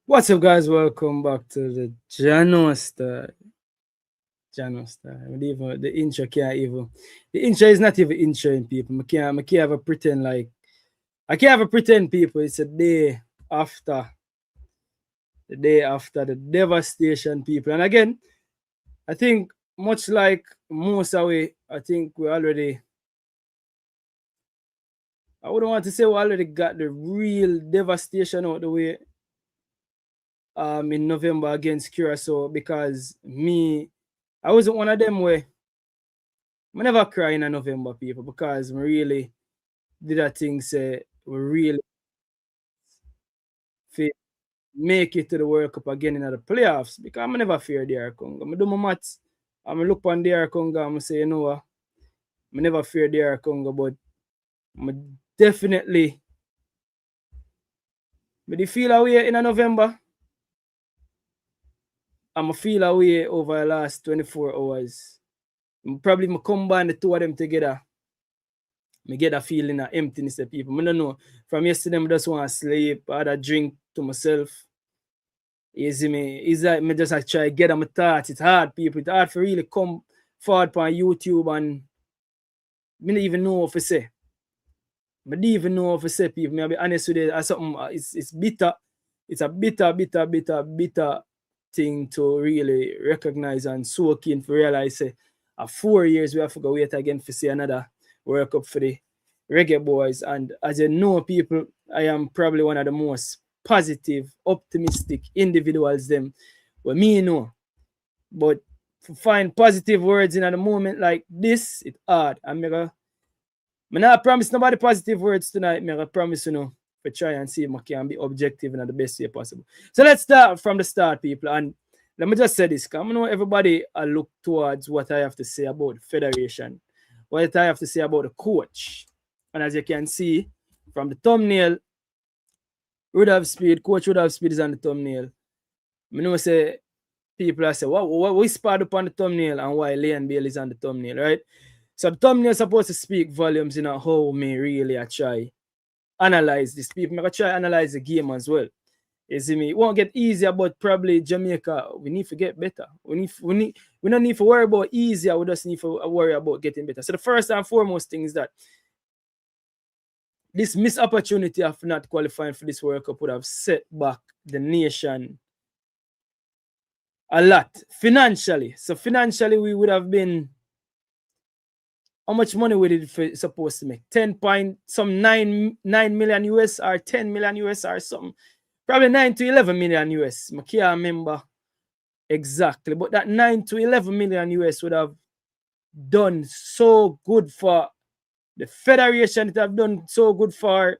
What's up, guys? Welcome back to the Jano Star. Jano Star. Even the intro can't even. The intro is not even introing people. I can't have a pretend like. I can't have a pretend people. It's a day after. The day after the devastation, people. And again, I think much like most away, I think we already. I wouldn't want to say we already got the real devastation out the way in November against Curacao because I wasn't one of them where I never cry in a November, people, because I really did a thing say we really fi make it to the World Cup again in the playoffs because I never fear DR Congo. I do my maths. I look on DR Congo and I say, you know what, I never fear DR Congo, but I definitely but the feel away in a November. I'm a feel away over the last 24 hours. Probably combine the two of them together. Me get a feeling of emptiness of people. I don't know. From yesterday, I just want to sleep. I had a drink to myself. You see me? It's like me just try to get on my thoughts. It's hard, people. It's hard for really come forward on YouTube and me don't even know what to say. I don't even know what to say, people. I'll be honest with you. It's bitter. It's a bitter thing to really recognize and soak in to realize say, 4 years we have to go wait again to see another World Cup for the Reggae Boyz. And as you know, people, I am probably one of the most positive, optimistic individuals them. Well, me know. But to find positive words in at the moment like this, it's hard. And I not promise nobody positive words tonight. I promise to try and see if I can be objective in the best way possible. So let's start from the start, people. And let me just say this, because I know everybody look towards what I have to say about the federation, what I have to say about the coach. And as you can see from the thumbnail, Coach Rudolph Speed is on the thumbnail. I know say people are say, what whispered up on the thumbnail and why Leon Bale is on the thumbnail, right? So the thumbnail is supposed to speak volumes in how me really I try analyze this. People I try analyze the game as well. You see me? It won't get easier, but probably Jamaica, we need to get better. We don't need to worry about easier, we just need to worry about getting better. So the first and foremost thing is that this missed opportunity of not qualifying for this World Cup would have set back the nation a lot financially. So financially, we would have been, how much money would it supposed to make? 9 million US or 10 million US or something. Probably 9 to 11 million US. I can't remember exactly, but that 9 to 11 million US would have done so good for the federation. It have done so good for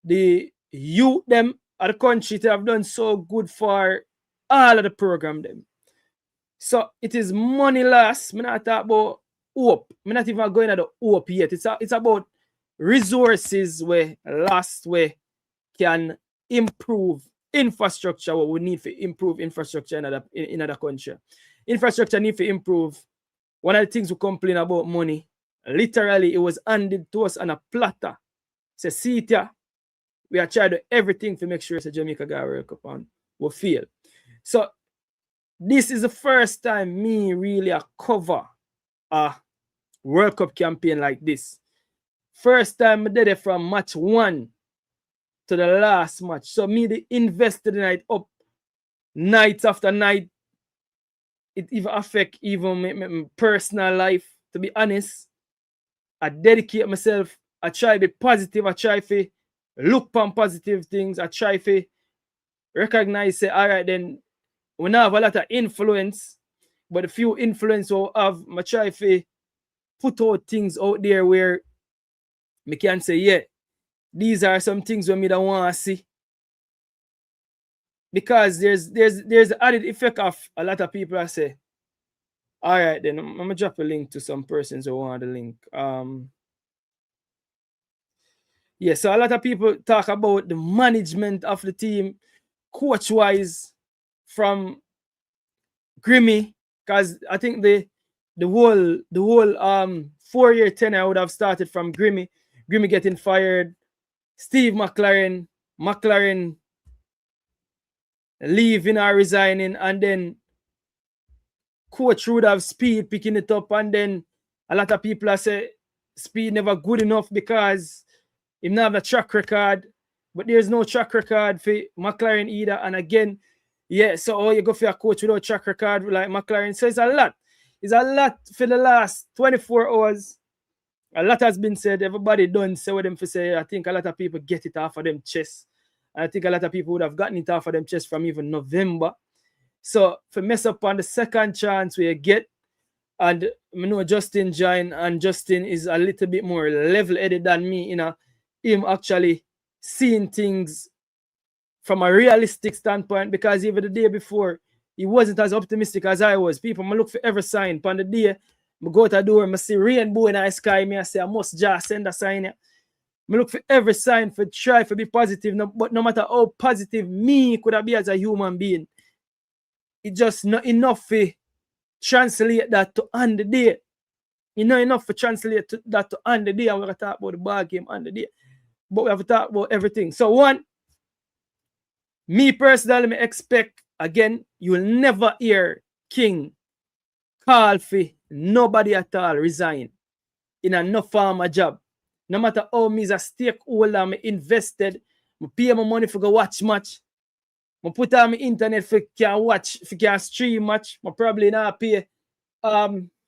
the youth them of the country. It have done so good for all of the program them. So it is money loss. I'm not talking about hope. I'm not even going at the hope yet. It's about resources where last way can improve infrastructure. What we need to improve infrastructure in other country. Infrastructure need to improve. One of the things we complain about money, literally it was handed to us on a platter. Say, see it here. We are trying to do everything to make sure it's a Jamaica got World Cup and we fail. So this is the first time me really cover a World Cup campaign like this. First time I did it from match 1 to the last match. So me invested in it up night after night. It even affect even my personal life, to be honest. I dedicate myself. I try to be positive. I try to look on positive things. I try to recognize, say, all right, then we now have a lot of influence, but the few influence we have, I try to put out things out there where me can say, yeah, these are some things we don't want to see. Because there's the added effect of a lot of people I say, all right, then I'm gonna drop a link to some persons who want the link. Yeah, so a lot of people talk about the management of the team, coach wise, from Grimmy, because I think the whole 4-year tenure would have started from Grimmy getting fired, Steve McLaren leaving or resigning, and then coach would have Speed picking it up, and then a lot of people are say Speed never good enough because he not have a track record, but there's no track record for McLaren either. And again, yeah, so you go for a coach without track record like McLaren. So it's a lot. It's a lot for the last 24 hours. A lot has been said. Everybody done say what them for say. I think a lot of people get it off of them chest. I think a lot of people would have gotten it off of them chest from even November. So for mess up on the second chance we get, and I know Justin joined, and Justin is a little bit more level-headed than me, you know, him actually seeing things from a realistic standpoint, because even the day before, he wasn't as optimistic as I was. People, I look for every sign. On the day, I go to the door, I see rainbow in the sky, I say, I must just send a sign. I look for every sign for try to be positive, but no matter how positive me could have been as a human being, it's just not enough to translate that to on the day. You know, enough to translate that to on the day, and we're going to talk about the ball game on the day. But we have to talk about everything. So one, me personally, I expect, again, you will never hear King call for nobody at all resign in a no farmer job. No matter how me is a stakeholder, I invested, I pay my money for go watch match. I put on my internet for can watch, for can stream match. I probably not pay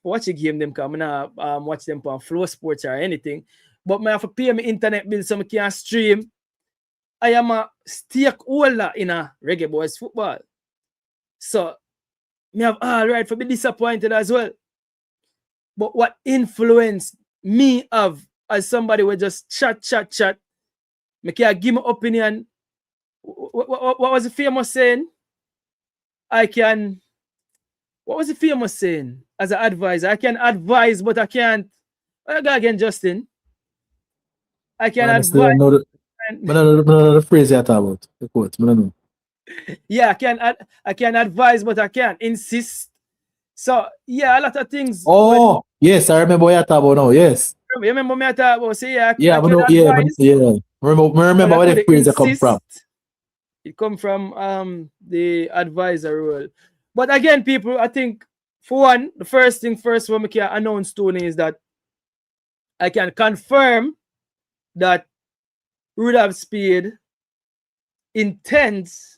watch a game them come, not watch them on Flow Sports or anything. But I have to pay my internet bill so I can stream. I am a stakeholder in a Reggae Boyz football. So me have all right for be disappointed as well. But what influenced me of as somebody who just chat, me can give my opinion. What was the famous saying? What was the famous saying as an advisor? I can advise, but I can't. I go again, Justin. I can advise. I know the phrase you're talking about. The quote. I don't know. Yeah, I can advise, but I can't insist. So yeah, a lot of things. Oh, yes, I remember what you're talking about now. Yes. You remember me talk about? Say yeah, I remember where the phrase come from. It come from the advisor role. But again, people, I think for one, the first thing first what I can announce to is that I can confirm that Rudolph Speed intends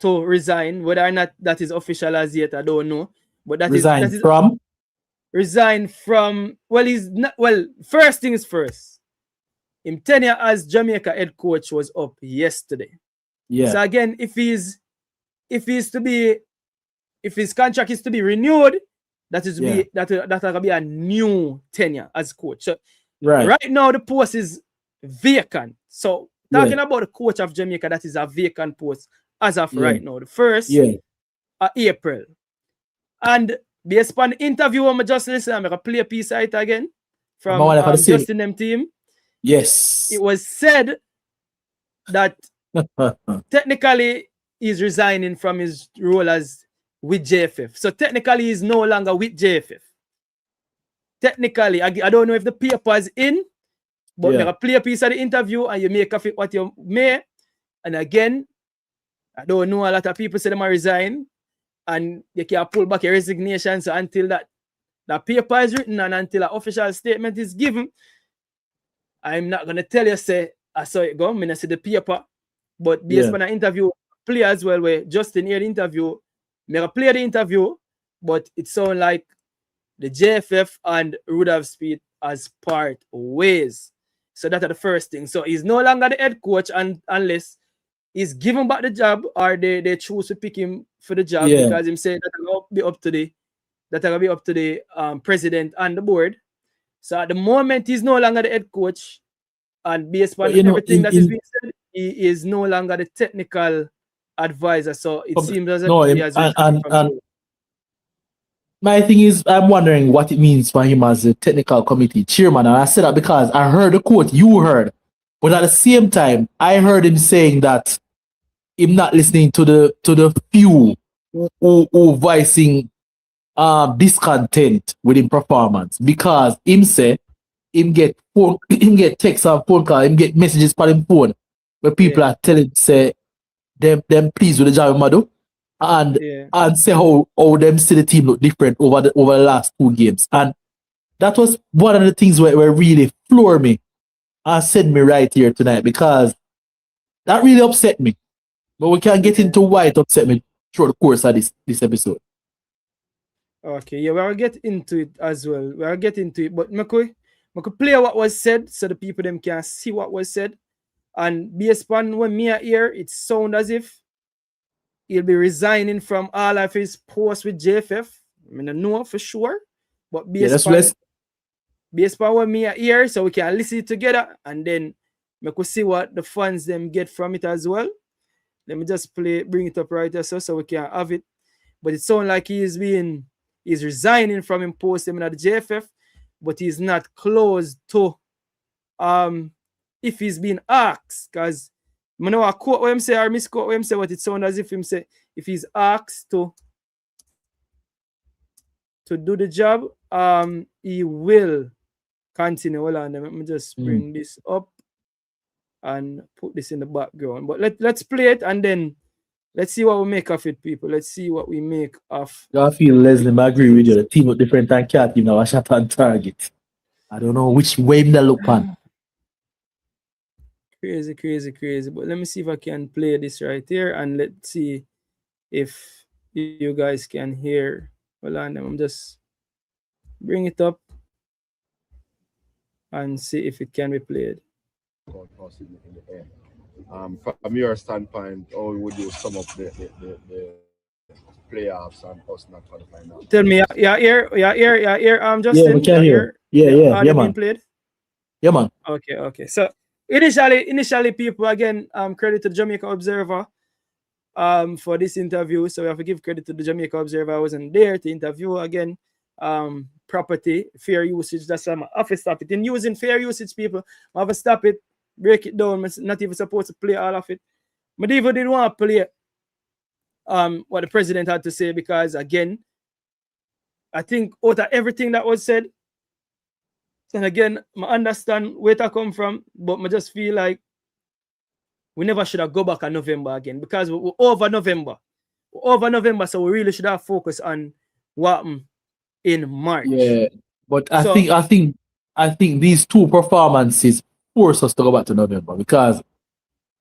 to resign. Whether or not that is official as yet, I don't know. But that is from? Resign from, well, he's not, well, first thing is first. His tenure as Jamaica head coach was up yesterday. Yeah. So again, if his contract is to be renewed, that will be a new tenure as coach. So right now the post is vacant. So talking about the coach of Jamaica, that is a vacant post as of right now. The first April. And based upon the interview I'm just listening, I'm gonna play a piece of it again from Justin M team. Yes. It was said that technically he's resigning from his role as with JFF. So technically he's no longer with JFF. Technically, I don't know if the paper is in, but I'm gonna play a piece of the interview and you make of it what you may. And again, I don't know, a lot of people say they might resign and you can pull back your resignation. So until that paper is written and until an official statement is given, I'm not gonna tell you say I saw it go. I'm gonna see the paper, but based on an interview, play as well where Justin hear the interview. I'm gonna play the interview, but it sounds like the JFF and Rudolph Speed as part ways. So that's the first thing. So he's no longer the head coach unless he's given back the job or they choose to pick him for the job because him say that will be up to the president and the board. So at the moment he's no longer the head coach, and based on everything that is being said, he is no longer the technical advisor. So it seems as if he has my thing is, I'm wondering what it means for him as a technical committee chairman. And I said that because I heard the quote you heard, but at the same time, I heard him saying that him not listening to the few who voicing discontent with him performance, because him say him get text and phone call, him get messages on him phone where people are telling say them pleased with the job Mado and Yeah. say how them see the team look different over the last 2 games. And that was one of the things where really floored me and set me right here tonight, because that really upset me. But we can get into why it upset me through the course of this episode. Okay, yeah, we'll get into it as well. We'll get into it. But I could play what was said so the people them can see what was said. And based on when me are here, it sound as if he'll be resigning from all of his posts with JFF. I don't know for sure. But based on when me are here, so we can listen together, and then we could see what the fans them get from it as well. Let me just bring it up right there so we can have it. But it sounds like he's resigning from him post him at the JFF, but he's not close to if he's been asked, because I know I quote what him say or misquote what him say, but it sounds as if him say if he's asked to do the job, he will continue. Hold on, let me just bring this up and put this in the background. But let's play it, and then let's see what we make of it, people. Let's see what we make of. I feel Leslie, I agree with you. The team look different than Cat, you know, a shot on target. I don't know which way they look on. Crazy. But let me see if I can play this right here, and let's see if you guys can hear. Hold on, I'm just bring it up and see if it can be played. From your standpoint, how would you sum up the playoffs and us not qualifying now? Tell me, Justin? Yeah, we can hear. Yeah, man. Played? Yeah, man. Okay. So initially, people, again, credit to the Jamaica Observer for this interview. So we have to give credit to the Jamaica Observer. I wasn't there to interview again. Property, fair usage. That's why I have to stop it. In using fair usage, people, I have to stop it, break it down. I'm not even supposed to play all of it. But even didn't want to play what the president had to say, because again, I think out of everything that was said, and again, I understand where it come from, but I just feel like we never should have go back in November again, because we're over November. So we really should have focused on what happened in March. Yeah, but I think these 2 performances force us to go back to November, because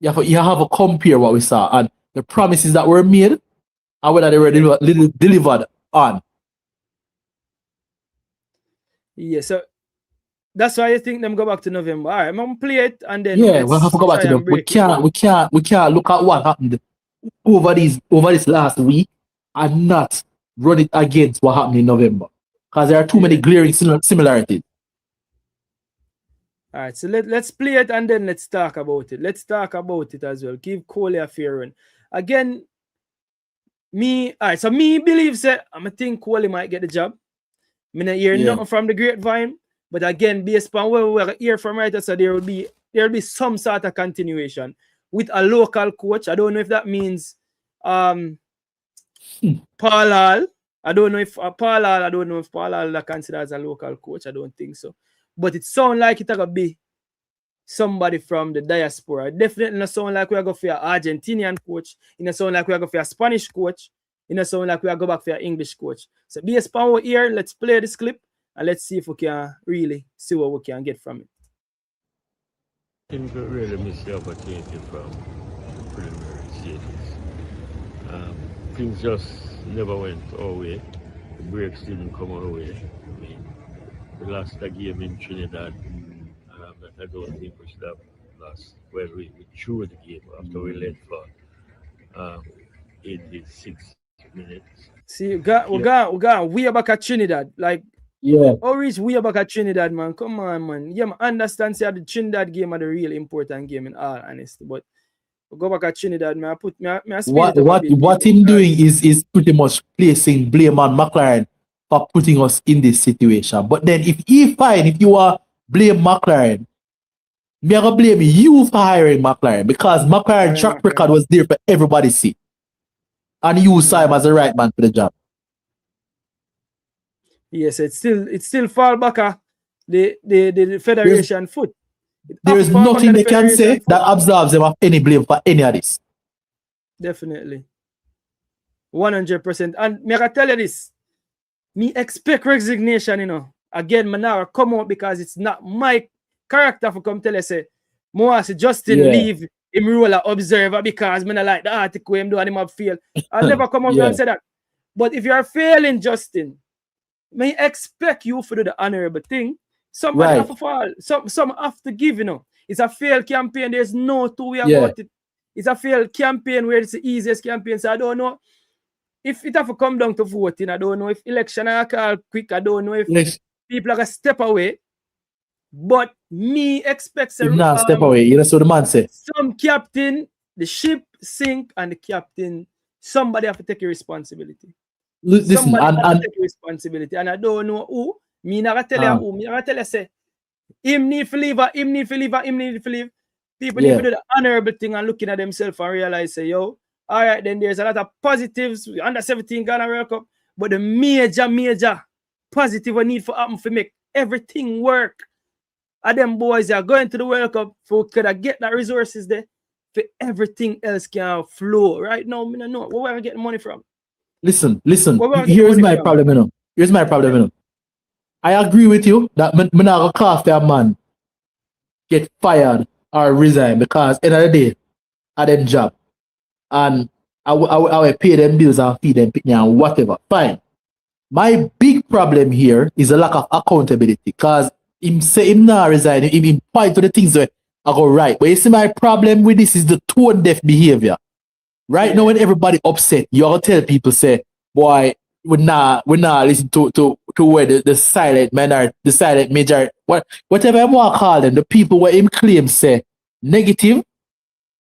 you have to compare what we saw and the promises that were made and whether they were delivered on. Yeah, so that's why I think them go back to November. All right, I'm gonna play it, and then we'll have to go back to November. We can't look at what happened over this last week and not run it against what happened in November, because there are too many glaring similarities. All right, so let's play it, and then let's talk about it. Let's talk about it as well. Give Coley a fair run. Again, me believes that I think Coley might get the job. I mean, I hear nothing from the grapevine, but again, based on where we hear from right, so there will be some sort of continuation with a local coach. I don't know if that means Paul Hall. I don't know if Paul Hall is considered as a local coach. I don't think so. But it sounds like it's going to be somebody from the diaspora. It definitely not sound like we're going for an Argentinian coach. It not sound like we're going for a Spanish coach. It not sound like we're going back for an English coach. So based on what here, let's play this clip and let's see if we can really see what we can get from it. I think we really missed the opportunity from preliminary stages. Things just never went our way. The breaks didn't come our way. I mean, we lost a game in Trinidad that I don't think we should have lost. Well, we drew the game after we led for 86 minutes. See, we got way back at Trinidad. Like, reach way back at Trinidad, man. Come on, man. Yeah, I understand the Trinidad game are the real important game in all honesty, but we go back at Trinidad, man. What him doing is pretty much placing blame on McLaren for putting us in this situation. But then if you are blame McLaren, me gonna blame you for hiring McLaren, because McLaren track record was there for everybody to see. And you saw him as the right man for the job. Yes, it's still fall back at the federation foot. There is nothing they can say that absolves them of any blame for any of this. Definitely. 100%. And me I can tell you this. Me expect resignation, you know. Again, me now come out because it's not my character for come tell you say, more as Justin leave him role as observer because me not like the article him do and him have fail. I'll never come out and say that. But if you are failing, Justin, may expect you to do the honorable thing. Somebody have to fall. Some have to give, you know. It's a failed campaign. There's no two way about it. It's a failed campaign where it's the easiest campaign. So I don't know if it have to come down to voting. I don't know if election are called quick. I don't know if people are going to step away. But me expect step away. You know what the man say. Some captain, the ship sink, and the captain, somebody have to take a responsibility. Listen, somebody have to take a responsibility. And I don't know who. Me not tell you who. Me not tell you say him need to leave, him need to leave, him need to leave. People need to do the honorable thing and looking at themselves and realize, say, yo, all right, then there's a lot of positives. Under 17 Ghana World Cup, but the major positive we need for happen to make everything work. And them boys are going to the World Cup for could I get that resources there for everything else can flow. Right now, me don't know where we getting money from. Listen. Here's my problem, you know. Here's my problem, you know. I agree with you that me not gonna cast a man get fired or resign because end of the day, at them job. And I will pay them bills and feed them picnic and whatever. Fine. My big problem here is a lack of accountability because him say him not resign, him point to the things where I go right. But you see my problem with this is the tone deaf behavior. Right now when everybody upset, you all tell people say, boy, we not listen to where the silent minority, the silent majority, whatever I want to call them, the people where him claim say negative,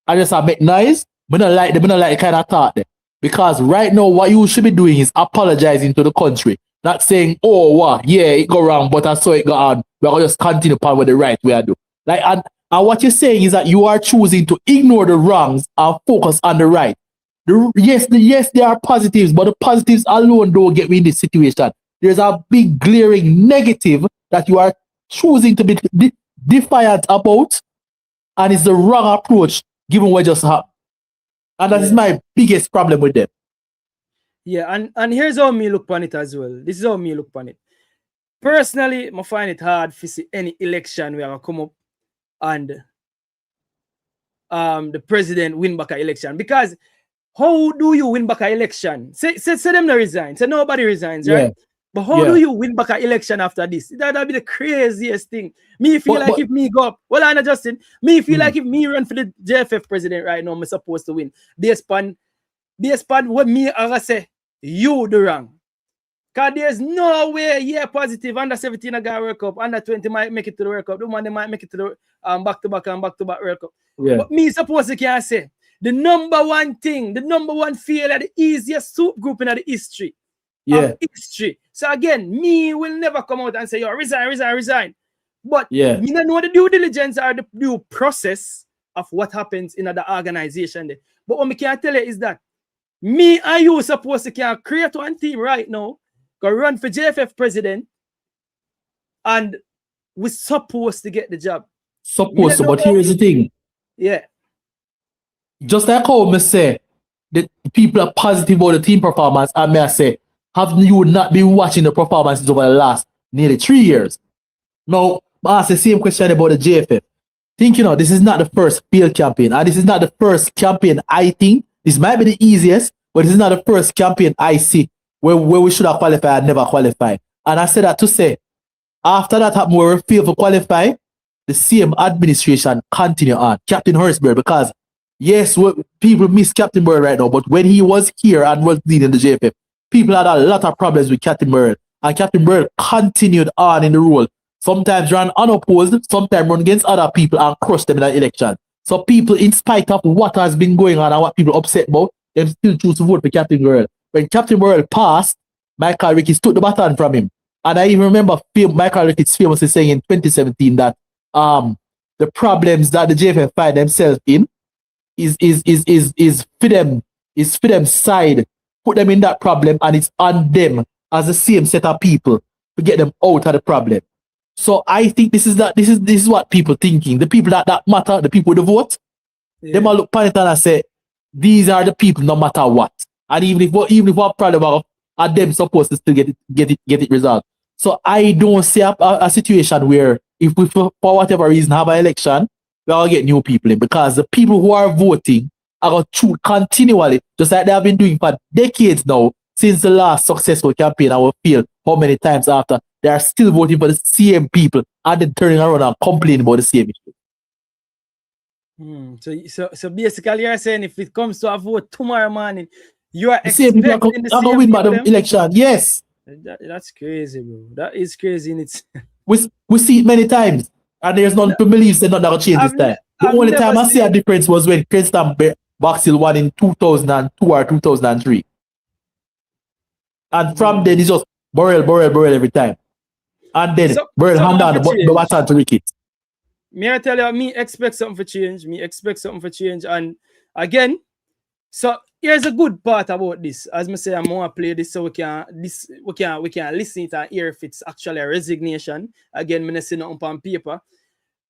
I just make noise. We don't like the kind of thought there. Because right now what you should be doing is apologizing to the country. Not saying, oh wow, yeah, it go wrong, but I saw it go on. We're gonna just continue upon with the right way I do. Like and what you're saying is that you are choosing to ignore the wrongs and focus on the right. Yes, there are positives, but the positives alone don't get me in this situation. There's a big glaring negative that you are choosing to be defiant about, and it's the wrong approach given what just happened. And that is my biggest problem with them. Yeah, and here's how me look upon it as well. This is how me look upon it. Personally, I find it hard to see any election where I come up and the president win back an election. Because how do you win back an election? Say them no resign. Say nobody resigns, right? But how do you win back an election after this? That'd be the craziest thing. Me feel like if me go up, well, I'm not Justin. Me feel like if me run for the JFF president right now, I'm supposed to win. Based upon what me I say, you do wrong. Because there's no way, positive, under 17 I got World Cup, under 20 might make it to the World Cup, the one they might make it to the back-to-back World Cup. Yeah. But me supposed to can say, the number one thing, the number one failure, the easiest soup group in the history. Of history. So again, me will never come out and say, yo, resign. But me don't know the due diligence or the due process of what happens in the organization there. But what I can tell you is that me and you supposed to can create one team right now, go run for JFF president, and we're supposed to get the job. Supposed to, but here's the thing. Yeah. Just like how I say, the people are positive about the team performance, and may I say, have you not been watching the performances over the last nearly 3 years? Now, I ask the same question about the JFF. Think, this is not the first field campaign, and this is not the first campaign I think. This might be the easiest, but this is not the first campaign I see where we should have qualified and never qualified. And I say that to say, after that happened where we failed to qualify, the same administration continue on. Captain Hurstberg, because yes, people miss Captain Bird right now, but when he was here and was leading the JFF, people had a lot of problems with Captain Bird. And Captain Bird continued on in the role. Sometimes ran unopposed, sometimes run against other people and crushed them in an election. So people, in spite of what has been going on and what people upset about, they still choose to vote for Captain Bird. When Captain Bird passed, Michael Ricketts took the baton from him. And I even remember Michael Ricketts famously saying in 2017 that the problems that the JFF find themselves in is for them side, put them in that problem, and it's on them as the same set of people to get them out of the problem. So I think this is what people thinking. The people that matter, the people with the vote, them all look upon it and I say, these are the people no matter what. And even if what problem are them supposed to still get it resolved. So I don't see a situation where if we for whatever reason have an election, we all get new people in, because the people who are voting are going to choose continually, just like they have been doing for decades now, since the last successful campaign. I will feel how many times after they are still voting for the same people and then turning around and complaining about the same issue. So basically, you're saying if it comes to a vote tomorrow morning, you are The same people expecting the are going to same win by the people? election. Yes. That's crazy, bro. That is crazy in its. We see it many times, and there's none to believe they're not going to change this time. The only time I see a difference was when Princeton Boxill won in 2002 or 2003. And from then, it's just Burrell every time. And then Burrell hand down the baton to Ricky. Me I tell you, me expect something for change. And again, so here's a good part about this. As I say, I'm gonna play this so we can listen it and hear if it's actually a resignation. Again, I'm not saying nothing on paper.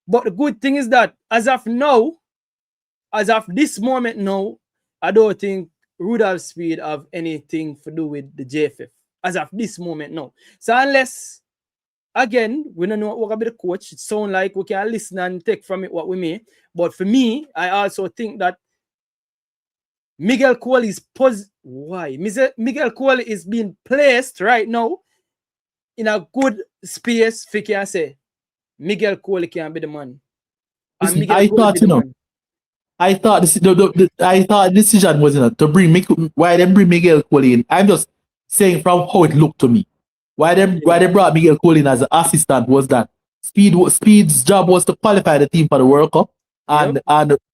But the good thing is that as of now, as of this moment now, I don't think Rudolph Speed have anything to do with the JFF. As of this moment now. So unless, again, we don't know what will be the coach, it sounds like we can listen and take from it what we may. But for me, I also think that Miguel Cole is Miguel Cole is being placed right now in a good space for can say Miguel Cole can be the man. Listen, I thought the decision was to bring why them bring Miguel Cole in. I'm just saying from how it looked to me. Why they brought Miguel Cole in as an assistant was that Speed's job was to qualify the team for the World Cup, and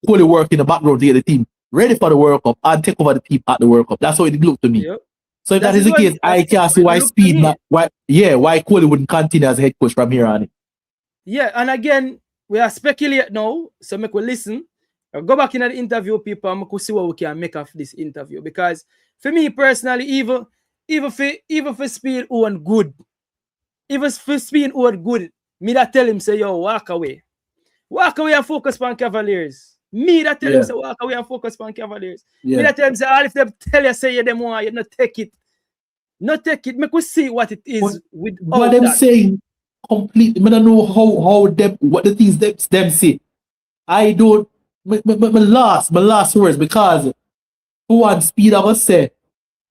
Cole work in the background to get the team ready for the World Cup and take over the team at the World Cup. That's how it looked to me. Yep. So if that is the case, I can't see why why Cole wouldn't continue as a head coach from here on. Yeah, and again, we are speculating now, so make we listen. I'll go back in the interview people and we see what we can make of this interview. Because for me personally, even for Speed own good, even for Speed own good, me that tell him say, yo, walk away and focus on Cavaliers. Me that tell him say, walk away and focus on Cavaliers. Me that tell him say, all if they tell you say you them want, you not take it. Make we see what it is with all what them saying completely. I don't know how them what the things them say. I don't. My last words, because for one, Speed I was say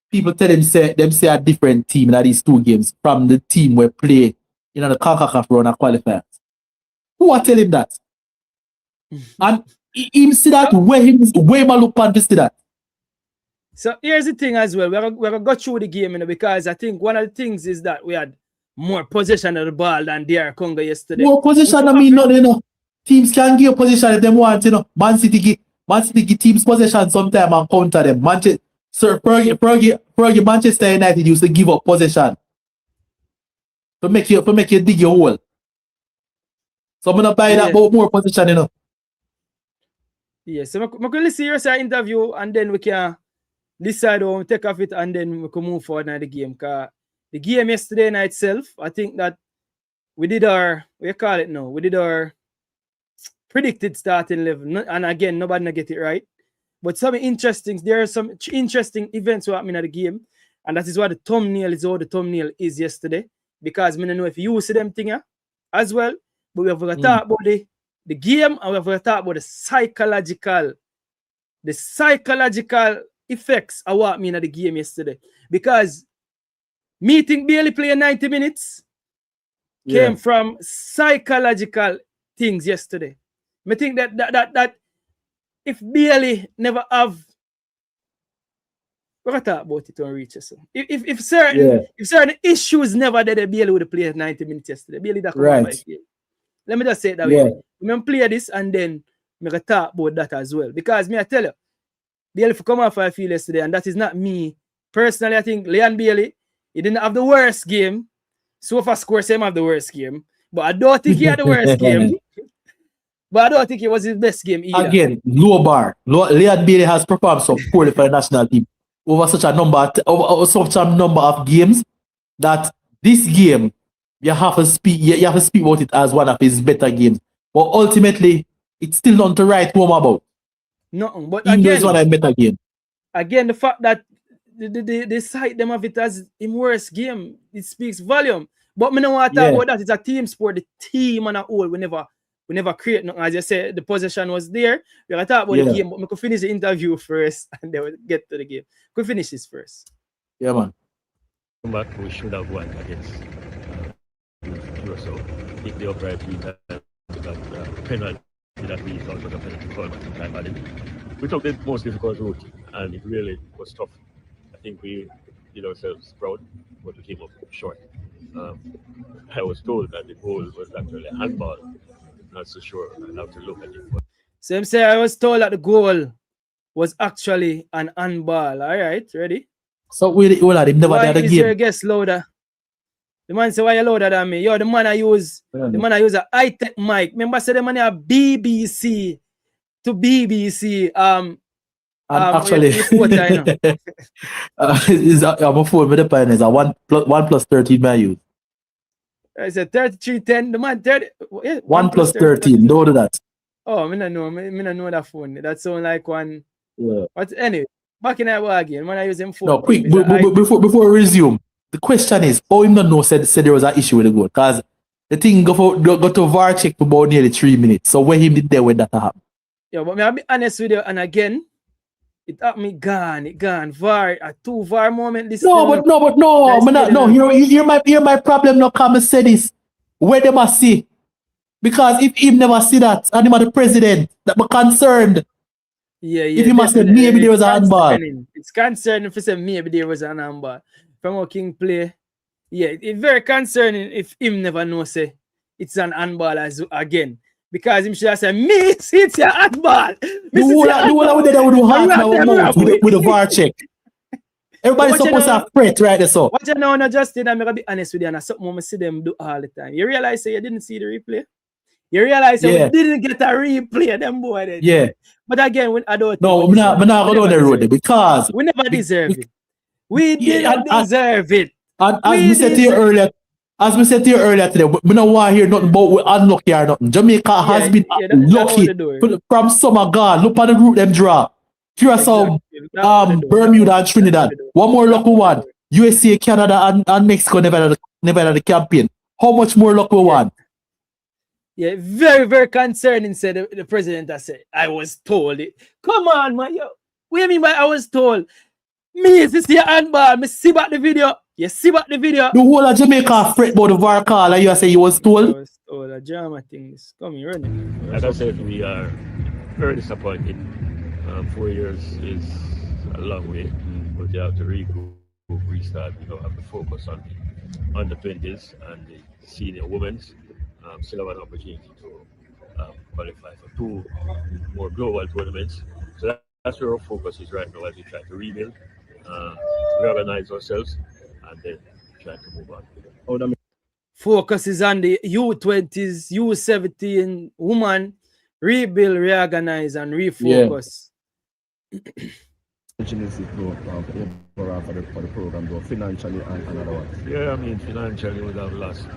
people tell them say a different team in these two games from the team we play in the CONCACAF run of qualifiers. Who are telling that? And him see that way my look on to see that. So here's the thing as well. We're gonna go through the game, because I think one of the things is that we had more possession of the ball than DR Congo yesterday. More possession, I mean nothing, Teams can give possession if they want, Man City give teams possession sometime and counter them. Manchester United used to give up possession to make you dig your hole. So I'm gonna buy that more possession, Yeah, so we can listen to your interview and then we can decide how we take off it and then we can move forward in the game. Because the game yesterday night itself, I think that we did our predicted starting level. And again, nobody get it right. But there are some interesting events happening at the game. And that is why the thumbnail is how the thumbnail is yesterday. Because I don't know if you see them thing as well. But we have to talk about the game, and we have to talk about the psychological effects of what happened at the game yesterday. Because me think Bailey playing 90 minutes came from psychological things yesterday. I think that if Bailey never have, we're gonna talk about it when we reach us. If certain issues never did, Bailey would have played 90 minutes yesterday. Bailey that right. Let me just say it that way. I'm gonna play this and then I'm gonna talk about that as well. Because me I tell you, Bailey for come off I feel yesterday, and that is not me. Personally, I think Leon Bailey, he didn't have the worst game. So far score him have the worst game. But I don't think he had the worst game. But I don't think it was his best game either. Again, low bar. Leon Bailey has performed so poorly for the national team over such a number of games that this game you have to speak about it as one of his better games. But ultimately, it's still not to write home about. Nothing. But Even though it's what I met again. again, the fact that they cite them of it as in worst game, it speaks volume. But me no want to talk about that. It's a team sport. The team and a whole, we never create nothing. As you said, the possession was there. We're gonna talk about the game, but we could finish the interview first and then we'll get to the game. Could finish this first. Yeah, man. Back, we should have won against so hit the upright feet that penalty that we thought was a penalty call at the time. We took the most difficult route and it really was tough. I think we did ourselves proud, but we came up short. I was told that the goal was actually a handball. Not so sure. I'll have to look at it. So I'm saying I was told that the goal was actually an handball. All right, ready? So we never had a game. Is your guest louder? The man say, why you louder than me? Yo, the man I use a high-tech mic. Remember, say the man a BBC to BBC. Actually, I'm a phone with the pen is a 1+13 by you. I said 3310. The man 30. Yeah, 1+13. Don't do that. Oh, me not know that phone. That sound like one. Yeah. But anyway, back in that again, when I use him phone. No, quick, before we resume, the question is, how him not know said there was an issue with the goal? Because the thing go to VAR check for about nearly 3 minutes. So when him did there when that happened? Yeah, but I'll be honest with you, and again, it happened, it gone. VAR, a 2 VAR moment. This no. Hear my problem. No, come and say this. Where they must see? Because if him never see that, and him are the president, that be concerned. Yeah. If he must say maybe there was a handball. It's concerning if he say maybe there was an handball. From how King play, yeah, it's very concerning if him never know say it's an handball as again. Because him should have said, me see it's your handball. The one that would do half now with a VAR check. Everybody's supposed to have fret right there, so. What you know, not Justin, I'm gonna be honest with you, and that's something I see them do all the time. You realize you didn't see the replay? You realize we didn't get a replay, them boy. Then. Yeah. But again, when I don't no, I'm not going on the road because we never deserve it. We didn't deserve it. And as we said to you earlier today, we don't want to hear nothing about we unlucky or nothing. Jamaica has been lucky from summer gone. Look at the group them draw. Curacao, Bermuda and Trinidad. One more lucky one. USA, Canada and Mexico never had the campaign. How much more luck we want? Yeah, very, very concerning, said the president. I said, I was told it. Come on, man. Yo. What do you mean by I was told? Me, this is your handball. Me see back the video. You see back the video. The whole of Jamaica fret about the VAR call and you say you was told? I was told. The drama things. Come here, running. As I said, we are very disappointed. 4 years is a long way, but you have to regroup, restart, have to focus on the 20s and the senior women's. Still have an opportunity to qualify for 2 more global tournaments. So that's where our focus is right now as we try to rebuild, reorganize ourselves, and then try to move on. Focus is on the U20s, U17 woman, rebuild, reorganize, and refocus. For the program, though, financially and otherwise. Yeah, I mean, financially we would have lost.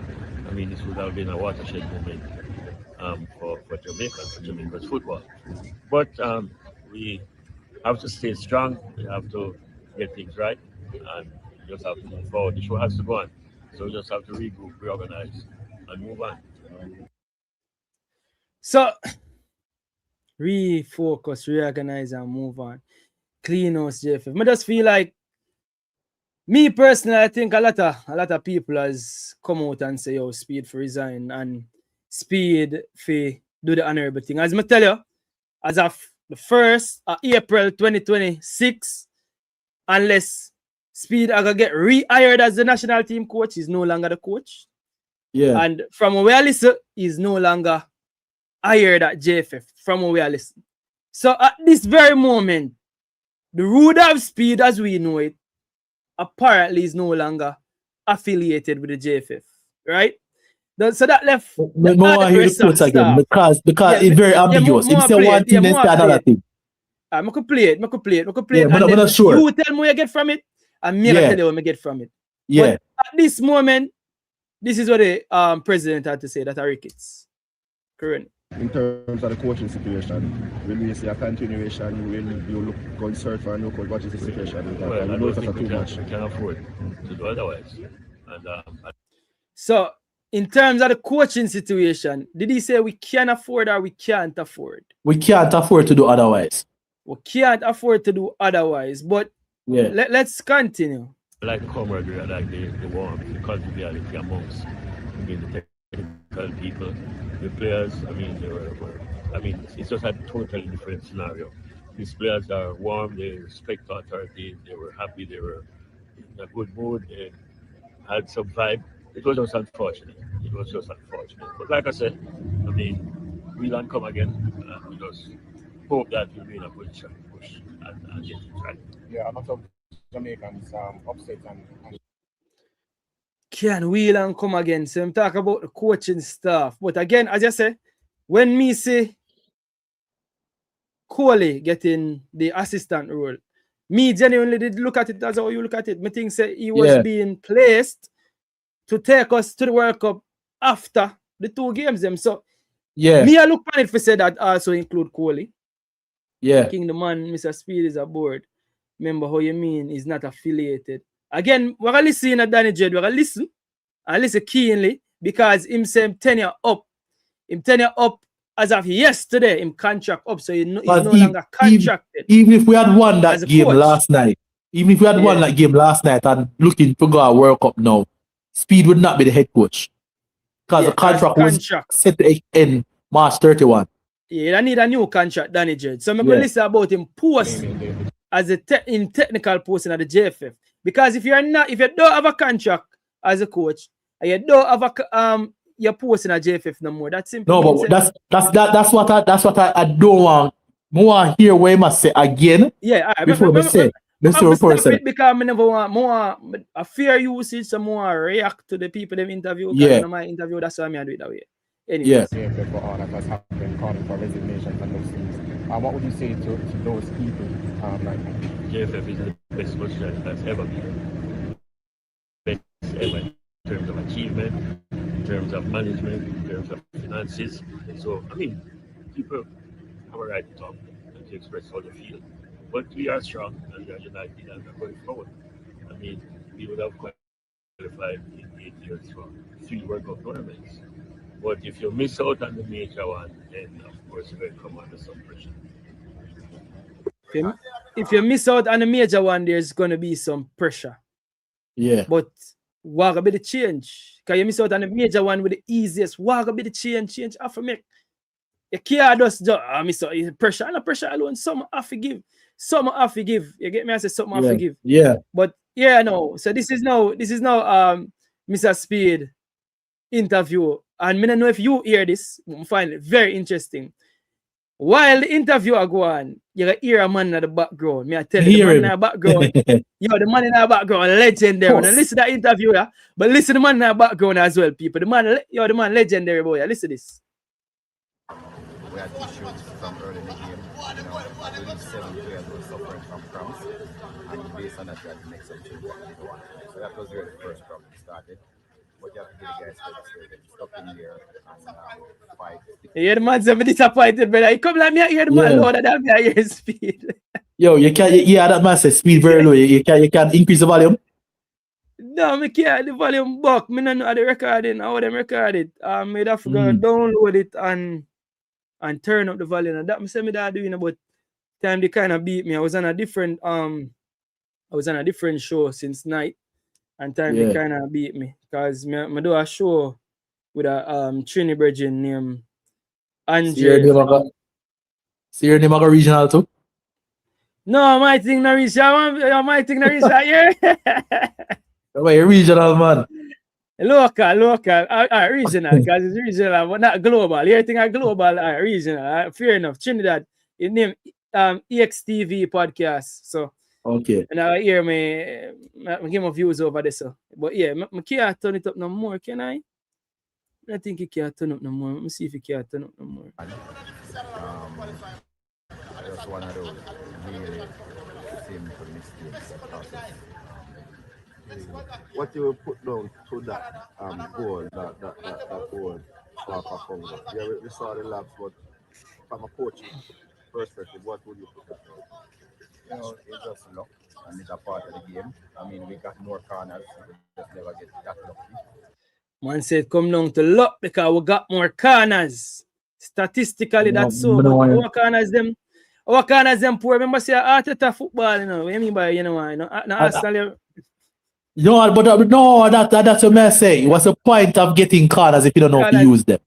I mean, this would have been a watershed moment for Jamaica, for Jamaica's football. But we have to stay strong. We have to get things right, and we just have to move forward. The show has to go on, so we just have to regroup, reorganize, and move on. So, refocus, reorganize, and move on. Clean house, JFF. I just feel like, me personally, I think a lot of people has come out and say, yo, Speed for resign and Speed for do the honorable thing. As I tell you, as of the 1st of April 2026, unless Speed are going to get re-hired as the national team coach, he's no longer the coach. Yeah. And from where I listen, he's no longer hired at JFF, from where I listen. So at this very moment, the root of Speed as we know it, apparently is no longer affiliated with the JFF, right? So that left. I hear the quotes again because it's very ambiguous. If say one thing, then say another thing. I could play it. Yeah, but I'm not sure. You tell me what you get from it, and me tell you what I get from it. Yeah. But at this moment, this is what the president had to say that are rickets. Correct. In terms of the coaching situation, will we see a continuation? Will you look go and search for a new coach? What is the situation with that? Well, I know don't it's think too much. we can afford to do otherwise. And So, in terms of the coaching situation, did he say we can afford or we can't afford? We can't afford to do otherwise. We can't afford to do otherwise. But Yeah. let's continue. like the camaraderie, I like the warmth, the conviviality amongst the technical people, the players. I mean, it's just a totally different scenario. These players are warm, they respect authority, they were happy, they were in a good mood, they had some vibe. It was just unfortunate. But like I said, I mean, we'll come again, and we just hope that we'll be in a position to push and get it right. Yeah, a lot of Jamaicans upset and Can wheel and come again. So I'm talking about the coaching staff. But again, as I say, when me say Coley getting the assistant role, me genuinely did look at it as how you look at it. Me think say he was being placed to take us to the World Cup after the 2 games them. So me I look at it for say that also include Coley. Yeah. King the man, Mr. Speed is aboard. Remember how you mean he's not affiliated. Again, we're gonna listen at Danny Jed, we're gonna listen and listen keenly because him say him tenure up. Him tenure up as of yesterday, him contract up, so he's no longer contracted. Even if we had won that game last night, and looking to go a World Cup now, Speed would not be the head coach. Because the contract was set to end March 31. Yeah, I need a new contract, Danny Jed. So I'm going to listen about him post as in technical post in the JFF. Because if you don't have a contract as a coach, and you don't have a your post in a JFF no more, that's simple. No, but that's what I don't want. More hear what I must say again. Yeah, before we say. Because I never want more a fair usage, some more react to the people them interview. Yeah. My interview, that's why I do it that way. Anyway. Yeah. for all that has happened, calling for resignation and those things. What would you say to those people right now? JFF is the best coach that's ever been. Best ever in terms of achievement, in terms of management, in terms of finances. So, I mean, people have a right to talk and to express how they feel. But we are strong and we are united and we're going forward. I mean, we would have qualified in 8 years for 3 World Cup tournaments. But if you miss out on the major one, then of course you will come under some pressure. If you miss out on the major one, there's going to be some pressure. Yeah. But what going to be the change? Because you miss out on the major one with the easiest. What going to be the change? Change have to make. You can't just miss out pressure. And the pressure alone, some have to give. Some have to give. You get me? I say something have to give. Yeah. But yeah, no. So this is now Mr. Speed interview. And I don't know if you hear this, I find it very interesting. While the interview are going, you can hear a man in the background. Me I tell you, the man in the background. The man in the background, legendary. Now listen to that interview, yeah? But listen to the man in the background as well, people. The man legendary, boy. Yeah? Listen to this. We had issues from early in the game. I believe 7 players were suffering from cramps, and based on that, we had to make some changes. So that was where the first problem started. But you have to give the guys credit, stop in here and fight. Yeah, the man's a bit disappointed, brother. He come like me, I hear the man louder than me, I hear Speed. Yo, you can't, that man says Speed very low. You can't increase the volume? No, I can't. The volume back. I don't know the recording, how them record it. I have to go download it and turn up the volume. And that I say me that doing about time they kind of beat me. I was on a different show since night. And time they kind of beat me. Because I do a show with a Trini Virgin named Andre. See your name a regional too? No, my thing not regional. Yeah. Wait, regional man. Local. Regional, because it's regional, but not global. Everything are global, regional. Fair enough. Trinidad, it named EXTV podcast. So okay. And I hear me give my views over this. So. But yeah, I can't turn it up no more, can I? I think you can't turn up no more. Let me see if you can't turn up no more. I just want to really simple mistakes process. What you put down to that goal, that goal, Congo. Yeah, we saw the laps, but from a coaching perspective, what would you put that? You know, it's just luck and it's a part of the game. I mean, we got more corners, we just never get that lucky. Man said come down to luck because we got more corners. Statistically, No, that's so. no, But no, our corners them poor. Remember say Arteta football, you know. What you mean by no Arsenal? no, but no, that's what I say. What's the point of getting corners if you don't know how to use them?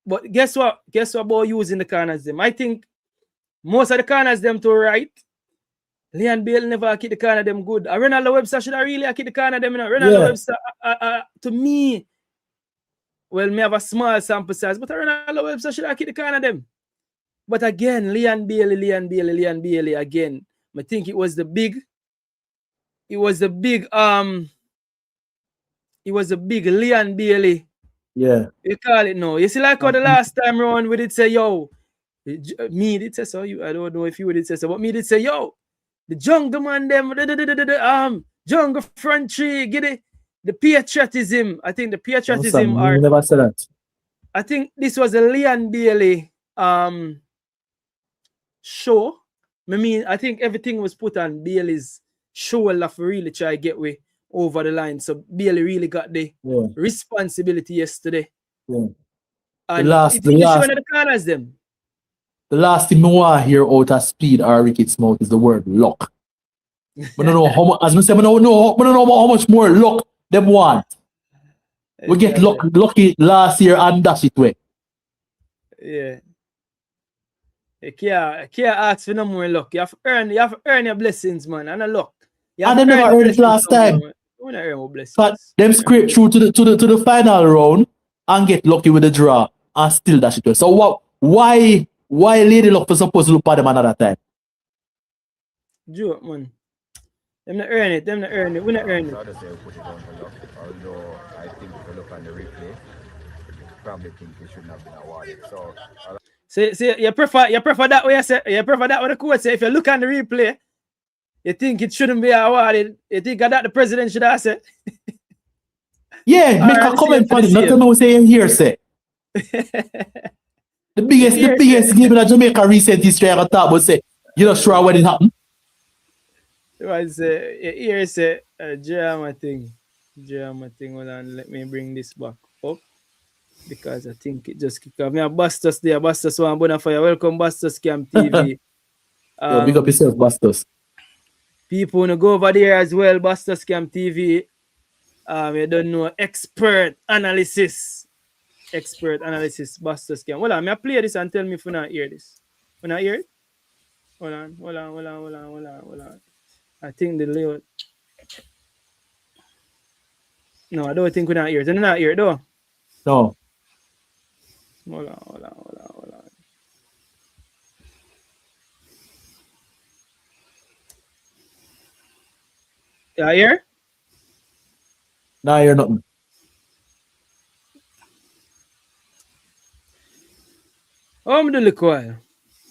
But guess what? Guess what about using the corners them? I think most of the corners them to right. Leon Bale never keep the corner them good. Ronaldo Webster should have really keep the corner them. You know? Ronaldo Webster, to me, well, me have a small sample size, but Ronaldo Webster should have keep the corner them. But again, Leon Bailey again. I think it was the big Leon Bailey. Yeah. You call it now. You see, like how the last time round we did say, yo, me did say so. I don't know if you did say so, but me did say, yo, the jungle man them, jungle front tree, get it? The patriotism. I think the patriotism are. You never said that. I think this was a Leon Bailey show. I mean, I think everything was put on Bailey's shoulder for really try to get way over the line. So Bailey really got the responsibility yesterday. Yeah. And the last thing I want to hear out of Speed or Rickett's mouth is the word luck. But I don't know how much, as I say, I don't know how much more luck them want. We get lucky last year and dash it way. Yeah. You can't ask for no more luck. You have to earn your blessings, man, and a luck. And they never earned it last time. But them scrape through to the final round and get lucky with the draw and still dash it way. So why Lady Luck was supposed to look at them another time? Joke, man. Them not earn it. We not earn it. I just say we put it down for luck. Although I think if you look on the replay, you probably think it shouldn't have been awarded. So you prefer that way. You prefer that way the court say. If you look on the replay, you think it shouldn't be awarded. You think that the president should have said. Yeah, make a comment on it. Not to know saying hearsay. The biggest game in Jamaica recent history I got talk about say, you not sure when it happened? It was hearsay, drama thing. Hold on, let me bring this back up. Because I think it just kicked off. Me a Bastos there. Bastos one bonafire. Welcome Bastos Cam TV. Big up yourself, Bastos. People wanna go over there as well. Bastos Cam TV. You don't know expert analysis. Bastos Cam. Hold on, me play this and tell me if you not hear this. You not hear it? Hold on. I think the layout. No, I don't think we not hear it. You not hear it though. No. Hold on. You hear? Nah, hear nothing. Oh, I'm doing look while.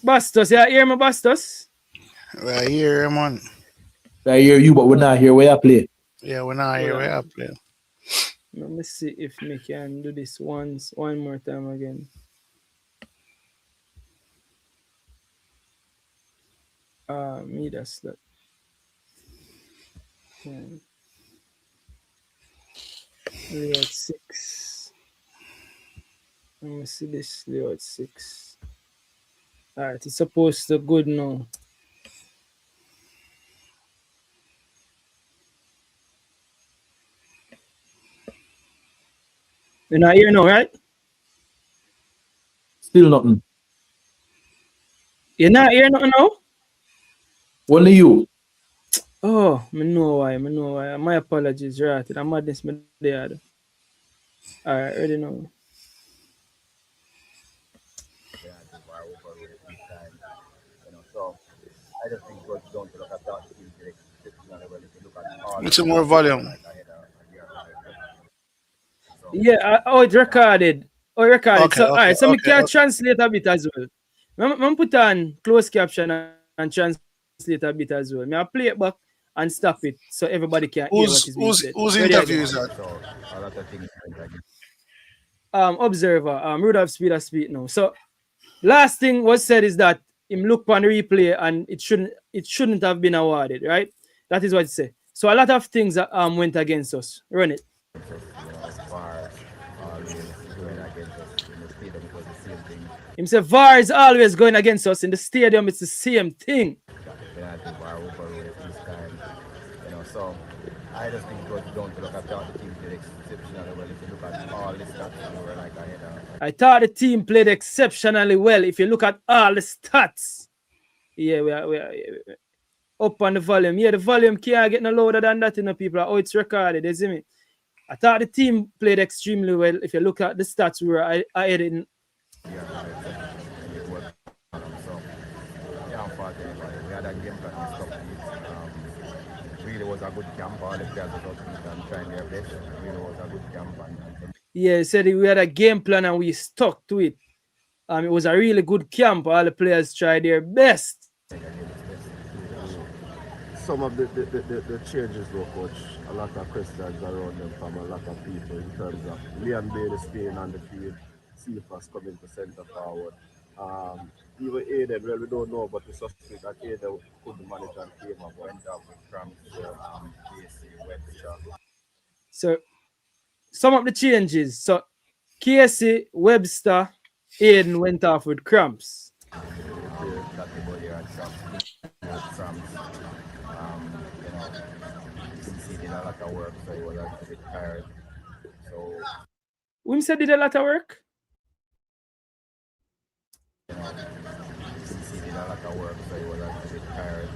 Bastos, you hear me, Bastos? I hear him, man. I hear you, but we're not here where I play. Yeah, we're not here where I play. Let me see if we can do this one more time again. Me that's that. Layout 6. Let me see this layout 6. Alright, it's supposed to good now. You're not here now, right? Still nothing. You're not here now? Only you. Oh, I know why. My apologies, right? I'm madness me there. Alright, ready now. So I don't think we're going to look at that. Need some more volume. Yeah, it's recorded. Okay, so, all right, so okay, we can translate a bit as well. I'm put on closed caption and translate a bit as well. I'll play it back and stop it so everybody can hear what is being said. Whose interview is that? observer, Rudolph Speeder speak now. So last thing was said is that him look on the replay and it shouldn't have been awarded, right? That is what it said. So a lot of things went against us. Run it. Him say VAR is always going against us in the stadium. It's the same thing. So I just think it was down to look at the team did exceptionally well. If you look at all the stats, we were like ahead. I thought the team played exceptionally well. If you look at all the stats, yeah, we are up on the volume. Yeah, the volume can't get no louder than that, you know, people. Oh, it's recorded, you see me? I thought the team played extremely well. If you look at the stats, we were ahead in. So, yeah, unfortunately, we had a game plan and stuff. Really was a good camp. All the players were out and trying their best. Really was a good camp. Yeah, he said we had a game plan and we stuck to it. It was a really good camp. All the players tried their best. Some of the changes, though, coach, a lot of questions around them from a lot of people in terms of Liam Bailey staying on the field, Cephas coming to centre forward. Even Aiden, well, we don't know, but we suspect that Aiden could manage and came up, went up with cramps, So, some of the changes. So, Casey, Webster, Aiden went off with cramps. Did a lot of work, so he was a bit tired. So, Wim said did a lot of work? He did a lot of work, so he was a bit tired.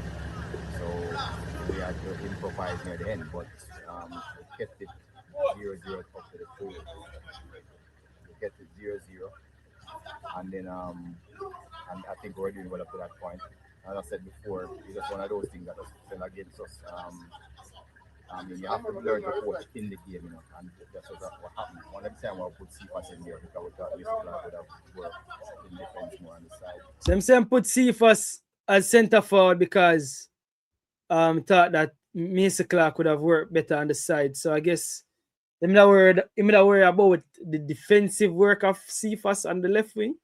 So we had to improvise near the end, but we kept it 0-0 up to the pool. We kept it 0-0. And then and I think we're doing well up to that point. As I said before, it's just one of those things that was fell against us. You have to learn to coach in the game, you know, and that's what happened. One of the time I put Cephas in there because we thought Mr. Clark would have worked in defense more on the side. So I'm saying put Cephas as centre forward because thought that Mr. Clark would have worked better on the side. So I guess I'm not worried about the defensive work of Cephas on the left wing.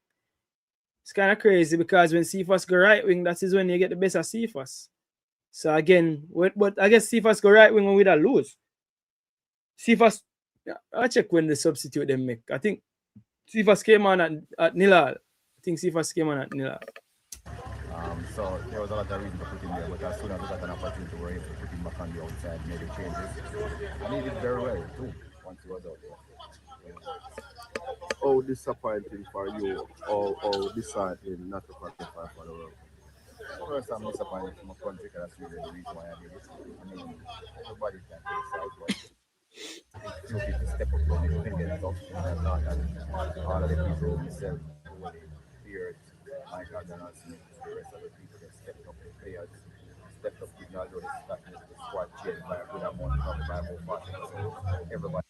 It's kind of crazy because when Cephas go right wing, that is when you get the best of Cephas. So again, but I guess Cephas go right wing when we don't lose. Cephas, I'll check when the substitute them make. I think Cephas came on at Nilal. I think Cephas came on at Nilal. So there was a lot of reason to put him there, but as soon as we got an opportunity, we were able to put him back on the outside, made the changes. And he did very well too, once he was out there. How disappointing for you, or disheartening not to qualify for the World Cup? First, I'm disappointed from a country because that's really the reason why I did it. I mean, everybody can criticize, but few people step up when they can get tough. And I thought that all of the people themselves who were feared, Michael Donaldson, the rest of the people that stepped up, the players stepped up, even although the squad changed by a good amount, probably by about 40%. Everybody.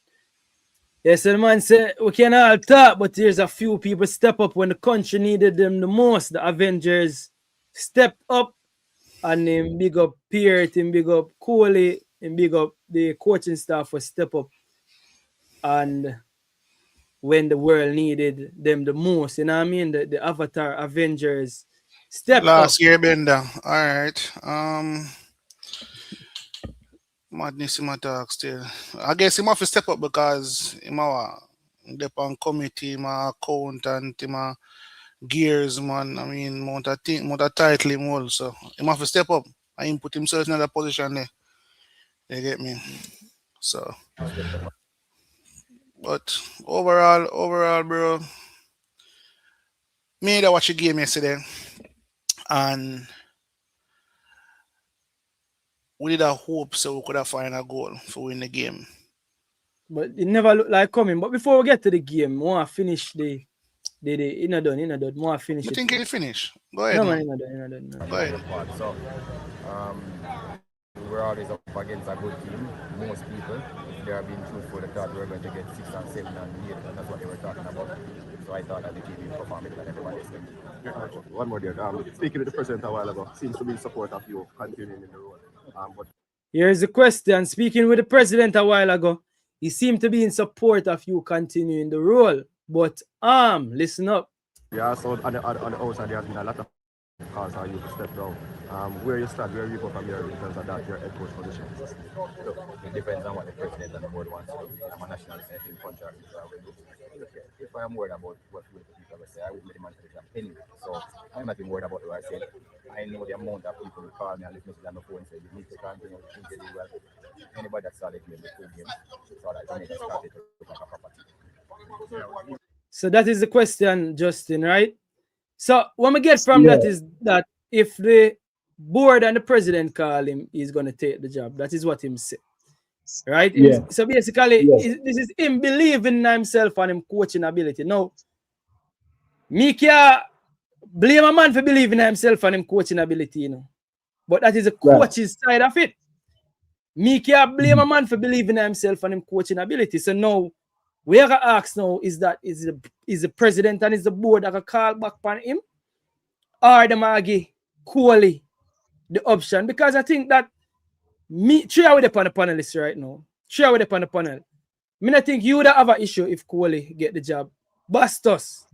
Yes, the man said we can all talk, but there's a few people step up when the country needed them the most. The Avengers stepped up and him big up Peart, him big up Coley, him big up the coaching staff for step up. And when the world needed them the most, you know what I mean? The Avatar Avengers step last up. year, Bender. All right. Madness in my talk still. I guess he must step up because he on committee, my accountant, my gears, man. I mean, more title him all. So he must step up and he put himself in another position there. You get me? So, but overall, bro, me that watch the game yesterday, and we did a hope so we could have find a goal for win the game. But it never looked like coming. But before we get to the game, I want to finish the done. More finish You it. think it finish? Go ahead. No, man. man, done. Go ahead. So, we're always up against a good team. Most people, if they are being truthful, they thought we were going to get 6 and 7 and 8, and that's what they were talking about. So I thought that the team would perform better than everybody expected. One more there. Speaking with the president a while ago, seems to be in support of you continuing in the role. But Here's the question. Speaking with the president a while ago, he seemed to be in support of you continuing the role. But listen up. Yeah, so on the outside, there's been a lot of cause for you to step down. Where you start, where you go from here in terms of that, your head coach position? Look, it depends on what the president and the board wants to do. I'm a national setting contract, so I will do. If I am worried about what the people will say, I would make the man to the job anyway. So I'm not even worried about what I say. I know the amount of people who call me and listen to on the phone and say, you need to continue, you think you do well. Anybody that started playing the 2 games, so that Jamaica started to look like a proper team. So that is the question, Justin, right? So what we get from that is that if the board and the president call him, he's going to take the job. That is what him said, right? Yeah. So basically, this is him believing in himself and him coaching ability. Now, me can't blame a man for believing in himself and him coaching ability, you know. But that is the coach's side of it. Me can't blame a man for believing in himself and him coaching ability. So now, we are going to ask now is the president and is the board that can call back on him? Or the Maggie Coley the option? Because I think that me, 3 hours upon the panelists right now. 3 hours upon the panel. I think you would have an issue if Coley get the job. Bastos.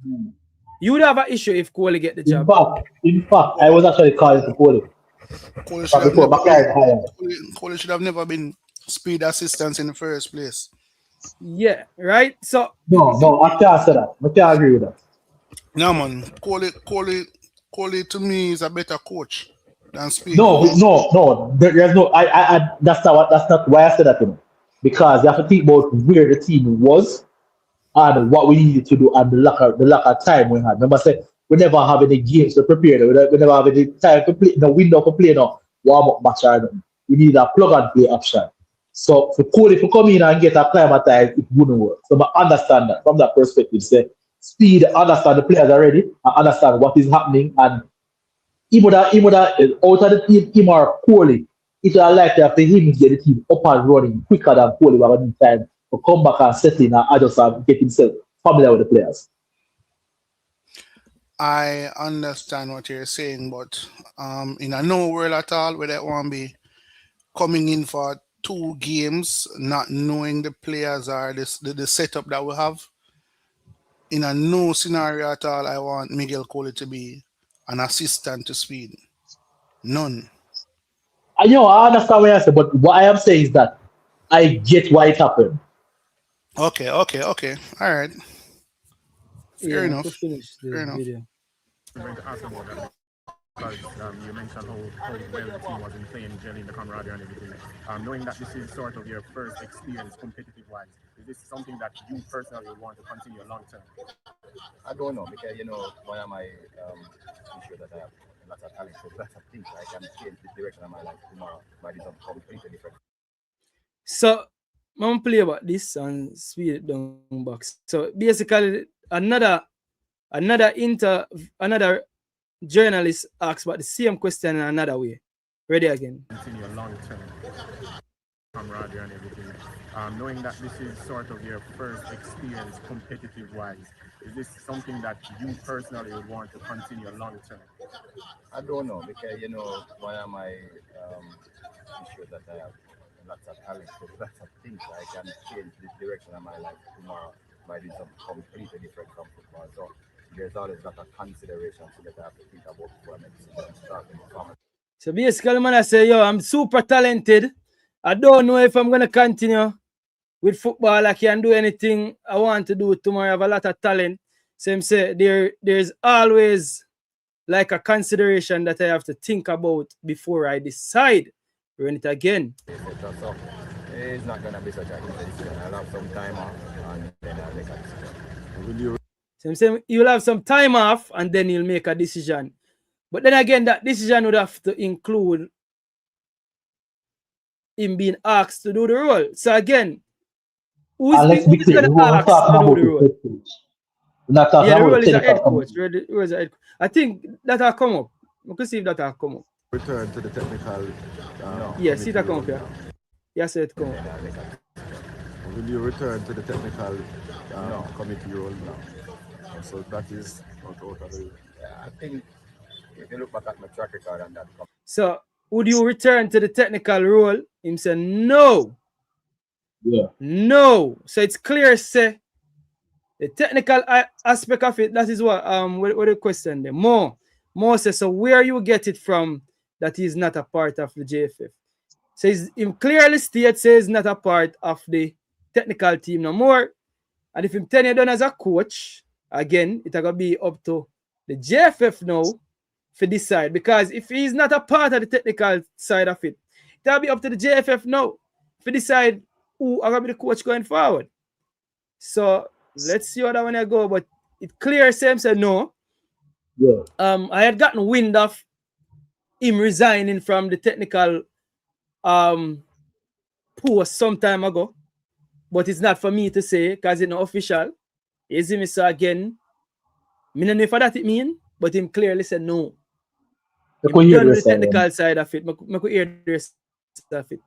You would have an issue if Coley get the job. In fact, I was actually calling for Coley. Coley should have never been speed assistance in the first place. Yeah, right? So No, I can't say that. I can't agree with that. No, man. Coley to me is a better coach than Speed. No. There's no. That's not why I said that. You know, because you have to think about where the team was and what we needed to do and the lack of time we had. Remember, I said we never have any games to prepare. We never have any time to play. No window to play. No warm up match. We need a plug and play option. So for Coley to come in and get acclimatized, it wouldn't work. So I understand that from that perspective. Say Speed understand the players already and understand what is happening, and even out of the team, him or Coley, it would like to him get the team up and running quicker than Coley. We have need time to come back and set in and adjust and get himself familiar with the players. I understand what you're saying, but in a no world at all where they want to be coming in for 2 games, not knowing the players or the setup that we have. In a no scenario at all, I want Miguel Coley to be an assistant to Speed. None. I understand what I say, but what I am saying is that I get why it happened. Okay. All right. Fair enough. Fair enough. Video. I'm going to ask about that because you mentioned how well the team was in playing, gelling, the camaraderie and everything. Knowing that this is sort of your first experience competitive-wise, is this something that you personally want to continue long term? I don't know, because one of my issues that I have lots of talent, so lots of things I can change the direction of my life tomorrow by this completely different. So I'm gonna play about this and speed it down box. So basically another journalist asks about the same question in another way. Ready again. Continue long term camaraderie and everything. Knowing that this is sort of your first experience competitive-wise, is this something that you personally would want to continue long term? I don't know, because one of my issues that I have lots of talent, so lots of things I can change the direction of my life tomorrow by doing something completely different from football. So there's always a lot of considerations that I have to think about before I make decisions. So basically, man, I say, I'm super talented. I don't know if I'm gonna continue with football. I can do anything I want to do tomorrow. I have a lot of talent. So I'm saying there's always like a consideration that I have to think about before I decide. Run it again. So it's not gonna be such a easy decision. I'll have some time off and then I'll make a decision. So I'm saying you'll have some time off and then you'll make a decision. But then again, that decision would have to include him being asked to do the role. So again, who is going to ask to do the role? The role is a head coach. I think that will come up. We can see if that will come up. Return to the technical. Yes, see that come up, yeah. Yes, it come up. Will you return to the technical committee role now? So that is not out of the. I think if you look back at my track record and that. So would you return to the technical role? Him say no. Yeah. No. So it's clear, say, the technical aspect of it, that is what the question there. More says, so where you get it from that he's not a part of the JFF? So him clearly states says not a part of the technical team no more. And if him tenure done as a coach, again, it's gonna be up to the JFF now to decide. Because if he's not a part of the technical side of it, it'll be up to the JFF now to decide who are gonna be the coach going forward. So let's see how that one go. But it clear Sam said no. Yeah. I had gotten wind of him resigning from the technical post some time ago. But it's not for me to say because it's not official. You see me, so again, I don't know if that it mean, but him clearly said no. I Him could hear done the with rest the of them. technical side of it. I could hear the rest of it.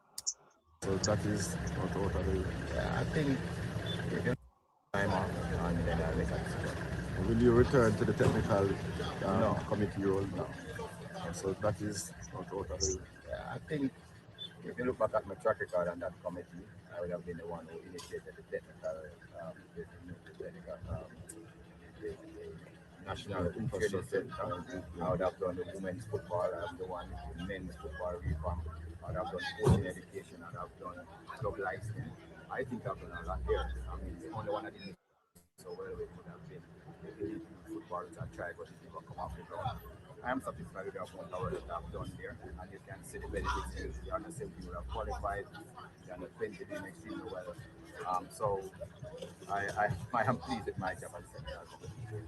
So that is not totally. Yeah, I think you can time off and then I'll make a decision. Will you return to the technical No. committee role now? So that is not totally. Yeah, I think if you look back at my track record on that committee, I would have been the one who initiated the technical, the national infrastructure. I would have done the women's football, I have the one the men's football reform. I would have done coaching education, I would have done club licensing. I think I've done a lot there. I mean, the only one I didn't so well with would have been the elite football which I tried, but it didn't come off the ground. I am satisfied with the amount of work that I've done there, and you can see the benefits. You are the same people who have qualified, you are the 20 doing extremely well. So I am pleased with my job as secretary.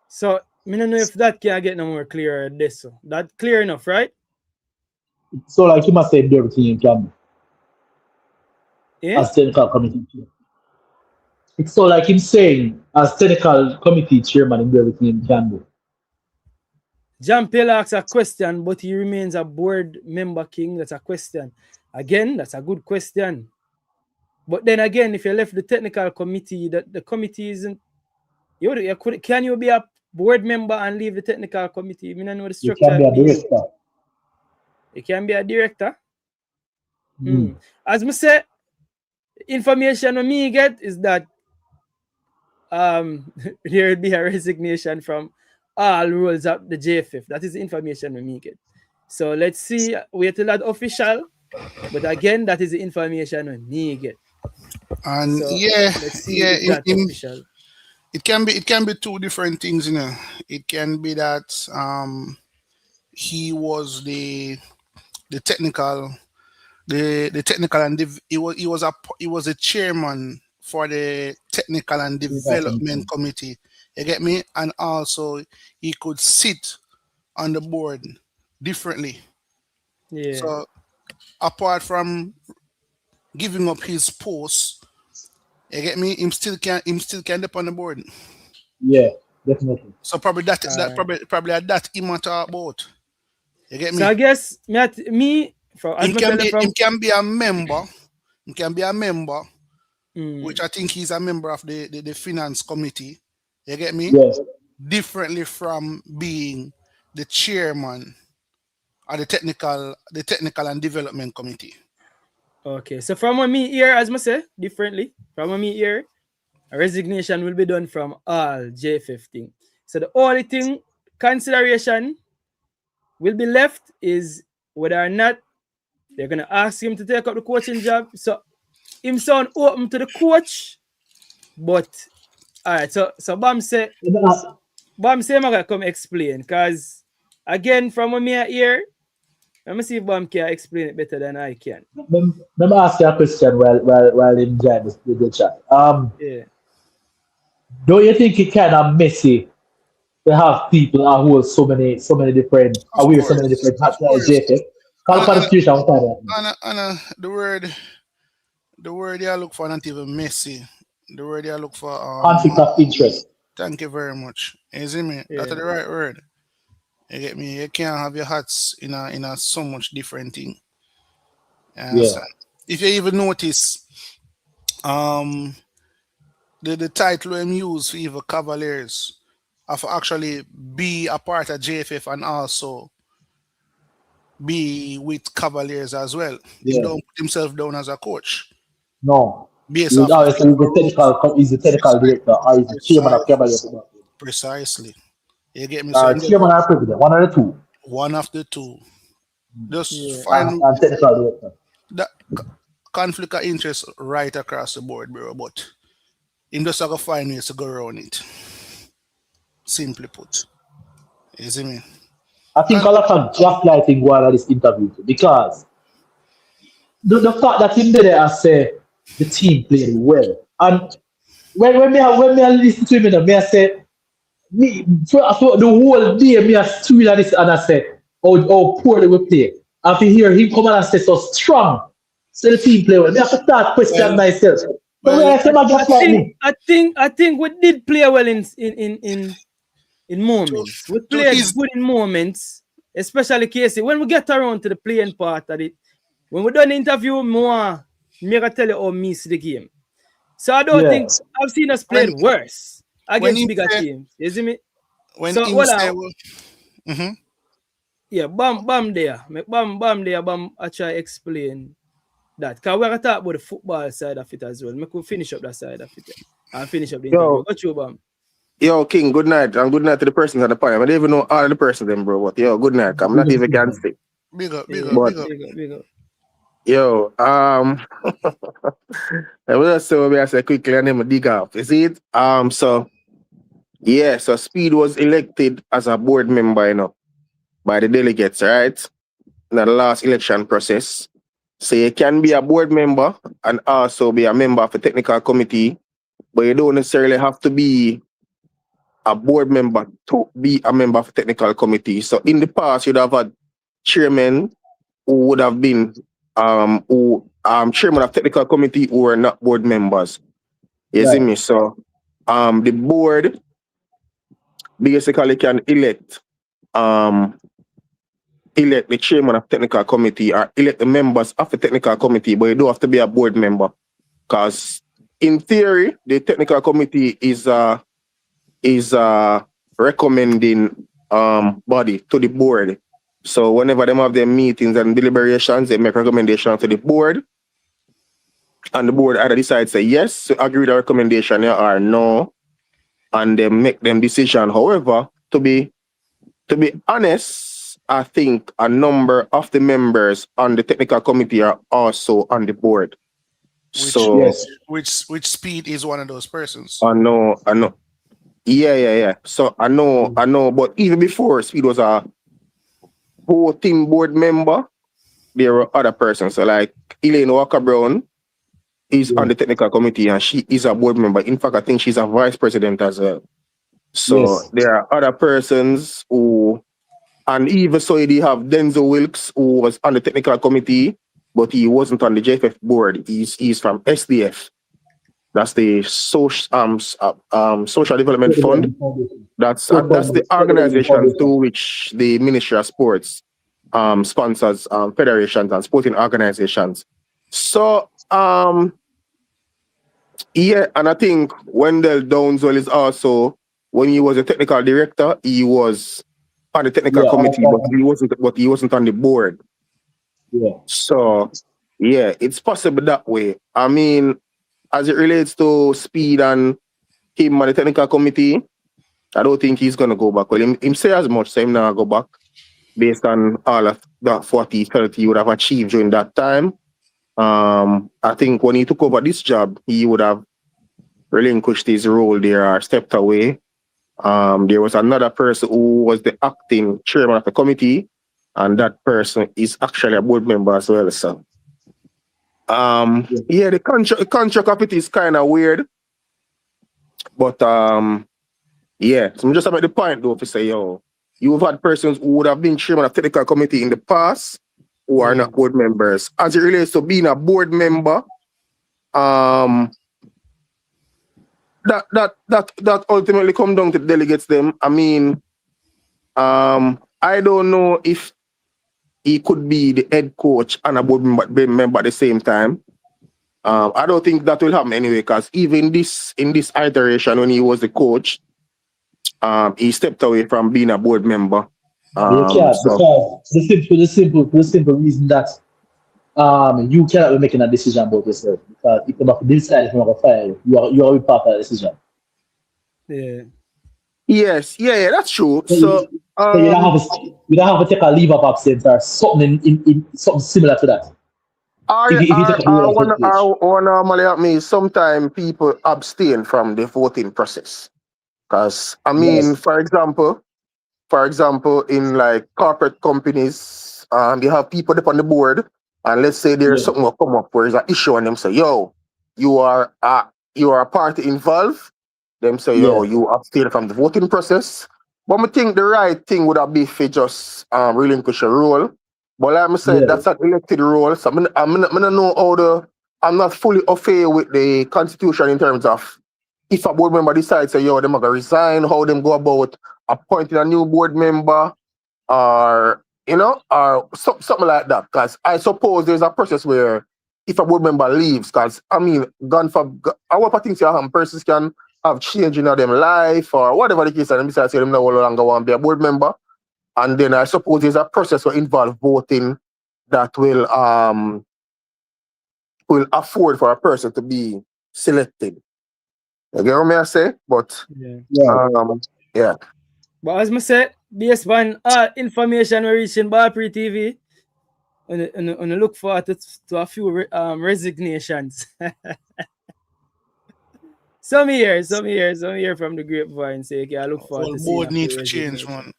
So I don't know if that can get no more clear this. So that clear enough, right? So like you must say do everything you can do Yeah. as technical committee chair. It's so like him saying as technical committee chairman him do everything he can do. John Peel asks a question, but he remains a board member king. That's a question. Again, that's a good question. But then again, if you left the technical committee, the committee isn't. Can you be a board member and leave the technical committee? I mean, I know the You structure. can be a director. You can be a director. As I say, information on me get is that there will be a resignation from all roles of the JFF. That is the information we get. So let's see, wait till that official. But again, that is the information we get. And So let's see if that's official. It can be two different things, you know. It can be that he was the technical and he was a chairman for the technical and development committee. You get me? And also he could sit on the board differently. Yeah. So apart from giving up his post, you get me? Him still can dip on the board. Yeah, definitely. So probably probably that he might talk about. You get me? So I guess he can be a member. He can be a member, which I think he's a member of the finance committee. You get me? Yes. Differently from being the chairman of the technical and development committee. Okay, so from what me here, as I say, differently, from what me here, a resignation will be done from all JFF thing. So the only thing consideration will be left is whether or not they're gonna ask him to take up the coaching job. So him sound open to the coach, but all right. So Bam say I'm gonna come explain because again from what me here. Let me see if Bam can explain it better than I can. Let me ask you a question while in join the chat. Yeah. Don't you think it kind of messy to have people who hold so many different hats like JFF? And the word you look for not even messy. The word you look for conflict of interest. Thank you very much. You see me? Yeah. That's the right word. You get me? You can't have your hats in a so much different thing. Yeah. If you even notice, the title I'm used for even Cavaliers of actually be a part of JFF and also be with Cavaliers as well. Yeah. He don't put himself down as a coach. No. Based He would off of always say he's the technical director or he's the chairman of Cabaret. precisely. You get me? So Or chairman or president, one of the two. one of the two. Just Yeah. find And technical director. that conflict of interest right across the board, bro. But him just have to find ways to go around it. Simply put. You see me? I think And a lot of gaslighting going on this interview too, because the fact that him there I say the team played well. And when I listen to him, me I say me for the whole day me I stood at this and I say how poorly we play. After hear him come and say so strong. So the team play well. Me have to start questioning myself. So when I say my gaslight me. I think we did play well in moments. We played good in moments, especially Casey. When we get around to the playing part of it, when we done the interview, more me gonna tell you how me see the game. So I don't think I've seen us played worse against bigger teams. You see me? when So him what say, yeah, bam there. Make bam there, I try explain that. Because we're gonna talk about the football side of it as well. Make we finish up that side of it. And finish up the interview. Got you, bam. Yo, King, good night. And good night to the persons on the panel. I don't even know all the persons them, bro. But yo, good night. I'm not even can say. big up. Big up. Yo, I will just say quickly and then dig off. You see it? So Speed was elected as a board member, by the delegates, right? In the last election process. So you can be a board member and also be a member of the technical committee, but you don't necessarily have to be a board member to be a member of the technical committee. So in the past, you'd have had chairmen who would have been chairman of technical committee who are not board members. You see me? So the board basically can elect the chairman of technical committee or elect the members of the technical committee, but you don't have to be a board member. Because in theory, the technical committee is a recommending body to the board. So whenever they have their meetings and deliberations, they make recommendations to the board. And the board either decides say yes, to agree with the recommendation or no, and they make them decision. However, to be honest, I think a number of the members on the technical committee are also on the board. Which Speed is one of those persons. I know. Yeah. So I know, but even before Speed was a whole team board member, there were other persons. So like Elaine Walker Brown is on the technical committee and she is a board member. In fact, I think she's a vice president as well. So there are other persons who, and even so you have Denzel Wilkes who was on the technical committee, but he wasn't on the JFF board. He's from SDF. That's the Social Development Fund. That's the organization to which the Ministry of Sports sponsors federations and sporting organizations. So and I think Wendell Downswell is also, when he was a technical director, he was on the technical committee, but he wasn't on the board. Yeah. So it's possible that way. I mean, as it relates to Speed and him on the technical committee, I don't think he's gonna go back. Well, him say as much, so him not go back based on all of that 40-30 he would have achieved during that time. I think when he took over this job, he would have relinquished his role there or stepped away. There was another person who was the acting chairman of the committee, and that person is actually a board member as well. So the contract of it is kind of weird. But so I'm just about the point though to say, you've had persons who would have been chairman of technical committee in the past who are not board members. As it relates to being a board member, that ultimately come down to the delegates them. I mean, I don't know if he could be the head coach and a board member at the same time. I don't think that will happen anyway, because even in this iteration when he was the coach, he stepped away from being a board member. Because the simple reason that you cannot be making a decision about yourself because if you have to decide if you're going to fire you, you are part of the decision. Yeah. Yes, yeah, that's true. So So you don't have to take a leave of absence or something in something similar to that. If you take a role of head coach. what normally happen is sometimes people abstain from the voting process. Because I mean, Yes. for example, in like corporate companies, they have people up on the board, and let's say there's Yeah. something will come up where there's an issue, and them say, "Yo, you are a party involved." Them say, "Yo, Yeah. you abstain from the voting process." But I think the right thing would have been if you just relinquish your role. But like I said, Yeah. that's an elected role, so I don't know how I'm not fully au fait with the constitution in terms of if a board member decides, say, yo, them are gonna resign, how them go about appointing a new board member, or or something like that. Because I suppose there's a process where if a board member leaves, because I mean, gone for our things persons can have change in their life or whatever the case, and besides, say them no longer want to be a board member, and then I suppose there's a process will involve voting that will afford for a person to be selected. You get what I say? But Yeah. yeah. But as I said, based on information we're reaching by Pree TV, and look forward to a few resignations. some here from the grapevine say, okay, I look forward Well, to seeing board a need few to change, man. resignations.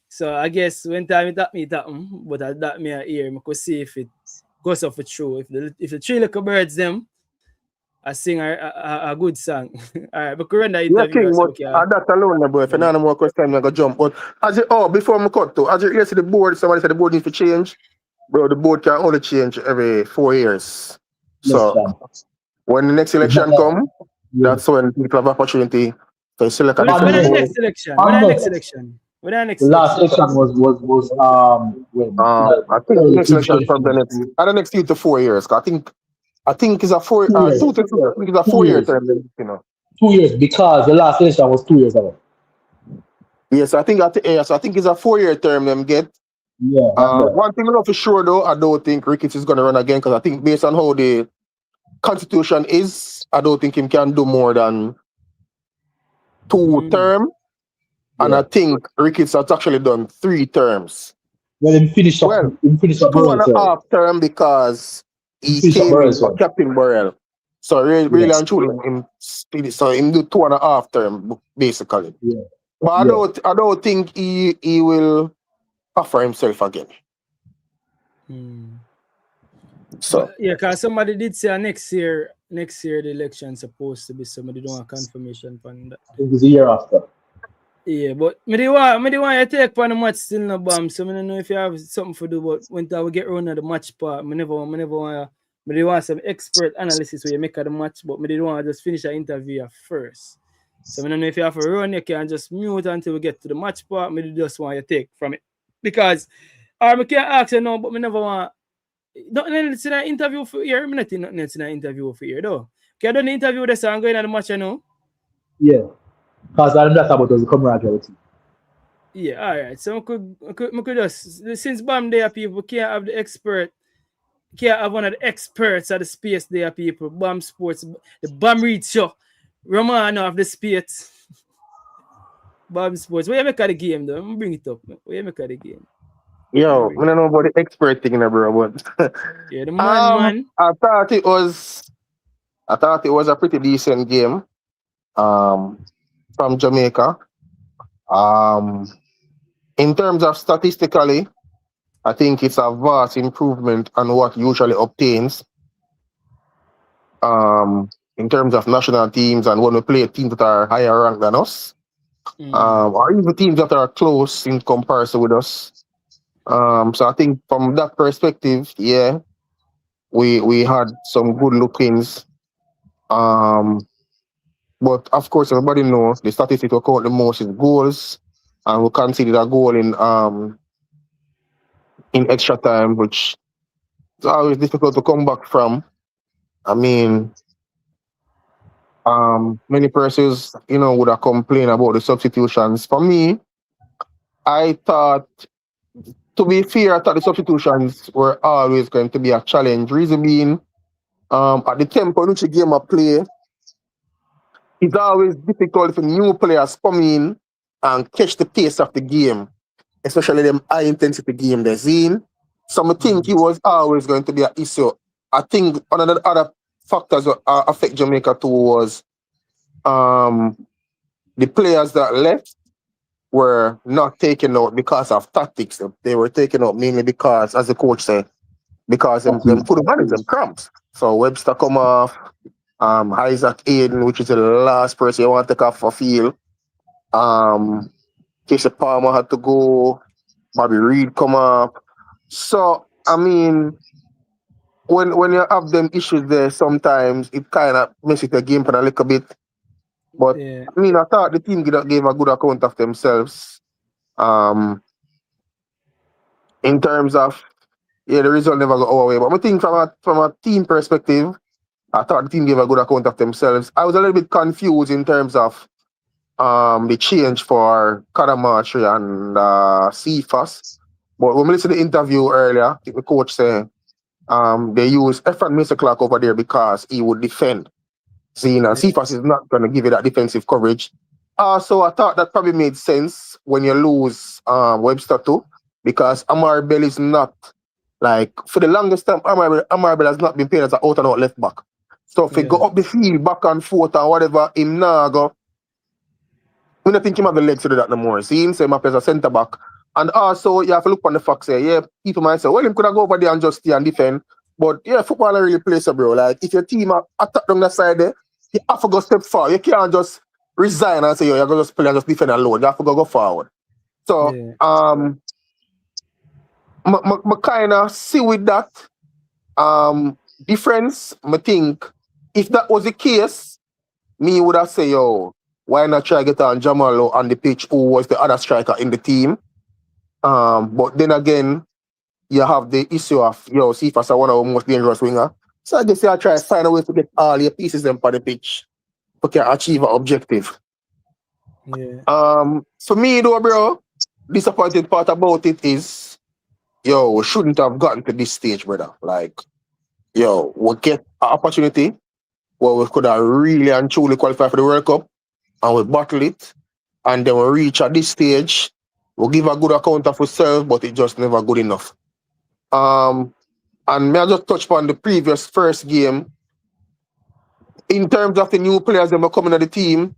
So I guess when time it happen, but I that me here, I could see if it goes off it true. If the three little birds them, I sing a good song. All right, but current Yeah, interview, King, so but okay. that alone, bro. If you don't have more question, I'm gonna jump. But before I cut to, as it relates to the board, somebody said the board needs to change. Bro, the board can only change every 4 years. Yes, So John. when the next It's not election that. come, Yeah. that's when people have opportunity to select a When different the board. next election? When I'm the next not. election? When the next The last election? election was when I think the early next election from the 2020. next, the next 2 to 4 years. 'Cause I think it's a 2 years. 2 to 4. I think it's a 2 4 year years. term. 2 years because the last election was 2 years ago. Yes, I think it's a 4 year term. Them get. Yeah, that's right. One thing I know for sure though, I don't think Ricketts is gonna run again because I think based on how the constitution is, I don't think him can do more than 2 term. And Yeah. I think Ricketts has actually done 3 terms. Well, him finish up. Well, Him finish up two and Burrell, a sorry. half term because Him he finish up came Burrell, in for sorry. Captain Burrell. So really Yeah. and truly, him do 2.5 term basically. Yeah. But Yeah. I don't think he will offer himself again. So But yeah, because somebody did say next year the election supposed to be somebody don't want confirmation on that. It was a year after. Yeah, but me the want you take on the match still no bomb. So I don't know if you have something to do, but when we get around at the match part, me never want me want some expert analysis where you make of the match, but me don't want to just finish the interview first. So I don't know if you have to run, you can just mute until we get to the match part. Me just want you take from it. Because I can't ask you now, but me never want nothing in an interview for here. I'm not in nothing in an interview for here though. Can I do the interview this and going at the match, you know? Yeah. Because I'm not about the camaraderie. Yeah, all right. So I could just since Bam there people can't have the expert, can't have one of the experts at the space there people. Bam Sports, the Bam Read Show, Romano of the space. Bam Sports. Where you make of the game though? I'm bring it up. Where you make of the game? yo, I don't know about the expert thing, bro, but yeah, the man. I thought it was a pretty decent game. From Jamaica. In terms of statistically, I think it's a vast improvement on what usually obtains. In terms of national teams and when we play teams that are higher ranked than us, or even teams that are close in comparison with us. So I think from that perspective, yeah, we had some good lookings. But of course, everybody knows the statistic we count the most is goals, and we conceded a goal in extra time, which is always difficult to come back from. I mean, many persons, would have complained about the substitutions. For me, I thought to be fair, I thought the substitutions were always going to be a challenge. Reason being, at the tempo in which the game of play, it's always difficult for new players come in and catch the pace of the game, especially them high intensity game they're seeing. So I think it was always going to be an issue. I think one of the other factors that affect Jamaica too was the players that left were not taken out because of tactics. They were taken out mainly because, as the coach said, because them couldn't manage them cramps. So Webster come off, Isaac Aiden, which is the last person you want to take off for field. Casey Palmer had to go, Bobby Reed come up. So I mean, when you have them issues there, sometimes it kind of messes the game plan a little bit. But Yeah. I mean, I thought the team gave a good account of themselves. In terms of the result never go our way. But I think from a team perspective, I thought the team gave a good account of themselves. I was a little bit confused in terms of the change for Kadamatri and Cephas. But when we listened to the interview earlier, I think the coach said they use Efran Mr. Clark over there because he would defend. Zine and Cephas is not going to give you that defensive coverage. So I thought that probably made sense when you lose Webster too, because Amar Bell is not, like, for the longest time, Amar Bell has not been playing as an out-and-out left back. So if he go up the field, back and forth and whatever, him now go, we don't think him have the legs to do that no more. See him say him up as a centre back. And also, you have to look on the facts here. Yeah, people might say, well, him could have go over there and just stay and defend. But yeah, football really plays, bro. Like, if your team attack down that side there, you have to go step forward. You can't just resign and say, yo, you're going to just play and just defend alone. You have to go forward. So, I kind of see with that difference. I think if that was the case, me would have said, yo, why not try to get on Jamal on the pitch, who was the other striker in the team? But then again, you have the issue of, Cephas are one of the most dangerous winger. So I guess I'll try to find a way to get all your pieces them for the pitch to achieve an objective. Yeah. For me though, bro, disappointing part about it is, we shouldn't have gotten to this stage, brother. Like, we'll get an opportunity where we could have really and truly qualified for the World Cup, and we battle it, and then we reach at this stage, we'll give a good account of ourselves, but it's just never good enough. And may I just touch upon the previous first game. In terms of the new players that are coming to the team,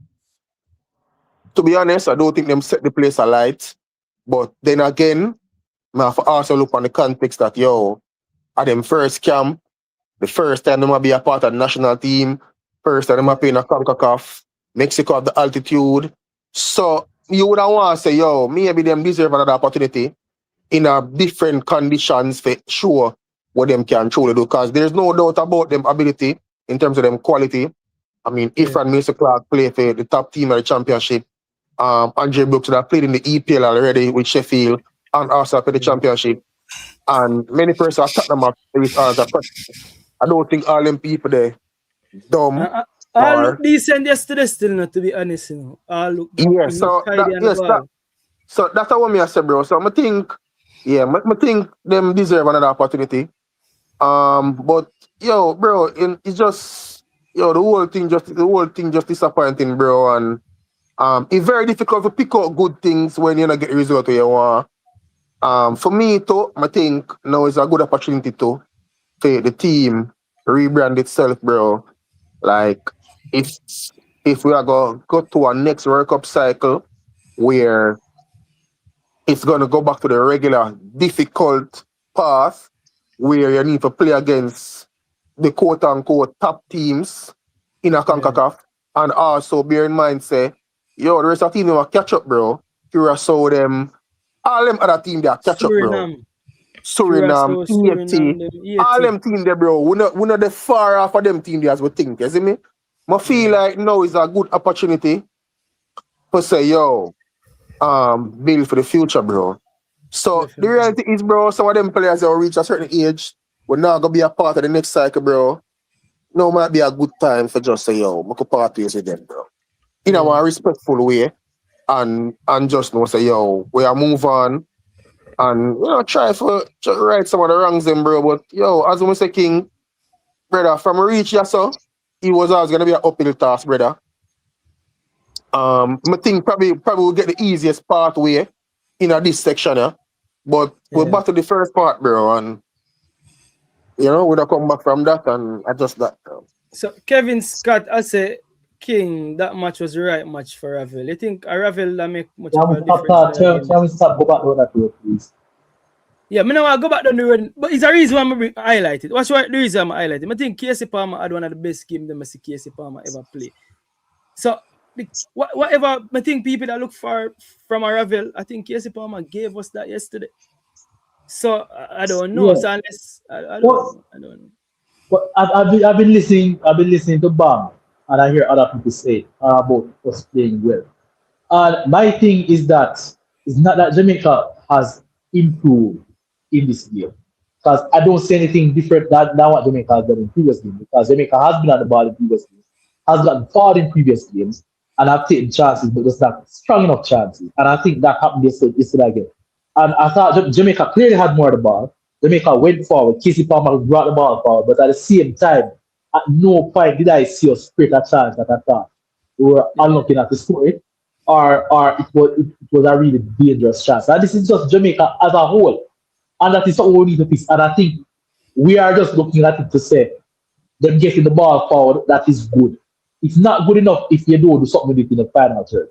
to be honest, I don't think them set the place alight. But then again, I have to also look on the context that, at them first camp, the first time they might be a part of the national team, first time they might be in a CONCACAF, Mexico have the altitude. So you would want to say, maybe them deserve another opportunity in a different conditions for sure what them can truly do. Because there's no doubt about them ability in terms of them quality. I mean, Ifran Mr. Clark played for the top team of the championship. Andre Brooks that played in the EPL already with Sheffield and also for the championship. And many persons are talking about it as a question. I don't think all them people there dumb. I look decent yesterday still, not to be honest, I look so that's what I say, bro. So I think, I think them deserve another opportunity. But bro, it's just the whole thing just disappointing, bro. And it's very difficult to pick out good things when you not get the result you want. For me too, I think now is a good opportunity to for the team rebrand itself, bro. Like, if we are going to go to our next World Cup cycle where it's going to go back to the regular difficult path where you need to play against the quote-unquote top teams in a CONCACAF, and also bear in mind, say, the rest of the team will catch up, bro. Curacao, them, all them other teams that catch up, bro. Suriname, EFT, all them teams there, bro. We're not the far off of them teams as we think, you see me? I feel like now is a good opportunity to say, build for the future, bro. So the reality is, bro, some of them players that will reach a certain age, we're not going to be a part of the next cycle, bro. Now might be a good time for just say, we could part ways with them, bro. In a respectful way, and just know, say, we are move on. and try to right some of the wrongs them, bro. But as we say, King, brother, from reach so he was always gonna be an uphill task, brother. I think probably will get the easiest pathway in this section, yeah. But we're back to the first part, bro, and we'll come back from that and adjust that. So Kevin Scott, I say King, that match was the right match for Ravel. You think a Ravel that make much of a difference? Can we stop? Go back to that, please. Yeah, I want to go back down the road, but it's a reason why I'm highlight it. What's the reason I'm highlighting? I think Casey Palmer had one of the best games that I see Casey Palmer ever play. So whatever I think people that look for from a Ravel, I think Casey Palmer gave us that yesterday. So I don't know. So unless I don't know. But I've been listening to Bam, and I hear other people say about us playing well. And my thing is that it's not that Jamaica has improved in this game, because I don't see anything different than what Jamaica has done in previous games. Because Jamaica has been on the ball in previous games, has gotten forward in previous games, and have taken chances, but just not strong enough chances. And I think that happened yesterday again. And I thought Jamaica clearly had more of the ball. Jamaica went forward. Casey Palmer brought the ball forward, but at the same time, at no point did I see us create a chance that I thought we were unlucky enough to score it, or it was a really dangerous chance. And this is just Jamaica as a whole, and that is something we need to fix. And I think we are just looking at it to say them getting the ball forward, that is good. It's not good enough if you don't do something with it in the final third.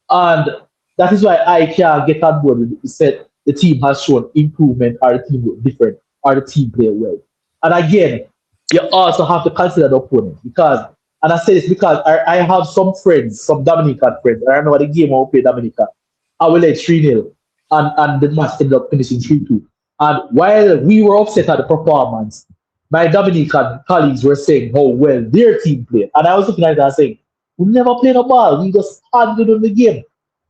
And that is why I can't get on board with it. Said the team has shown improvement, or the team look different, or the team play well. And again, you also have to consider the opponent, because, and I say this because I have some friends, some Dominican friends. I remember the game when we played Dominica, I will led 3-0, and the match ended up finishing 3-2. And while we were upset at the performance, my Dominican colleagues were saying how well their team played. And I was looking at it and saying, we never played a ball, we just handled on the game.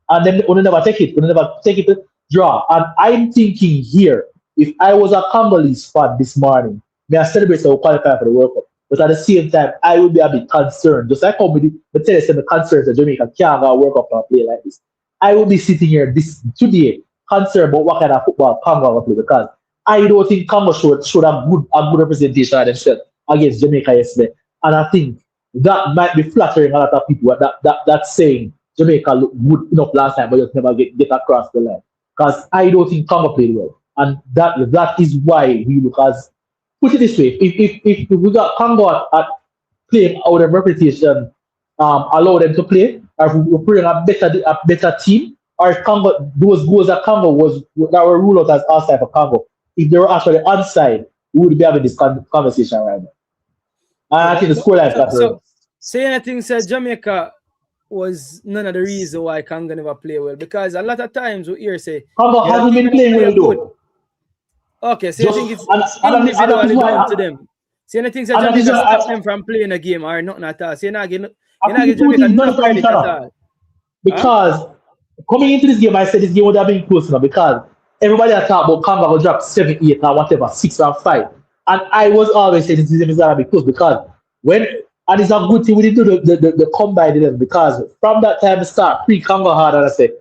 And then we never take it to draw. And I'm thinking here, if I was a Congolese fan this morning, may I celebrate our qualify for the World Cup. But at the same time, I would be a bit concerned. Just like how the tell us the concerns that Jamaica can't go World Cup and play like this. I will be sitting here today concerned about what kind of football Congo will play, because I don't think Congo showed a good representation of themselves against Jamaica yesterday. And I think that might be flattering a lot of people that's saying Jamaica looked good enough last time, but just never get across the line. Because I don't think Congo played well. And that is why we look as, put it this way, if we got Congo at playing out of reputation, allow them to play, or if we bring a better team, or if Congo, those goals that Congo that were ruled out as outside for Congo, if they were actually onside, we would be having this conversation right now. And I think the scoreline got so say anything said Jamaica was none of the reason why Congo never play well, because a lot of times we hear say Congo hasn't been playing well though. Okay, so you think it's individually down to them. So anything that Jamaica stop them from playing a game or nothing at all. So you're not getting Jamaica no credit at all. Because coming into this game, I said this game would have been close enough, because everybody had talked about Congo will drop 7, 8, or whatever, 6 or 5. And I was always saying this game is going to be close, because and it's a good thing we didn't do the combined 11, because from that time to start, Pree-Congo hard, and I say,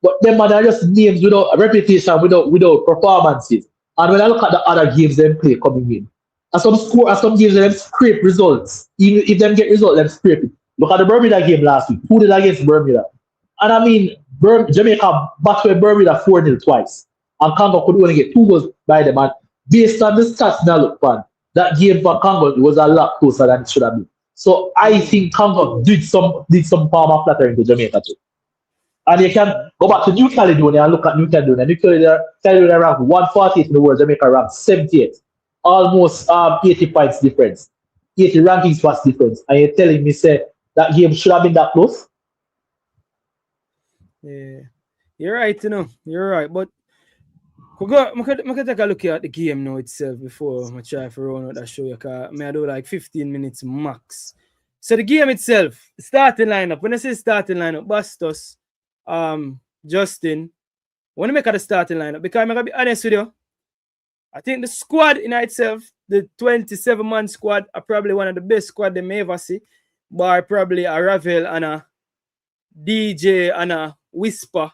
but them man are just names without reputation, without performances. And when I look at the other games them play coming in, and some games them scrape results. Even if them get results, them scrape it. Look at the Bermuda game last week. Who did against Bermuda? And I mean, Jamaica battled Bermuda 4-0 twice. And Congo could only get 2 goals by them. And based on the stats now look fun, that game for Congo was a lot closer than it should have been. So I think Congo did some form of flattering to Jamaica too. And you can go back to New Caledonia and look at New Caledonia. New Caledonia ranked 148 in the world. Jamaica ranked 78. Almost 80 points difference. 80 rankings spots difference. And you're telling me, say, that game should have been that close? Yeah. You're right, You're right. But I can take a look at the game now itself before I try to run out that show. I do like 15 minutes max. So the game itself, starting lineup. When I say starting lineup, Bastos, Justin, when I make the starting lineup, because I'm gonna be honest with you, I think the squad in itself, the 27-man squad, are probably one of the best squad they may ever see. Bar probably a Ravel and a DJ and a Whisper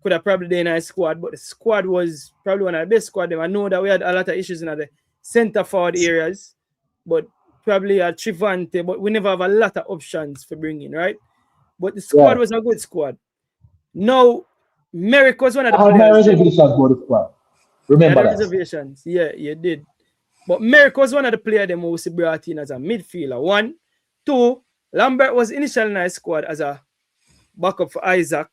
could have probably been in our squad, but the squad was probably one of the best squad. I know that we had a lot of issues in the center forward areas, but probably a Trivante, but we never have a lot of options for bringing, right? But the squad was a good squad. Now, Merrick was one of the I have players. my reservations for the squad. Remember that. Reservations. Yeah, you did. But Merrick was one of the players that was brought in as a midfielder. 1, 2, Lambert was initially in our squad as a backup for Isaac.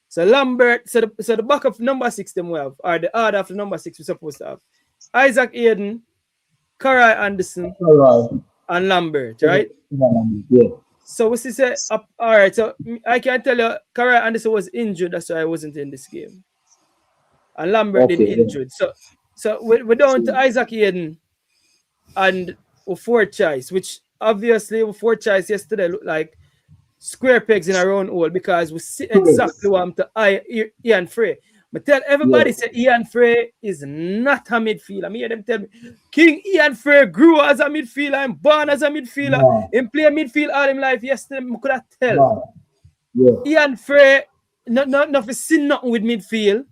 So Lambert, so the backup number 6 them we have, or the order of the number 6 we're supposed to have. Isaac Aiden, Karai Anderson, and Lambert, right? Yeah. So we say, all right, so I can tell you, Karai Anderson was injured, that's why I wasn't in this game. And Lambert didn't injured. So we're down to Isaac Aiden and a 4th choice, which obviously 4th choice yesterday looked like square pegs in a round hole because we see exactly what I'm to Ian Frey. But tell everybody say Ian Frey is not a midfielder. I hear them tell me King Ian Frey grew as a midfielder and born as a midfielder. He played midfield all his life. Yesterday, I could have tell. Ian Frey not for seen nothing with midfield.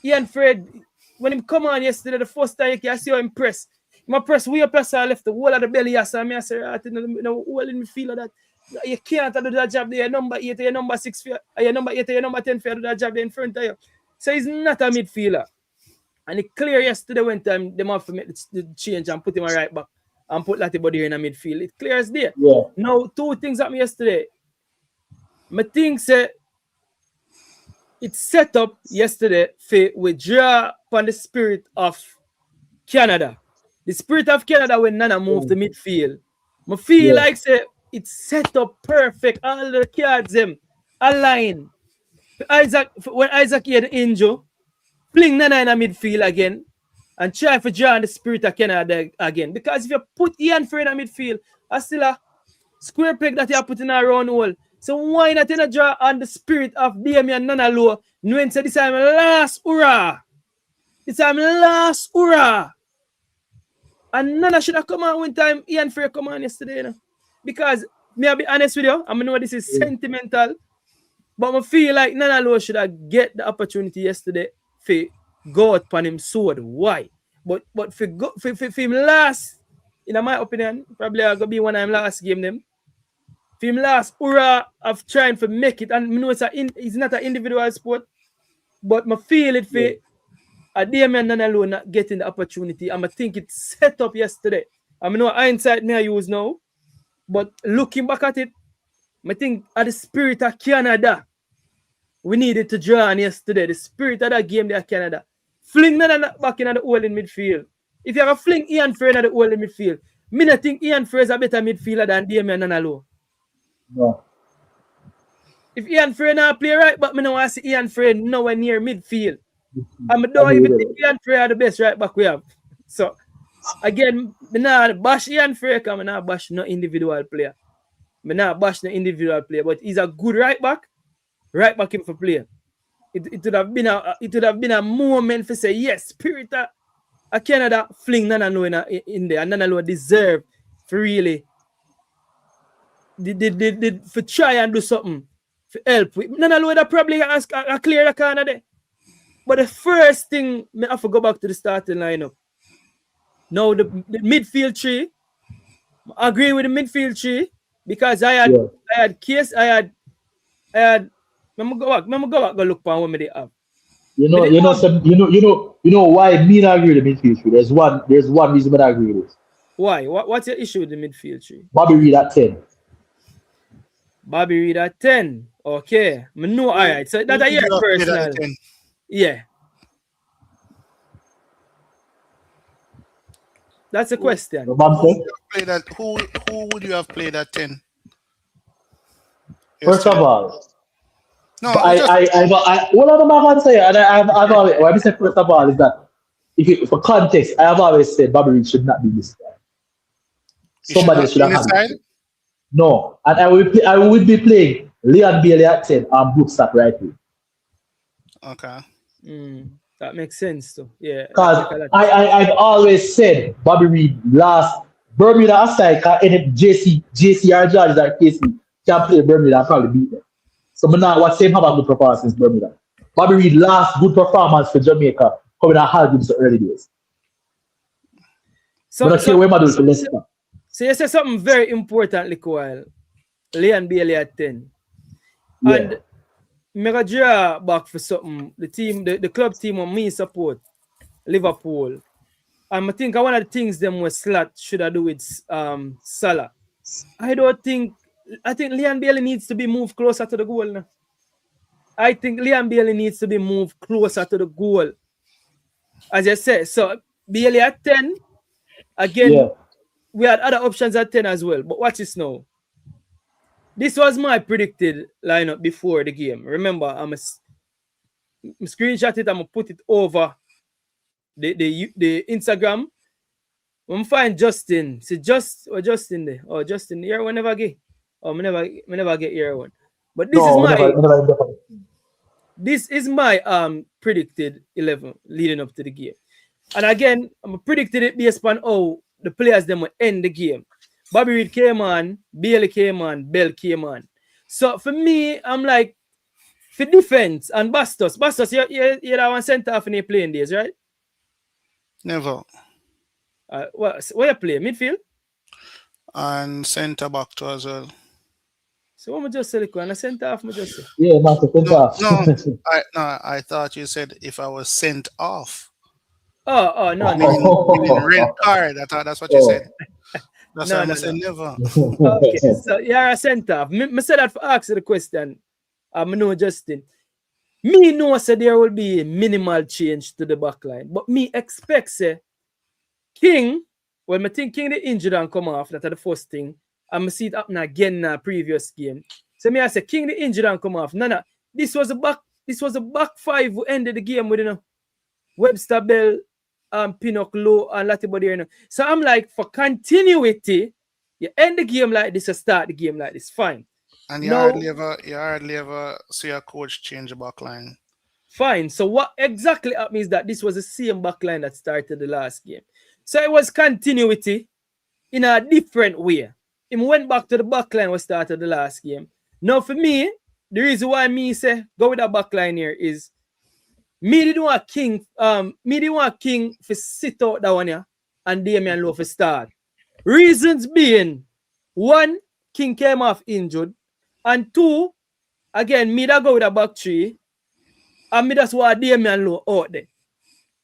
Ian Frey, when he come on yesterday, the first time you can see how impressed. My press way up I left the whole of the belly. I said, I whole in midfield that. You can't do that job there. Number 8, your number 6, your number 8, your number 10 for do that job there in front of you. So he's not a midfielder. And it clear yesterday when time they have to make the change and put him right back and put Latibody in a midfield. It clears there. Yeah. Now, 2 things happened yesterday. I think it's set up yesterday for withdraw upon the spirit of Canada. The spirit of Canada when Nana moved to midfield. I feel like it's set up perfect. All the cards them align. When Isaac had injured, fling Nana in a midfield again and try to draw the spirit of Canada again. Because if you put Ian Frey in a midfield, I still a square peg that you are putting around hole. So why not in a draw on the spirit of Damian Nanalo? Knowing this time last hurrah. This time last hurrah. And Nana should have come on one time Ian Frey come on yesterday, you know? Because may I be honest with you, I know this is sentimental, but I feel like Nanalo should have get the opportunity yesterday for go out on him sword. Why? But for him last, in my opinion, probably gonna be one of him last game them. For him last hurrah of trying to make it, and I know it's not an individual sport, but I feel it for a Damian Nanalo not getting the opportunity. I think it's set up yesterday. I know hindsight may I use now. But looking back at it, I think at the spirit of Canada, we needed to draw on yesterday. The spirit of that game there, Canada. Fling Nana back in the hole in midfield. If you have a fling Ian Frey in the hole in midfield, I don't think Ian Frey is a better midfielder than Damian Nanalo. No. If Ian Frey not play right, but I don't want to see Ian Frey nowhere near midfield. I don't even think Ian Frey are the best right back we have. So, again, I not bash Ian Frey, I not bash no individual player. I not bash no individual player, but he's a good right back him for play. It would have been a moment for say, yes, spirit of Canada fling Nanalo in there, and Nanalo deserve for really for try and do something for help. Nanalo would have probably ask a clear the corner there. But the first thing, I have to go back to the starting lineup. Now the midfield tree, I agree with the midfield tree because I had case, I had. Let me go back, go look for what they have. You know why me not agree with the midfield tree. There's one reason I agree with it. Why? What's your issue with the midfield tree? Bobby Reid at 10. Bobby Reid at 10. Okay. I know, all right. So that's a year personal. Yeah. That's a question. Who would you have played at 10? First of all, no, what I'm going to say, and I've always, what I say first of all is that for context, I have always said Bobby Reid should not be this guy. Somebody should have it. No, and I would be playing Leon Bailey at 10 and Brookstack right here. Okay. That makes sense too. Yeah. Because I've always said Bobby Reid last Bermuda aside can JCR judges or KC can play Bermuda and probably beat them. So now what same have a good performance since Bermuda. Bobby Reed last good performance for Jamaica coming at Hallgrimsson early days. But I care where Madrid for Leicester. So you say something very important, like while Leon Bailey at 10. Yeah. And mega draw back for something. The team, the club team on me support Liverpool. And I think one of the things them was Slot should have do with Salah. I think Leon Bailey needs to be moved closer to the goal now. I think Leon Bailey needs to be moved closer to the goal. As I said, so Bailey at 10. Again, we had other options at 10 as well. But watch this now. This was my predicted lineup before the game. Remember, I'm screenshot it. I'm gonna put it over the Instagram. I'm find Justin. See Justin there. Oh, Justin here. We never get. Oh, we never get here one. But this is my predicted 11 leading up to the game. And again, I'm predicted it based on how the players them will end the game. Bobby Reed came on, Bailey came on, Bell came on. So for me, I'm like, for defense and Bastos, you're that one center half in your playing days, right? Never. Where you play? Midfield? And center back too as well. So what am I just say? And a center half, I just say? Yeah, not the center half. I thought you said if I was sent off. Oh, no. Meaning red card. I thought that's what you said. That's why I said never. Okay, so you're a center half. I said that for asking the question. I know Justin. Me know say there will be a minimal change to the back line. But me expect say King, when I think King the injured and come off, that's the first thing. I'm see it happen again in the previous game. So me I say King the injured and come off. No. This was a back five who ended the game with Webster Bell, Pinnock Low and Latibody. You know. So I'm like, for continuity, you end the game like this, you start the game like this. Fine. And you hardly ever see a coach change the back line. Fine. So what exactly means that this was the same back line that started the last game. So it was continuity in a different way. He went back to the back line we started the last game. Now for me, the reason why me say go with that back line here is me didn't want King for sit out that one here and Damian Lowe for start. Reasons being, one, King came off injured, and two, again, me that go with a back three, and me just want Damian Lowe out there.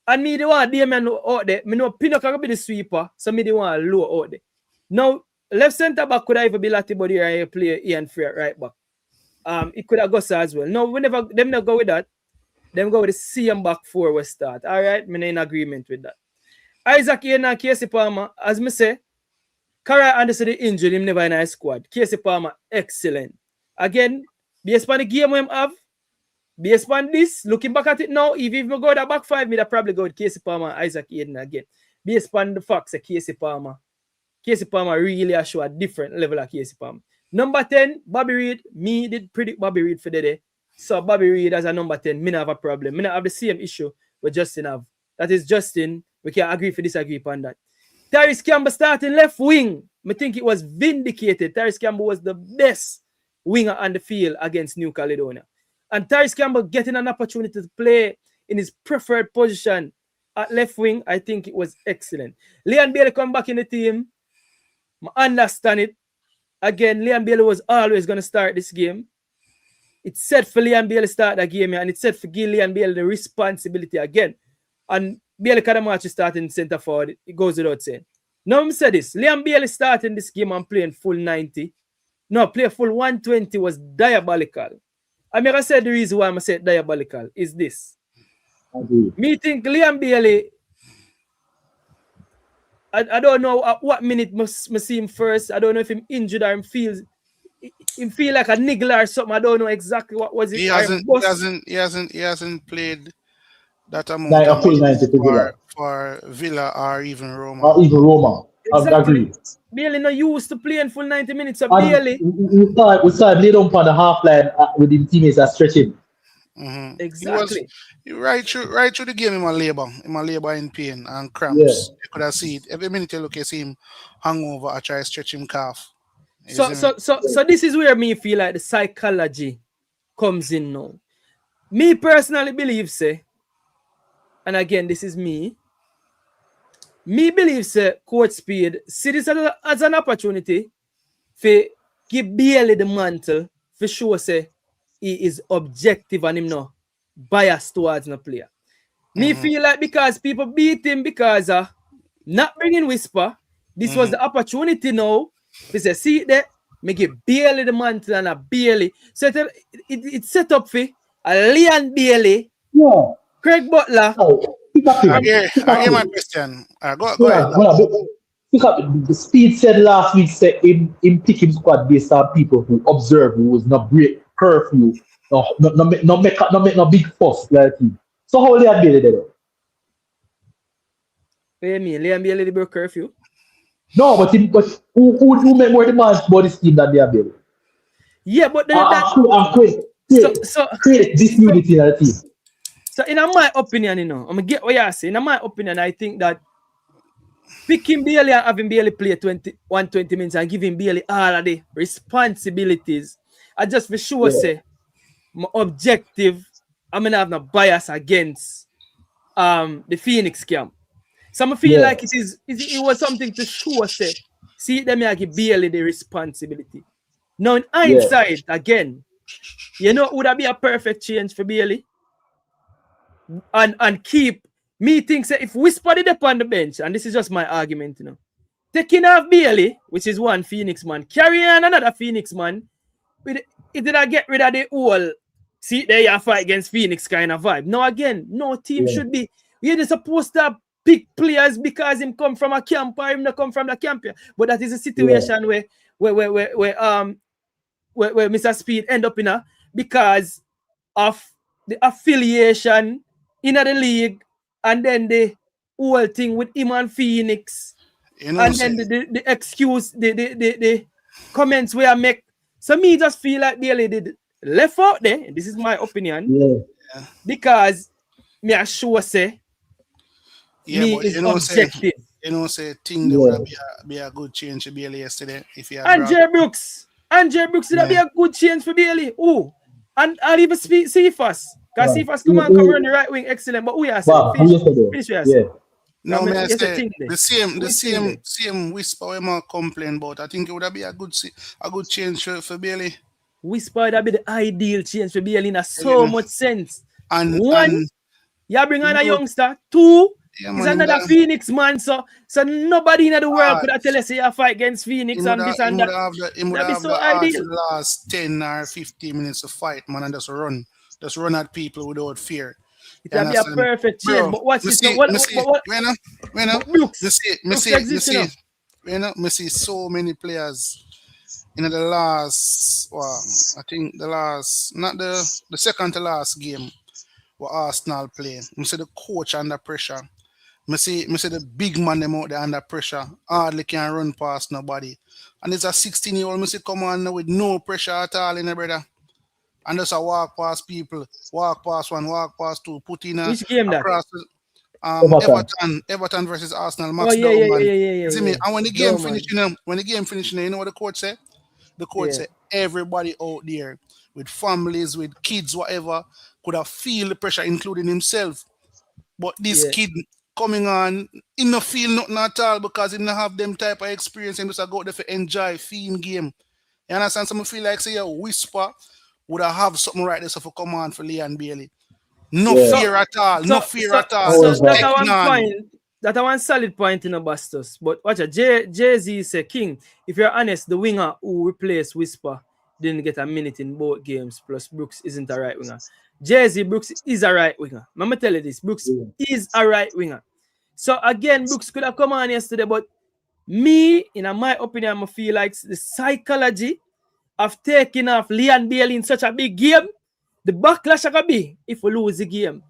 And me don't want Damian Lowe out there. Me know Pinnock can be the sweeper, so me don't want Lowe out there. Now, left centre back could either be Latibody or play Ian Frey right back. It could have Gus as well. No, them not go with that. Them go with the same back four we start. All right, me in agreement with that. Isaac Ian and Casey Palmer, as me say, Cara Anderson the injured, him never in a squad. Casey Palmer, excellent. Again, based on the game we have, based on this, looking back at it now, if we go to back five, me probably go with Casey Palmer, Isaac Eden again. Based on the facts of Casey Palmer really show a different level of Casey Palmer. Number 10, Bobby Reed. Me did predict Bobby Reed for the day. So Bobby Reed as a number 10, me not have a problem. Me not have the same issue with Justin have. That is Justin. We can agree for disagree upon that. Tyrese Campbell starting left wing. I think it was vindicated. Tyrese Campbell was the best winger on the field against New Caledonia. And Tyrese Campbell getting an opportunity to play in his preferred position at left wing, I think it was excellent. Leon Bailey come back in the team. I understand it. Again, Leon Bailey was always going to start this game. It's set for Leon Bailey to start that game, and it's set for give Leon Bailey the responsibility again. And Bailey Kadamachi starting center forward, it goes without saying. Now I'm say this, Leon Bailey starting this game and playing full 90. No, play full 120 was diabolical. I'm going to say the reason why I'm saying diabolical is this. Me think Leon Bailey, I don't know at what minute must see him first. I don't know if him injured or him feel like a niggler or something. I don't know exactly what was it. He hasn't played that amount of for Villa or even Roma. Exactly. I agree. Bailey not used to playing full 90 minutes. So Bailey, we saw him laid on the half line with his teammates that stretching. Mm-hmm. Exactly. He right through the game. Him a labor in pain and cramps. Yeah. You could have seen it every minute. You look, you see him hungover. I try to stretch him calf. So this is where me feel like the psychology comes in now. Me personally believe, say, and again, this is me. Me believe, say, Coach Speed see this as an opportunity for give Bailey the mantle for sure, say, he is objective and him no biased towards the player. Me feel like because people beat him because not bringing Whisper, this was the opportunity now. We say, see there, make it Bailey the mantle and a Bailey. So it's set up for a Leon Bailey, Yeah. Craig Butler. Oh, I hear my question. Go ahead. Because the Speed said last week, say him pick him squad based on people who observe, who was not break curfew, no make no big fuss like him. So how Leon Bailey did it? What you mean? Leon Bailey broke curfew? No, but who make more demands about this team than Leon Bailey? Yeah, but create this unity in the team. So in my opinion, I'm gonna get what you say. In my opinion, I think that picking Bailey and having Bailey play 120 minutes and giving Bailey all of the responsibilities, I just for sure say my objective, I'm gonna have no bias against the Phoenix camp. So I feel like it was something to show say, see them here give Bailey the responsibility. Now in hindsight, again, you know, would that be a perfect change for Bailey? And keep me think say if Whisper did up on the bench, and this is just my argument, taking off Bailey, which is one Phoenix man, carry on another Phoenix man, it did I get rid of the whole see there you fight against Phoenix kind of vibe. Now again, no team should be you're supposed to pick players because him come from a camp or him not come from the camp. But that is a situation where Mr. Speed end up in because of the affiliation in the league, and then the whole thing with him and Phoenix, and then the excuse, the comments we make. So me just feel like Bailey did left out there. This is my opinion. Because me I sure say me is objective. Say thing that would be a good change for Bailey yesterday if you Andre Brooks would be a good change for Bailey. Oh, and I'll even Cephas. Because Cephas come run the right wing, excellent. But we are saying finish. No, me I say the same Whisper we complain about. I think it would be a good change for Bailey. Whisper would be the ideal change for Bailey in so much sense. And one, you bring on a youngster. Two, he's another Phoenix man. So nobody in the world could tell us you fight against Phoenix and this and that. That be so ideal. The last 10 or 15 minutes of fight, man, and just run at people without fear. It would be a perfect change. But what's this? Me see so many players in the last, I think not the second to last game where Arsenal play. Me see the coach under pressure. Me see the big man them out there under pressure. Hardly can run past nobody. And it's a 16-year-old me see come on with no pressure at all in the brother. And just a walk past people, walk past one, walk past two, put in a which game across Everton versus Arsenal. Max See me? And when the game finishing, you know what the coach said? The coach said everybody out there with families, with kids, whatever, could have feel the pressure, including himself. But this kid coming on, he no feel nothing at all because he don't have them type of experience and just go there for enjoy, fiend game. You understand? Some feel like say Whisper would have something right there so for come on for Leon Bailey. No fear at all. No fear at all. So that one solid point in the Bastos. But watch it. Jay-Z say, King, if you're honest, the winger who replaced Whisper didn't get a minute in both games, plus Brooks isn't a right winger. Jay-Z, Brooks is a right winger. I'm going to tell you this. Brooks is a right winger. So again, Brooks could have come on yesterday, but me, in my opinion, I feel like the psychology of taking off Leon Bailey in such a big game, the backlash could be if we lose the game.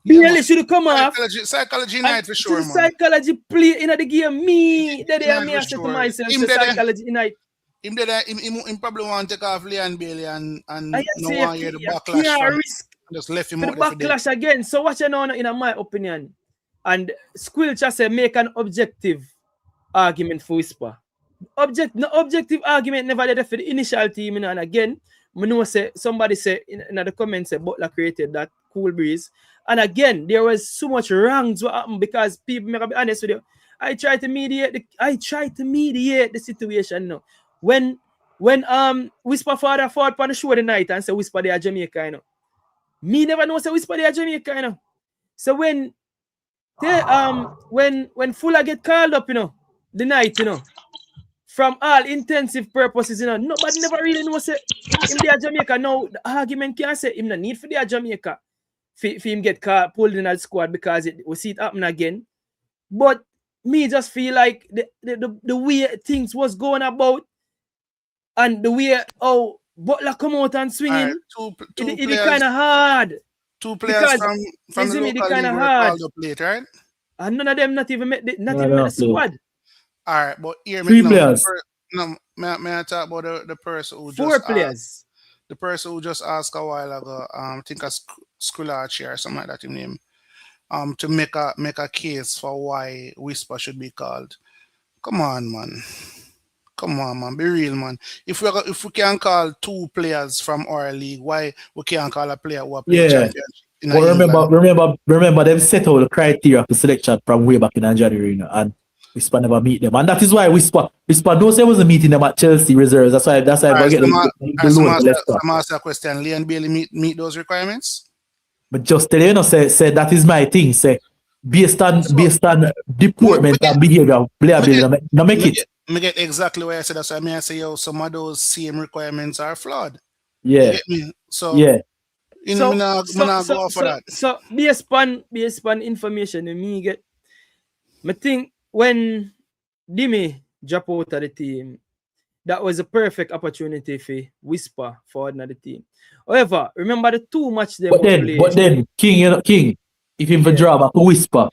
Bailey should come off. Psychology night for sure, man. Psychology play in the game. Me, I say to myself, psychology night. Him probably want to take off Leon Bailey and no one hear the backlash. Just left him out the backlash again. So what you know, in my opinion, and Squill just say make an objective argument for Whisper. No objective argument never did for the initial team, and again, I know say somebody say in the comments say Butler created that cool breeze. And again, there was so much wrongs what happened because people, make be honest with you. I try to mediate the situation now. When Whisper father fought on the show the night and say Whisper they are Jamaica, you know. Me never know say Whisper they are Jamaica, you know. So when they when Fuller get called up, you know, the night, you know, from all intensive purposes, you know, nobody never really knows say him they are Jamaica. Now the argument can say him no need for they are Jamaica. For him get caught, pulled in that squad because we see it happen again. But me just feel like the way things was going about and the way Butler come out and swinging, it kind of hard. Two players from the local league were called up late, right? And none of them not even make the squad. All right, but here, Three players. May I talk about the person who Four players. The person who just asked a while ago, I think a Skulachi or something like that in name, to make a case for why Whisper should be called. Come on, man. Be real, man. If we can call two players from our league, why we can't call a player who played championship? But remember, they've set out the criteria for selection from way back in January, you know, and Whisper never meet them, and that is why Whisper knows they wasn't meeting them at Chelsea reserves. That's why I get I'm asking a question. Leon Bailey meet those requirements? But just tell you, say that is my thing. Say based on deportment and behavior, player no make it. Me get exactly what I said. That's why I say some of those same requirements are flawed. Yeah. You get me? So yeah. I'm not go off for that. So based on information me get, I think when Dimi dropped out of the team, that was a perfect opportunity for Whisper forward in the team. However, remember the two match they played. But then King, if him for draw back to Whisper,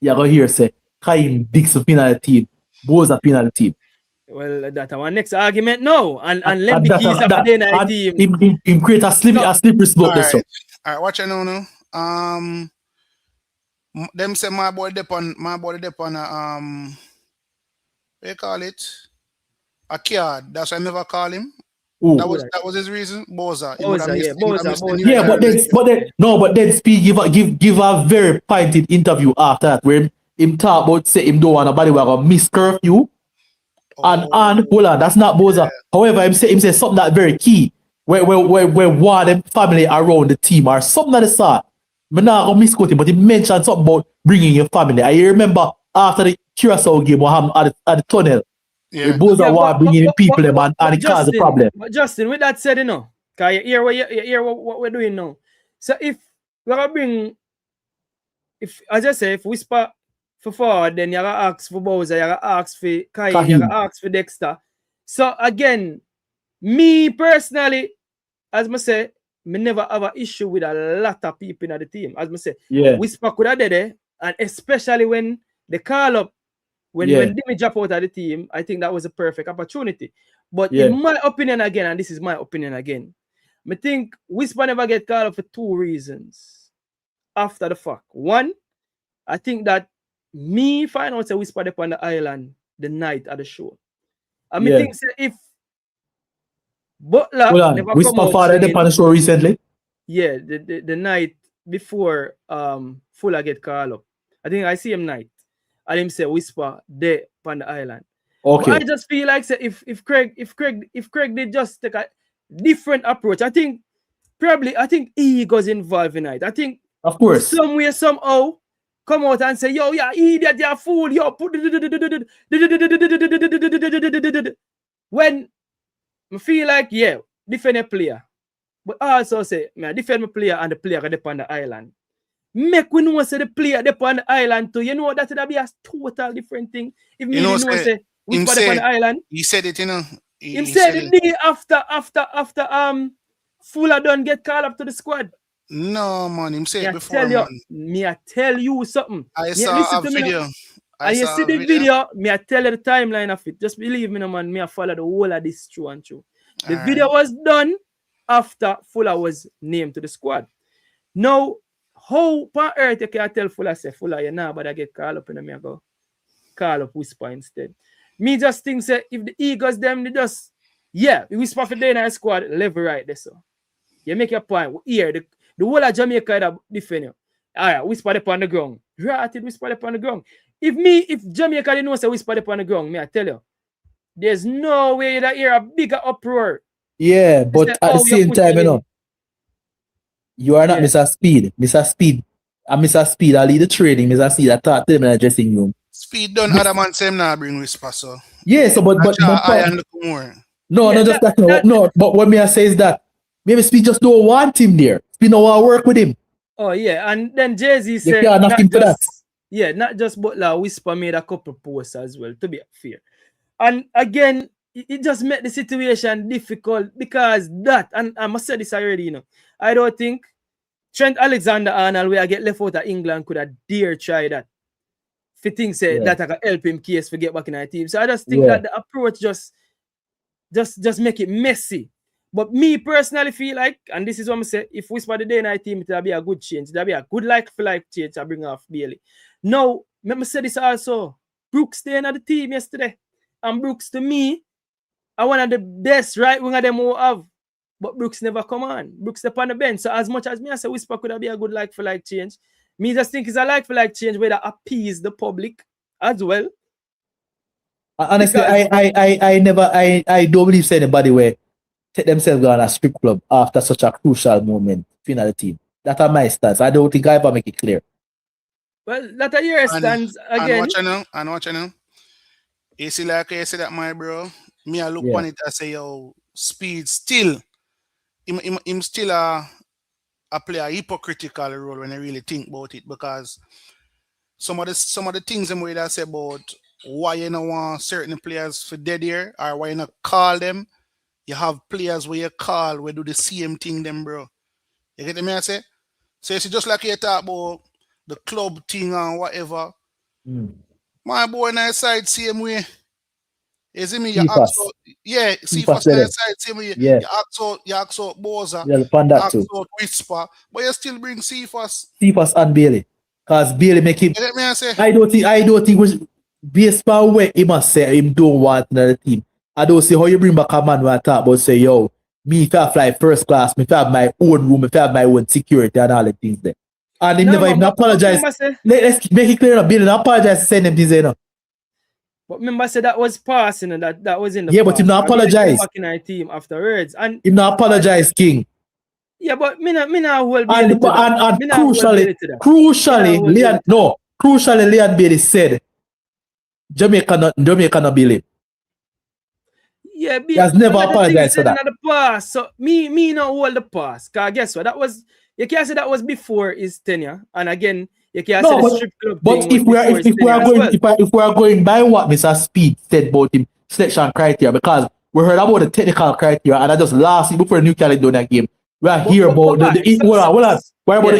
you're gonna hear say Kaim Dixon in the team, Boz up in the team. Well, that's our next argument now. And let me keys up in the team. Him create a slippery slope. All right, watch it now. Them say my boy dep on what you call it? A card. That's why I never call him. That was his reason. Boza. Yeah, but then Speed give a very pointed interview after that where him talk about say him don't want nobody will gonna miss curfew. And hold on, that's not Boza. Yeah. However, him say something that very key. Where one of them family around the team or something like that. I'm not gonna misquote him, but he mentioned something about bringing your family. I remember after the Curacao game what happened at the tunnel. Yeah. Boza want bringing people and it caused a problem. But Justin, with that said, you know, because you hear what we're doing now. So if we're gonna bring, as I say, if Whisper for forward, then you're gonna ask for Bowser, you're gonna ask for Kai, you're gonna ask for Dexter. So again, me personally, as I say, me never have an issue with a lot of people in the team. As I say, Whisper could have done it, and especially when they call up, when Dimi drop out of the team, I think that was a perfect opportunity. But in my opinion again, and this is my opinion again, I think Whisper never get called up for two reasons after the fact. One, I think that me find out a Whisper up on the island the night of the show. I mean, think if Butler never Whisper father up on the show recently. Yeah, the night before Fuller get called up. I think I see him night. And him say Whisper there on the island. Okay. But I just feel like say if Craig did just take a different approach, I think egos involved in it. I think of course somewhere somehow come out and say, yo, yeah, idiot, you're a fool, yo, put when I feel like, defend a player. But also say, man, defend my player and the player get on the island. Make we know say the player up on the island too. You know that would be a total different thing. If me know say we put on the island. He said it, you know. He said the day after Fuller done get called up to the squad. No man, him said before. I tell you something. I saw a video. And you see the video, me I tell you the timeline of it. Just believe me, no man, me I follow the whole of this true and true. The video was done after Fuller was named to the squad. Now, how on earth you can tell Fuller say Fuller, you know, but I get called up and me I go call up Whisper instead. Me just think say if the egos them they just Yeah, we whisper for the night squad level right there, so. You make your point. Here, the whole of Jamaica that defend you. Alright, whisper up on the ground. Ratted whisper up on the ground. If Jamaica didn't know say whisper up on the ground, me I tell you, there's no way that hear a bigger uproar. Yeah, but at the same time, you know, you are not Mr. Speed. Mr. Speed. And Mr. Speed, I lead the training. Mr. Speed, I talk to them in the dressing room. Speed done other man same now bring whisper, so. Yeah, so but no, Yeah, not just that. No, but what me I say is that maybe Speed just don't want him there. Speed don't want to work with him. Oh yeah, and then Jay-Z said not just Butler, Whisper made a couple posts as well, to be fair. And again, it just made the situation difficult because that, and I must say this already, you know, I don't think Trent Alexander-Arnold, where I get left out of England, could have dare try that. If he thinks that I can help him case for get back in our team. So I just think that the approach just make it messy. But me personally feel like, and this is what I'm saying, if Whisper the day night team, it'll be a good change. It'll be a good like-for-like change to bring off Bailey. Now, let me say this also. Brooks staying at the team yesterday. And Brooks, to me, are one of the best right winger them who have. But Brooks never come on. Brooks step on the bench. So as much as me I say Whisper could be a good like-for-like change, me just think it's a like-for-like change where that appease the public as well. Honestly, I don't believe say anybody will take themselves on a strip club after such a crucial moment in the team. That's my stance. I don't think I ever make it clear. Well, that are your stance again. And watch now. You see, like I said that, my bro, me I look on it and say, yo, Speed still, him still play a hypocritical role when I really think about it, because some of the things them way that say about why you don't want certain players for dead here or why you not call them. You have players where you call where do the same thing them, bro. You get me I say? So it's just like you talk about the club thing and whatever. My boy on the side same way. You see me? You ask out, Cephas on the side same way. You ask out Boza. You ask out Whisper, but you still bring Cephas and Bailey. Because Bailey make him. You get me I say? I don't think was based on where he must say him don't want another team. I don't see how you bring back a man when I talk about say, yo, me if I fly first class, me if I have my own room, if I have my own security and all the things there. And he never even apologize. Let's make it clear that Bailey not apologize to send them things, you know. But remember, I said that was passing and that was in the past. But he not apologize. Back in our team afterwards. And he not apologize, King. Yeah, but me not hold Bailey to that. And crucially, Leon Bailey said, Jamaica not believe. Yeah, he has never apologized for that. In the past. So me not hold the past. Cause guess what? That was, you can't say that was before his tenure. And again, you can't say the strip club. But if we are going by what Mr. Speed said about him selection criteria, because we heard about the technical criteria, and I just last week before the New Caledonia game, we are here about the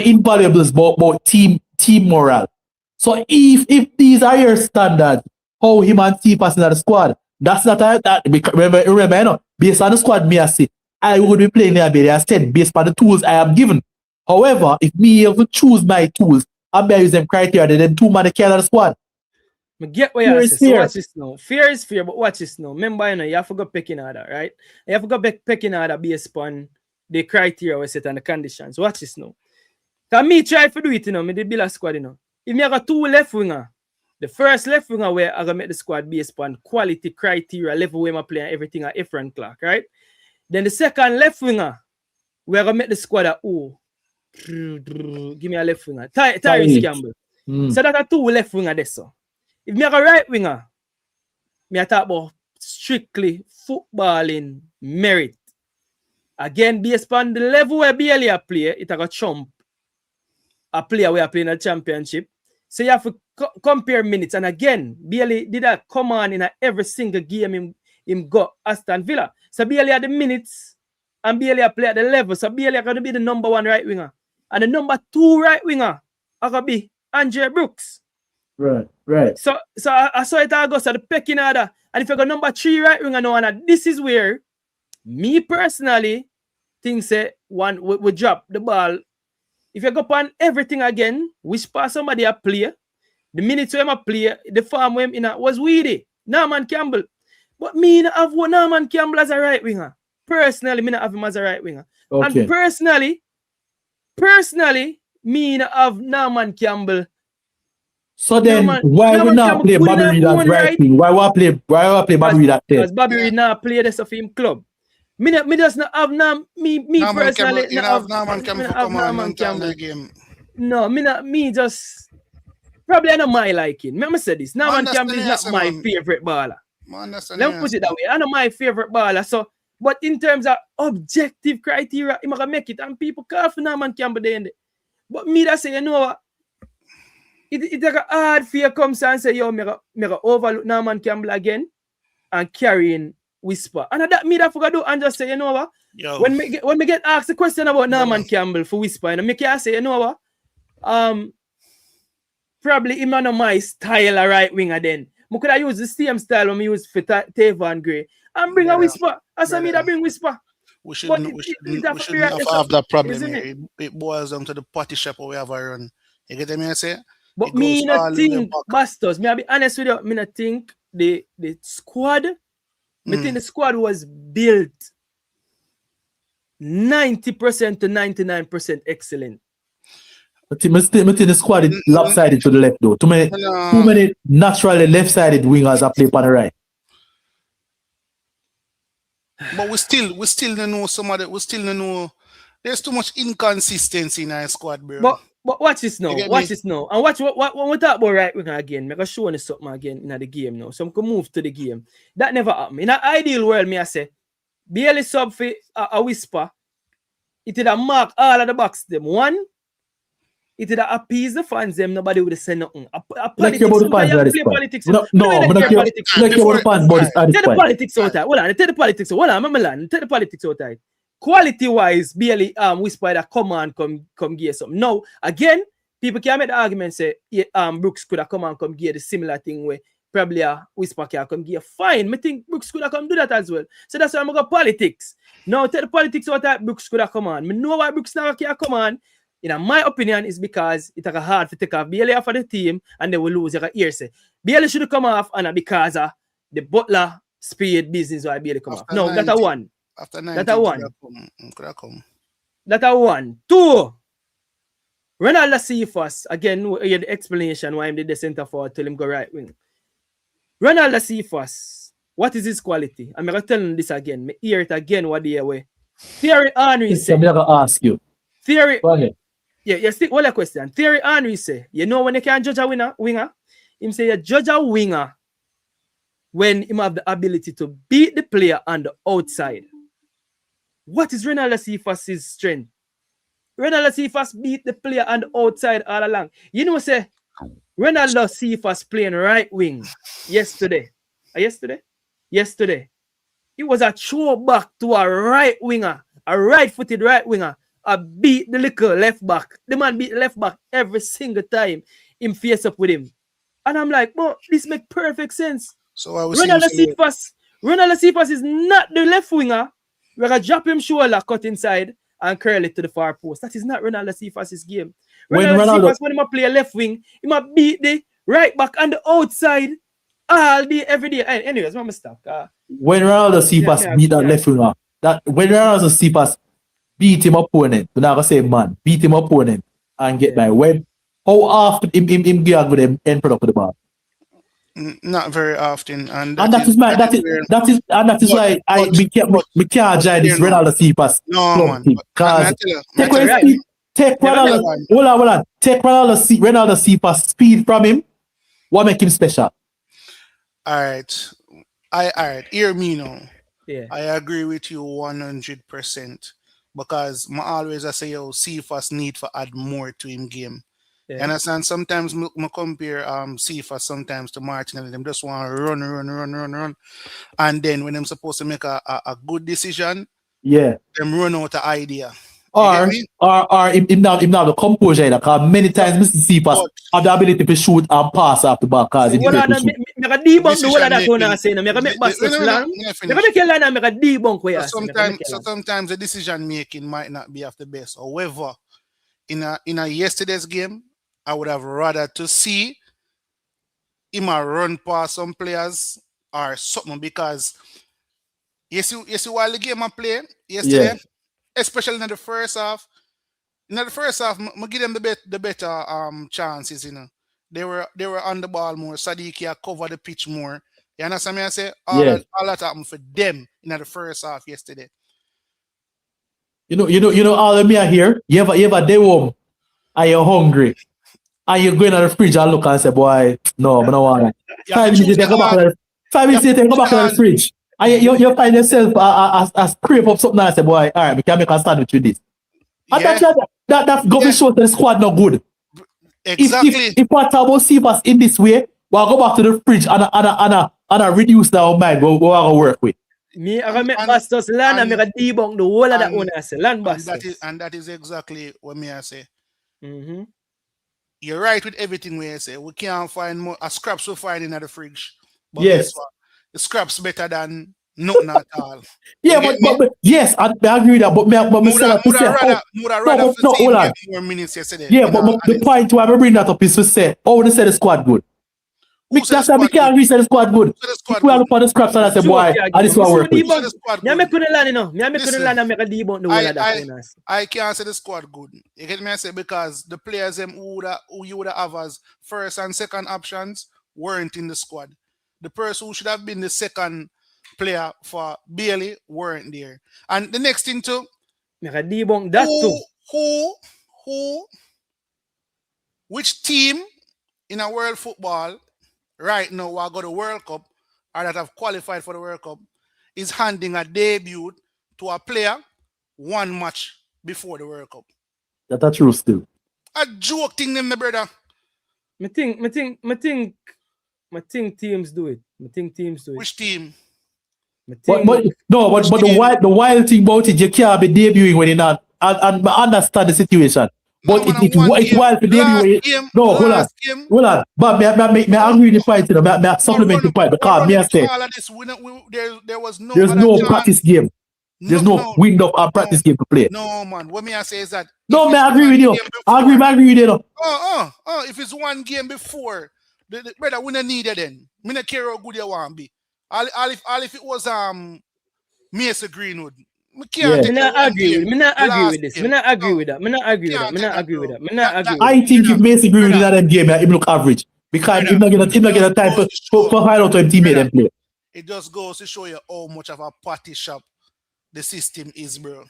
invaluables about team morale. So if these are your standards, how him and Cephas in the squad, that's not that. Remember, you know, based on the squad, me I say, I would be playing there, as 10 based on the tools I am given. However, if me have to choose my tools, I'm use them criteria, then 2 man carry the squad. I get what you're saying. So watch this now. Fear is fear, but watch this now. Remember, you know, you have to go pecking order, right? You have to go pecking order based on the criteria we set and the conditions. Watch this now. Because me try to do it, you know, me the build a squad, you know. If me got 2 left winger, the first left winger where I gonna make the squad based on quality criteria, level where I play and everything at Efron Clark, right? Then the second left winger, we're gonna make the squad at give me a left winger. Tyrese Campbell. So that are 2 left winger there. So if me have a right winger, me I talk about strictly footballing merit. Again, based on the level where Bailey play, it a chump a player we are playing a championship. So you have to compare minutes. And again, Bailey did that come on in every single game him got Aston Villa. So Bailey had the minutes and Bailey play at the level. So Bailey going to be the number 1 right winger. And the number 2 right winger are going to be Andre Brooks. Right. So I saw it all go. So the pecking order. And if you got number 3 right winger now, and this is where me personally think say one we drop the ball. If you go on everything again, which pass somebody a play, the minutes when I play, the farm when in was weedy. Norman Campbell. But me not have Norman Campbell as a right winger. Personally, me not have him as a right winger. Okay. And personally, me not have Norman Campbell. So then, Norman why we not Campbell play good Bobby enough Reed as one right wing? Why we play Bobby Reed at 10? Because Bobby Reed not play this of him club. Me just not have me Norman personally. Campbell, you not have Norman Campbell me for not have come on Norman and time Campbell. the game. No, me just probably not my liking. Me say this. Norman Campbell is not my favorite baller. Let me put it that way. I'm not my favorite baller. So, but in terms of objective criteria, I'm gonna make it. And people call for Norman Campbell there. But me that say, you know what? It's like a hard for you come and say, yo, me overlook Norman Campbell again and carrying Whisper. And that me that forgot do and just say, you know what? Yo. When me get asked a question about Norman Campbell for Whisper, and me can say, you know what? Probably him not my style a right winger then. I could have used the same style when I use for Tavon Gray and bring a Whisper. As I mean that bring Whisper. We shouldn't have that problem here. It boils down to the party shop we have a run. You get me I say? But me not think, Bastos, me I be honest with you, me not think the squad, me think the squad was built 90% to 99% excellent. But I think the squad is lopsided to the left though. Too many naturally left-sided wingers are playing on the right. But we still don't know some of it. We still don't know. There's too much inconsistency in our squad, bro. But watch this now. Watch this now. And watch what we talk about right winger again. Make a show you something again in the game now. So I can move to the game. That never happened. In an ideal world, me I say, barely sub for a Whisper. It did a mark all of the box them. One, it did appease the fans them. Nobody would say nothing. Politics. No, I'm not care about the fans, but take the politics out. Hold on, take the politics out. Hold on, take the politics out. Quality-wise, barely Whisper that come give something. Now, again, people can make the argument say Brooks could have come and come give the similar thing where probably Whisper can come give. Fine, I think Brooks could have come do that as well. So that's why I'm going to go politics. Now, take the politics out that Brooks could have come on. I know why Brooks never can come on. In my opinion, is because it's hard to take off Bailey off of the team and they will lose your ear. Say Bailey should come off and because of the Butler speed business why Bailey come off. No, that's a one. After that's a one. Come. That's a one. Two. Ronaldo Cephas, again, we hear the explanation why he did the center forward till him go right wing. Ronaldo Cephas, what is his quality? I'm going to tell him this again. Me hear it again what the way. Thierry Henry said. I'm going to ask you. Thierry. Go ahead. Yeah, stick one question. Thierry Henry say, you know when you can judge a winger? Him say you judge a winger when him have the ability to beat the player on the outside. What is Ronaldo Cephas' strength? Ronaldo Cephas beat the player on the outside all along. You know, say Ronaldo Cephas playing right wing yesterday. Yesterday. It was a throw back to a right winger, a right-footed right winger. I beat the little left back. The man beat the left back every single time him face up with him. And I'm like, bro, this makes perfect sense. So I was Ronaldo Cephas is not the left winger. We're going to drop him shoulder, cut inside, and curl it to the far post. That is not Ronaldo Cephas' game. Ronaldo Cephas, when he play left wing, he might beat the right back on the outside all day, every day. Anyways, I'm going to stop. When Ronaldo Cephas beat that left winger, when Ronaldo Cephas beat him opponent, we're not going to say man, beat him opponent and get by. How often him get with him end product of the ball? Not very often, and that is why we can't join this Ronaldo Cephas. No man, because take Ronaldo Cephas speed from him. What make him special? All right. Hear me now. Yeah, I agree with you 100% because I always say Cephas need to add more to him game. Yeah. And sometimes I compare Cephas sometimes to Martinelli. Them just want to run. And then when I'm supposed to make a good decision, them run out of idea. Or him now the composure because many times Mr. Cephas have the ability to shoot and pass off the ball because he sometimes the decision making might not be of the best. However, in a yesterday's game, I would have rather to see him run past some players or something, because you see while the game I play yesterday, especially in the first half. In the first half, I give them the better chances, you know. They were on the ball more. Sadiki covered the pitch more. You understand me? I say all that happened for them in the first half yesterday. You know all of me are here. You ever day home and you're hungry. And you go in the fridge and look and say, boy, no, I don't want to. 5 minutes later, come back to the fridge. And you find yourself a scrape up something and say, boy, all right, we can make a sandwich with this. And that's going to show that the squad not good. Exactly. If what about see us in this way, we'll go back to the fridge and reduce our mind what we're going to work with. Me, I make Bastos land and make a debunk the whole of that one. I say land Bastos. And that is exactly what me I say. Mm-hmm. You're right with everything we say. We can't find more scraps we find in the fridge. But yes, guess what? The scraps better than nothing at all. Yeah, but yes, I agree with that. But more minutes yesterday. Yeah, but the point why I bring that up is to say, oh, they said the squad good. That's why we can't reach the squad good. If we have upon the scraps and I say, boy, and this is what work with. I couldn't land, you know. I couldn't land and make a debunk the whole of that. I can't say the squad good. You get me? I say because the players who you would have as first and second options weren't in the squad. The person who should have been the second player for Bailey weren't there. And the next thing too, make a debunk that too. Which team in a world football right now who got the World Cup or that have qualified for the World Cup is handing a debut to a player one match before the World Cup? That's true still. A joke thing, them, my brother. I think teams do it. Which team? But the wild thing about it, you can't be debuting when you're not. And I understand the situation. But it's wild for debuting. No, hold on. But me agree with the point, you know, me supplement the point because me I say there's no practice game. There's no window of practice game to play. No, man. What me I say is that no, me agree with you. I agree with you. If it's one game before, the brother, we don't need it then. Me not care how good you want to be. All if it was Mason Greenwood. Me not agree with this. Me not agree with that. I think if Mason Greenwood in that game, he look average. Because he's not get a time for find out when teammate them play. It just goes to show you how much of a party shop the system is, bro.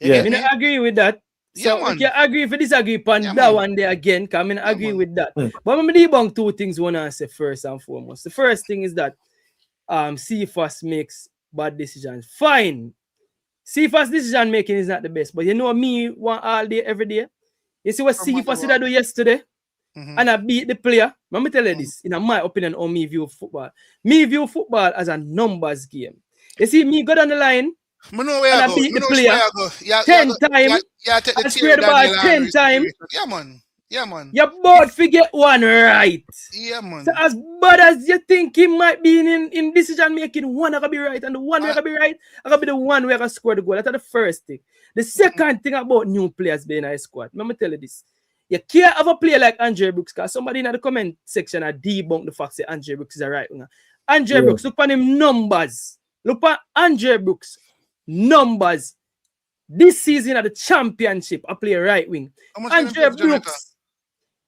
Me not agree with that. So if you agree, if you disagree upon that one day again, because I mean agree with that. But I'm debunk two things I want to say first and foremost. The first thing is that CFAS makes bad decisions. Fine. CFAS decision making is not the best, but you know me want all day, every day. You see what CFAS did I do yesterday? And I beat the player. Let me tell you this, in my opinion, on me view football. Me view football as a numbers game. You see me go down the line, and I beat the player 10 times. I spread the ball 10 times. Yeah, man. You're both forget one right. Yeah, man. So as bad as you think he might be in decision making, one I gotta be right, and the one I gotta be right, I gotta be the one where I gotta score the goal. That's the first thing. The second thing about new players being in a squad, let me tell you this. You can't have a player like Andre Brooks, because somebody in the comment section had debunked the fact that Andre Brooks is a right winger. Andre Brooks, look on him numbers. Look at Andre Brooks numbers. This season at the championship, I play right wing. Andre Brooks.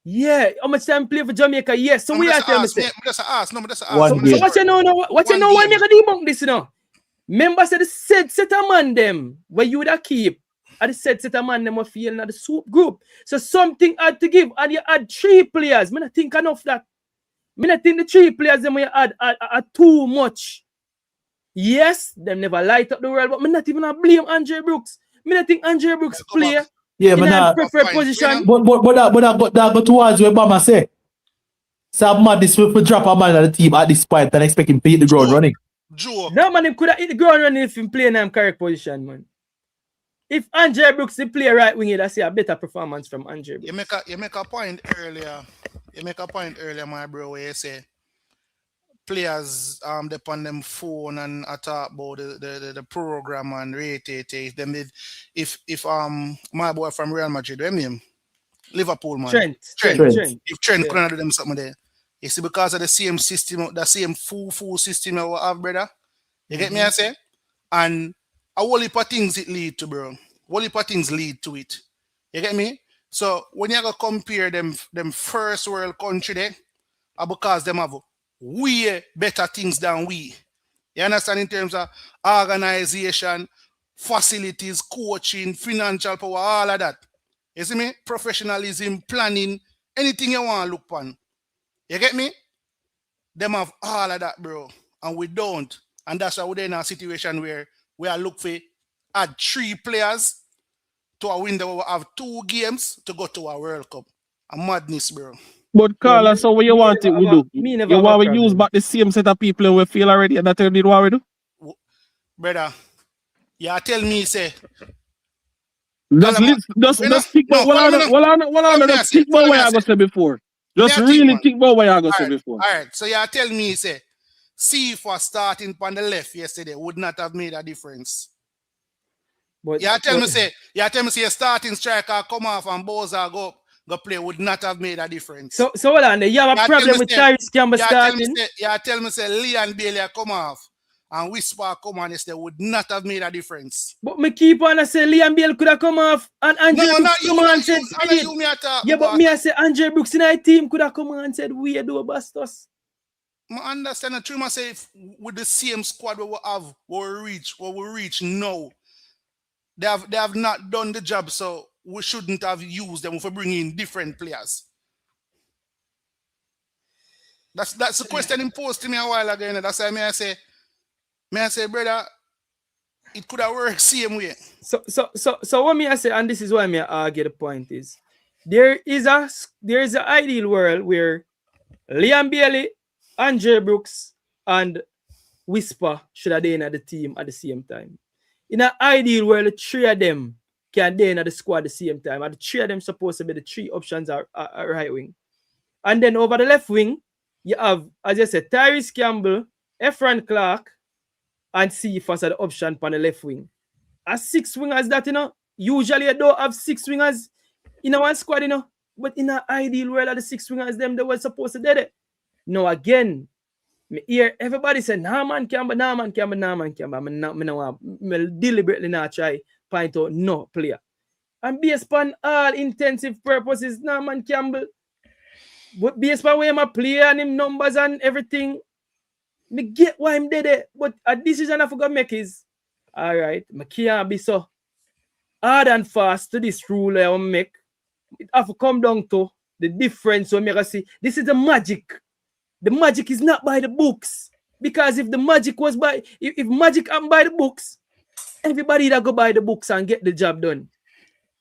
Yeah, how much time play for Jamaica? Yes. So we are telling me. That's a ask. What you know? Why make a debunk this? You know, remember said the set a man them where you would keep. And the set a man them were feeling at the soup group. So something had to give, and you add 3 players. Me not think enough that. Me not think the 3 players them you add are too much. Yes, them never light up the world, but me not even blame Andre Brooks. Me not think Andre Brooks play. Yeah, but now preferred position. But that go towards where Obama say. So I'm mad this will drop a man at the team at this point and expect him to hit the ground running. No man, him could have hit the ground running if him play in him correct position, man. If Andre Brooks the play right wing, that's a better performance from Andre Brooks. You make a point earlier. My bro, where you say players depend them phone and talk about the program and rate it. If my boy from Real Madrid, them name Liverpool man. Trent. If Trent couldn't do them something there, You see, because of the same system, the same full system that we have, brother. You get me, I say? And a whole heap of things it lead to, bro. Whole heap of things lead to it. You get me? So when you go compare them first world country there, because them have way better things than we. You understand, in terms of organization, facilities, coaching, financial power, all of that. You see me? Professionalism, planning, anything you want to look on. You get me? Them have all of that, bro. And we don't. And that's why we're in a situation where we are looking for add 3 players to a window where we have 2 games to go to a World Cup. A madness, bro. But Carla, so what you want it we do? You want to use back the same set of people we feel already, and that's what we do? Brother, you tell me, say. Just think about what I think about what I got said before. Just really think about what I got said before. All right, so you tell me, say, see for starting on the left yesterday would not have made a difference. But you tell me, say, your starting striker come off and Boza go play would not have made a difference. So hold on, you have a problem with Tyrese Campbell starting? You tell me, say, Leon Bailey come off and Whisper come on yesterday would not have made a difference. But me keep on say Leon Bailey could have come off and Andre Brooks come on and said yeah, but me I say Andre Brooks in our team could have come on and said we do Bastos. I understand the truth. I say with the same squad we have, where we reach now, they have not done the job, so we shouldn't have used them for bringing in different players. That's the question imposed to me a while ago. And that's why I say, brother, it could have worked same way. So what me I say, and this is why me argue the point is, there is an ideal world where Liam Bailey, Andre Brooks, and Whisper should have been at the team at the same time. In an ideal world, the 3 of them can be in the squad at the same time. And the 3 of them supposed to be the 3 options are right wing. And then over the left wing, you have, as I said, Tyrese Campbell, Efran Clark, and Cephas are the option on the left wing. As 6 wingers that, usually you don't have 6 wingers in one squad, But in an ideal world, the 6 wingers, them, they were supposed to do it. Now, again, me hear everybody say, nah man Campbell. Me deliberately not try point out no player. And based upon all intensive purposes, nah man Campbell. But based upon where my player and him numbers and everything, me get why I'm dead. But a decision I forgot make is, all right, me can't be so hard and fast to this rule I will make. It have to come down to the difference when me see. This is the magic. The magic is not by the books. Because if the magic was by, if magic am by the books, everybody that go by the books and get the job done.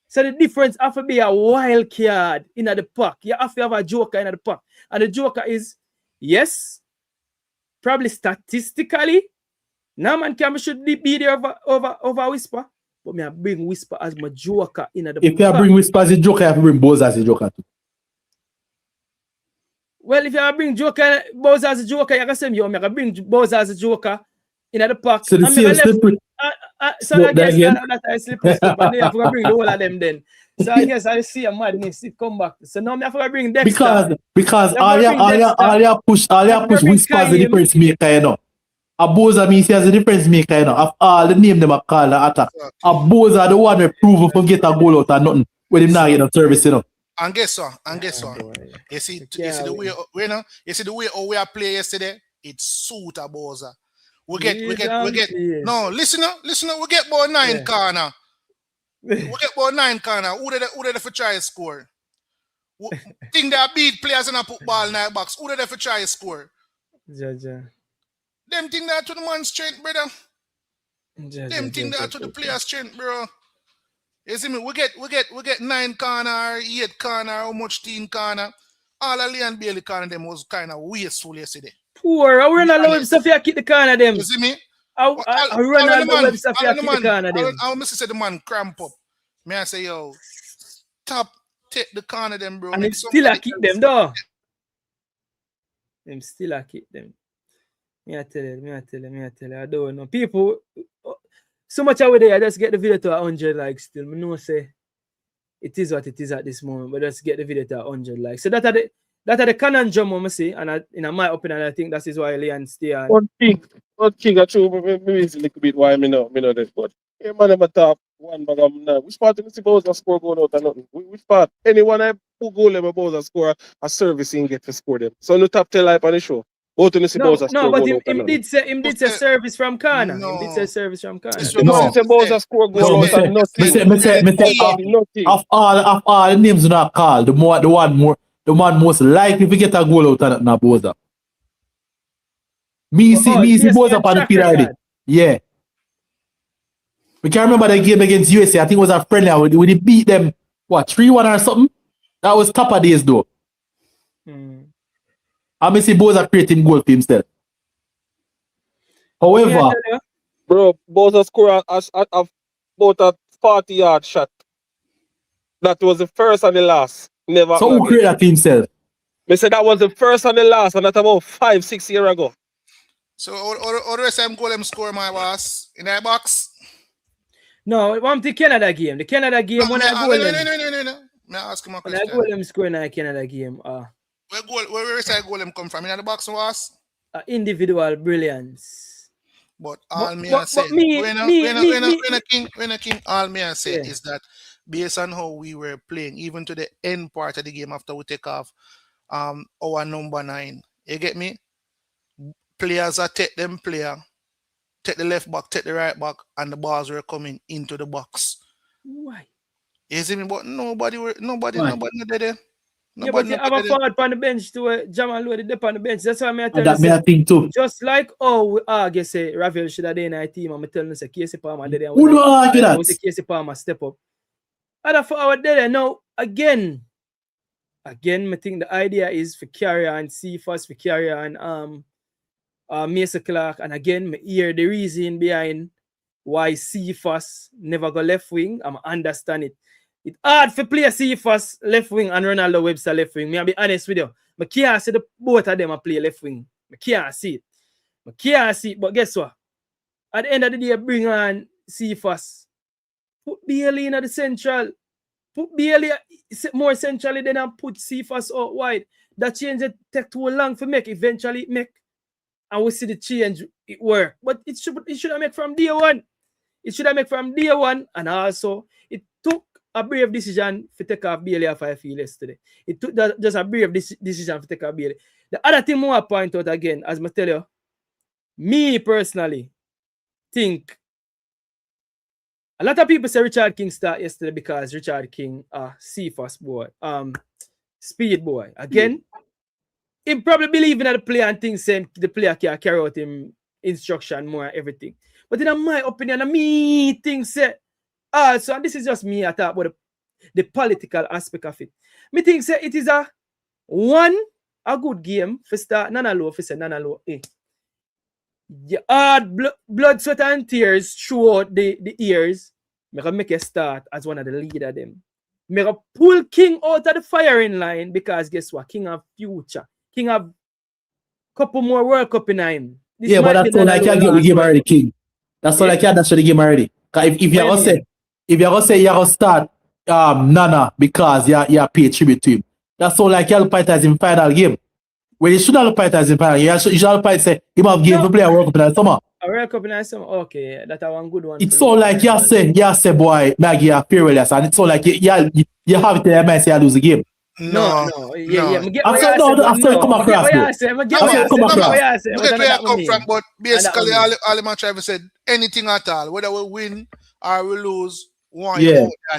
So the difference have to be a wild card in the pack. You have to have a joker in the pack. And the joker is, yes, probably statistically, Naman Campbell should be there over Whisper. But me I bring Whisper as my joker in the pack. If you bring Whisper as a joker, you have to bring Boz as a joker too. Well, if you bring Joker, Boz as a joker, you can say you can bring Boz as a joker in the pack. So the same slippery. So I guess that I slippery stuff, and then I have to bring the whole of them then. So I guess I see a madness. It come back. So now I have to bring Dexter. Because all you push Whisper as a difference maker, A Boz means he has a difference maker, Of all the name them are called the attack. A Boz are the one who prove to get a goal out of nothing when him not get a service, And guess what? You see the way we are playing yesterday, it suit a Boza. We get no, listen, we get about 9 corner. We get about 9 corner. Who did they for try to score? Think they beat players and put ball in their box. Who did they for try to score? Them think that to the man's strength, brother. Them think that to the player's strength, bro. You see me? We get 9 corner, 8 corner, how much team corner. All of Leon Bailey corner them was kind of wasteful yesterday. Poor, I run along with Sophia keep the corner them. You see me? I run along with Sophia keep the corner them. I must say the man cramp up. May I say, yo, take the corner them, bro. And him still keep them, though. Him still keep them. Me I tell you, I don't know. People, so much over there, I just get the video to 100 likes still. I know say it is what it is at this moment, but just get the video to 100 likes. So that That are the conundrum I see, and in my opinion, I think that is why Leon stay on. But King, I true, maybe it's a little bit why me know that. But yeah, man, I'm a top one bag of now. Which part of the Bowser score going out and nothing? Which part? Anyone I put goal them Bowser score a service in get to score them. So no top 10 live on the show. Both of the Bowser score but goal out and him did say service from corner. No. Him did say service from corner. It's the man say Bowser score goal out and nothing. Nothing. Of all the names not called, the one most likely to get a goal out and not Bowser. Me see Bowser on the field already. Yeah. We can't remember the game against USA. I think it was a friendly. We beat them, what, 3-1 or something? That was top of days though. I see Bowser creating goal for himself. However, bro, Bowser scored about a 40-yard shot. That was the first and the last. Never. So who created that for himself? They said that was the first and the last, and that's about 5-6 years ago. So all the rest of them goal them score my boss in that box. No, one the Canada game. The Canada game when I goal them. No. Me ask him a When I question. goal them score in the Canada game. Where rest of goal them come from? In the box was? Individual brilliance. But all me I say, when a king, all me I say is that based on how we were playing, even to the end part of the game after we take off our number 9. You get me? Players are take them player, take the left back, take the right back, and the balls were coming into the box. Why? You see me? But nobody there. Yeah, but you have a forward on the bench to Jamal loaded up on the bench. That's why I tell that you. I think too. Just like I guess Ravel should have been in our team. I'm telling you, Casey Palmer did Who do I argue that? Casey Palmer step up. Other forward there. Now again, I think the idea is for carry on Cephas, for carry on Mason Clark, and again, me hear the reason behind why Cephas never go left wing. I'm understand it. It's hard for play Cephas left wing and Ronaldo Webster left wing. Me, I'll be honest with you. I can't see the both of them play left wing. I can't see it. But guess what? At the end of the day, bring on Cephas. Put Bailey in the central. Put Bailey more centrally than I put Cephas out wide. That change it take too long for make. Eventually it make. And we see the change, it work. But it should have made from day one. It should have made from day one. And also, it took a brave decision to take off Bailey off I feel yesterday. It took just a brave decision to take off Bailey. The other thing I want to point out again, as I tell you, me personally think a lot of people say Richard King start yesterday because Richard King Cephas boy, speed boy. Again, he probably believing that the player and things saying the player can carry out him instruction more everything. But in my opinion, me things say so and this is just me I talk about the political aspect of it. Me think say it is a good game for start Nana Low for say Nana Low. You hard blood, sweat, and tears throughout the years. Make a start as one of the leader them. Make a pull King out of the firing line because guess what? King have future. King have couple more World Cup in him. Yeah, but that's all like you get the game already, King. That's all like you that's the game already. If you're gonna say you're gonna start Nana because you pay tribute to him, that's all like you'll fight as in final game. When you should not fight as in final, you should fight say he have game to play a World Cup in the summer. A World Cup in the summer, okay, that's one good one. It's so like you say boy, Maggie a farewell, and it's so like you have it in your mind say you lose the game. No. Yeah. After come across, but basically all my driver said anything at all, whether we win or we lose, are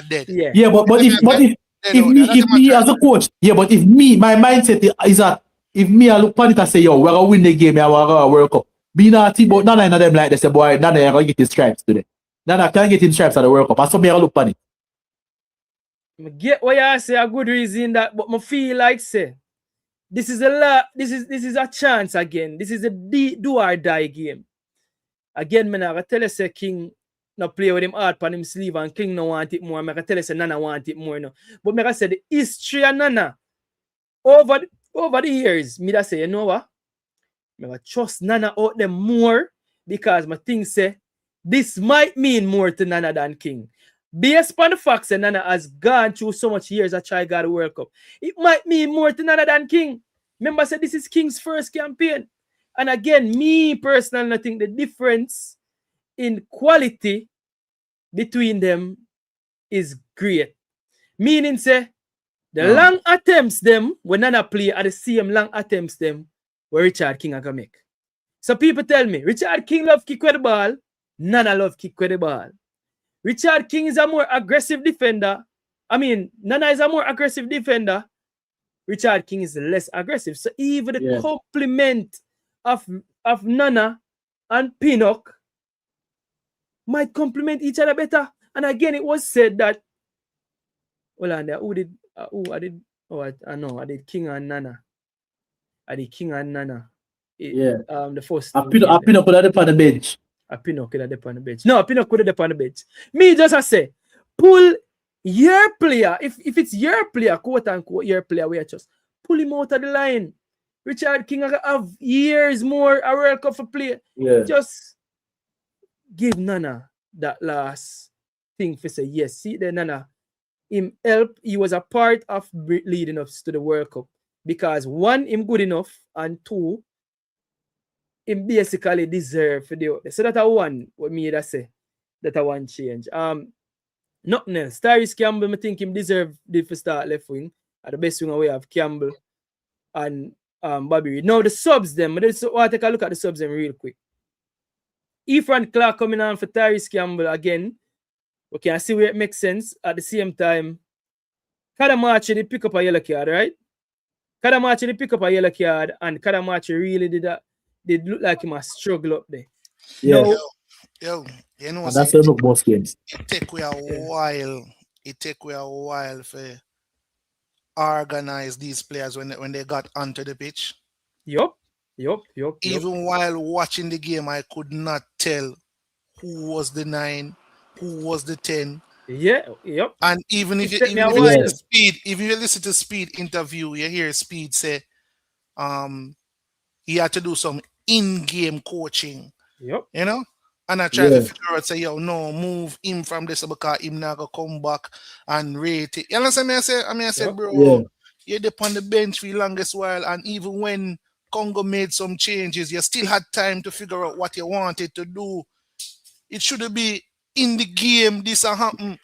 dead. Yeah, but if me as a coach, but if me, my mindset is that if me I look on it and say, yo, we're gonna win the game, we're gonna World Cup. Be naughty, but none of them like they say, boy, none of them gonna get his stripes today. None can get his stripes at the World Cup. And so me I look on it. I get what you say, a good reason that, but I feel like say this is a chance again. This is a do or die game. Again, man, I tell you say King no play with him hard on him sleeve and King no want it more. I tell you say Nana want it more no. But I say the history of Nana over the years, me that say, you know what? I trust Nana out them more because my thing say this might mean more to Nana than King. Based upon the facts that Nana has gone through so much years at try got the World Cup, it might mean more to Nana than King. Remember, I said this is King's first campaign. And again, me personally, I think the difference in quality between them is great. Meaning, say, the long attempts them, when Nana play, are the same long attempts them where Richard King can make. So people tell me, Richard King love kick with the ball, Nana love kick with the ball. Richard King is a more aggressive defender. I mean, Nana is a more aggressive defender. Richard King is less aggressive. So even the complement of Nana and Pinnock might complement each other better. And again, it was said that, well, I did King and Nana. I did King and Nana. The first. Pinnock could have on the bench. Pinnock could have on the bench. No, Pinnock could have on the bench. Me just I say, pull your player. If it's your player, quote unquote, your player, we are just pull him out of the line. Richard King have years more a World Cup for play. Yeah. Just give Nana that last thing for say, yes, see the Nana. Him help, he was a part of leading us to the World Cup. Because one, him good enough, and two, him basically deserve for the other. So that a one, what me that say, that a one change. Nothing else. Tyrese Campbell, I think him deserve the first start left wing. The best wing we have Campbell and Bobby Reed. Now the subs them, I want to take a look at the subs them real quick. Efran Clark coming on for Tyrese Campbell again. We can see where it makes sense. At the same time, Kadamachi did pick up a yellow card, right? Kadamachi did pick up a yellow card, and Kadamachi really did look like he must struggle up there. Yeah. Yo, you know, and that's the look most games. It take we a while. It take we a while for organize these players when they got onto the pitch. Yup. Even while watching the game, I could not tell who was the 9, who was the 10. Yeah, yep. And even if you listen to Speed interview, you hear Speed say, he had to do some in-game coaching. Yep. You know? And I try to figure out, say, yo, no, move him from this because him not gonna come back and rate it. You understand me? I say, bro, you're on the bench for the longest while, and even when Congo made some changes, you still had time to figure out what you wanted to do. It should be in the game, this happen.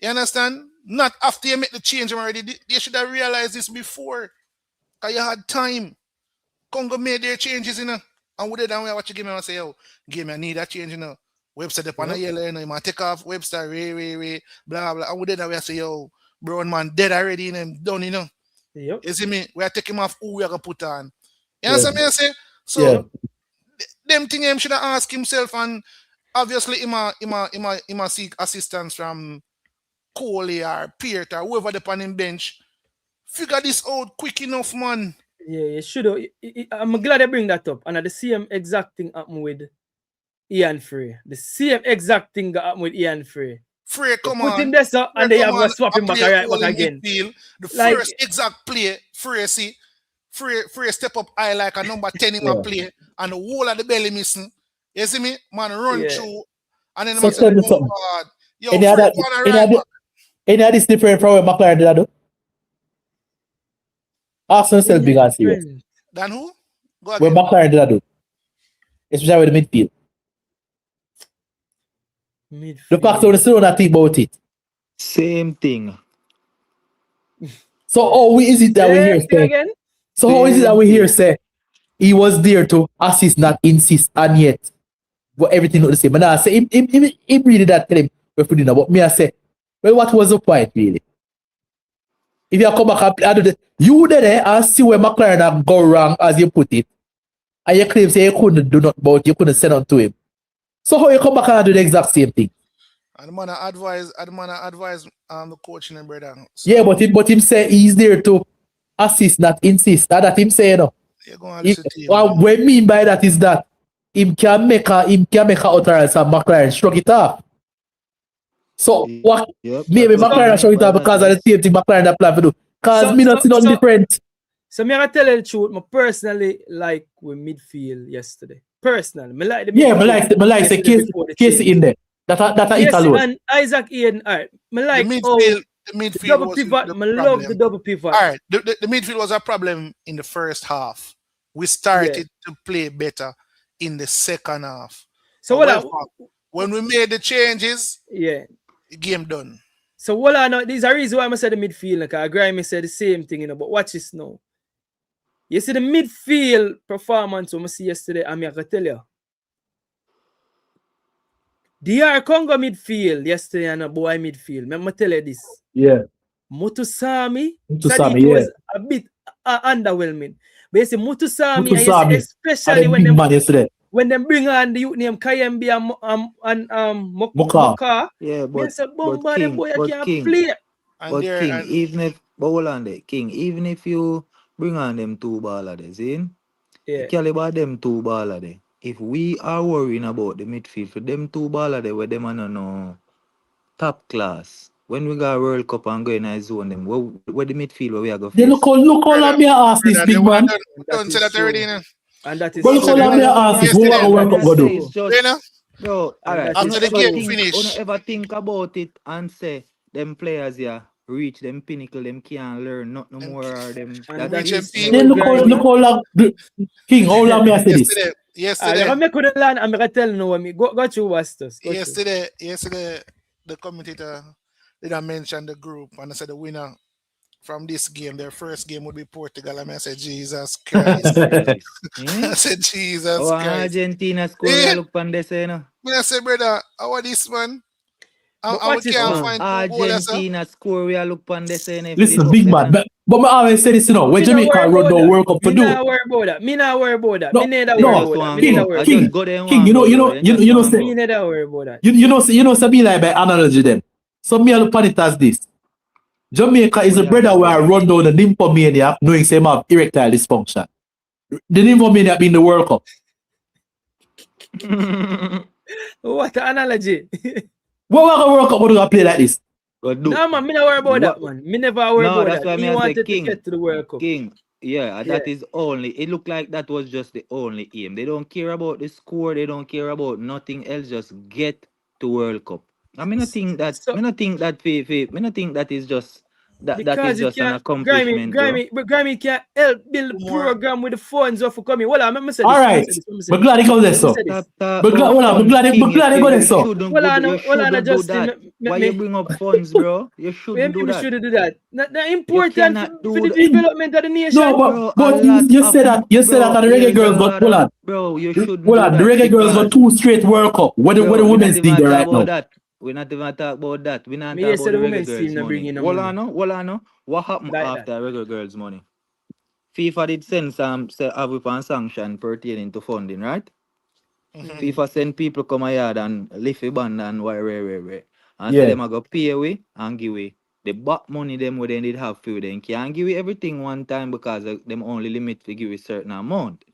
You understand? Not after you make the change already. They should have realized this before. Because you had time. Congo made their changes, you know. And we did that when watch the game and say, yo, game, I need that change, you know. Webster upon a yellow, you know, you might take off Webster, blah, blah. And we did that, we say, yo, Brown man dead already, and him done, you know. Yep. You see me? We are taking him off who we are going to put on. You understand me? I say? So, them thing him should have asked himself, and obviously, he must seek assistance from Coley or Peart or whoever upon him bench. Figure this out quick enough, man. Yeah, you should have. I'm glad they bring that up. And the same exact thing happened with Ian Frey. The same exact thing happened with Ian Frey. Frey, come on. Put him there, so, and they have to swap him back again. The first exact play, Frey see. Frey step up high like a number 10 in my play, and the whole of the belly missing. You see me? Man, run through. And then So tell me something. Yo, any of this different from what McLaren did I do? Ask yourself big and serious. Than who? Go What again. McLaren did I do? Especially with the midfield. The fact of the still not think about it. Same thing. So how is it that we hear say? So how is it that we hear say he was there to assist, not insist, and yet but everything look the same? And I say him really that tell him we're putting up. But me I say, well, what was the point really? If you come back and play, I do this, you there and see where McLaren have go wrong as you put it, and you claim say you couldn't do nothing about it, you couldn't send on to him. So how you come back and do the exact same thing? And the man advise the coach and brother. So, yeah, but him say he's there to assist, not insist. That him say, you know. What we mean by that is that him can make a utterance and McLaren shrug it off. So what maybe McLaren shrug it off because of the same thing McLaren that plan to do. Because me not see nothing different. So me I tell you the truth, I personally like with midfield yesterday. Personally. Me like the I like the Casey in there. That Yes, it alone. and Isaac Ian, all right. Me like The the midfield double was pivot. the Me love problem. the double pivot. All right, the midfield was a problem in the first half. We started to play better in the second half. So However, when we made the changes, the game done. So what I know, there's a reason why I said the midfield, because Grimy said the same thing, but watch this now. You see the midfield performance we see yesterday, I can tell you. DR Congo midfield yesterday and a boy midfield. Let me tell you this. Yeah. Mutusami Mutusami, was a bit underwhelming. But you see Mutusami, especially when they bring on the youth name Kayembe and Moka. Yeah, but King, boy, but can't King, play. but King, even if you bring on them two baller there, see? Yeah. Caliber them two baller there. If we are worrying about the midfield for them two baller there, where them are no top class. When we got World Cup and go in a zone them, where the midfield where we are going They look how Lambia asked this big man. Don't say that already, no. And that is But look how Lambia asked this, who are World Cup go do? Bro, alright. After the game finish. Don't ever think about it and say them players here reach them pinnacle, them can't learn not no more or them. Then look how King, how Lambia said this. Yesterday. I'm not gonna learn. I'm gonna tell no one. Go through Wastos. Yesterday, the commentator did I mention the group and I said the winner from this game, their first game would be Portugal. And I said, Jesus Christ. I said, Jesus Christ. Argentina score, I look on this, you know. I said, brother, how are this man? I can't find Argentina score, we look on this. Listen, big man, but I always say this, you know, when Jamaica run the World Cup to do. Me not worry about that. Me not worry about that. King, you know, say, me not worry about that. You know, be like by analogy them. So me I look on it as this. Jamaica is a brother where I run down the nymphomaniac knowing same have erectile dysfunction. The nymphomaniac being the World Cup. What an analogy. What World Cup would you play like this? No man, me not worry about that man. Me never worry about that's that. Why Me wanted to get to the World Cup. King, that is only, it looked like that was just the only aim. They don't care about the score, they don't care about nothing else, just get to World Cup. I mean, I think that is just that is just an accomplishment. Grammy can't help build the program with the funds of coming. Well, I'm saying all right, but glad he goes there, so. But glad he go there, so. Why you bring up funds, bro? You shouldn't do that. Shouldn't do that. Not important for the development of the nation. No, but you said that the Reggae Girls got Poland. Bro, you shouldn't do that. The Reggae Girls got 2 straight World Cup. What the women's league there right now? We're not even talking about that. We're not talking about the women's team money. What happened like after Reggae Girls' money? FIFA did send some sanction pertaining to funding, right? FIFA send people come here and lift a band and where. And so them are going to pay away and give away. The back money them where they did have for them can't give you everything one time because them only limit to give you a certain amount.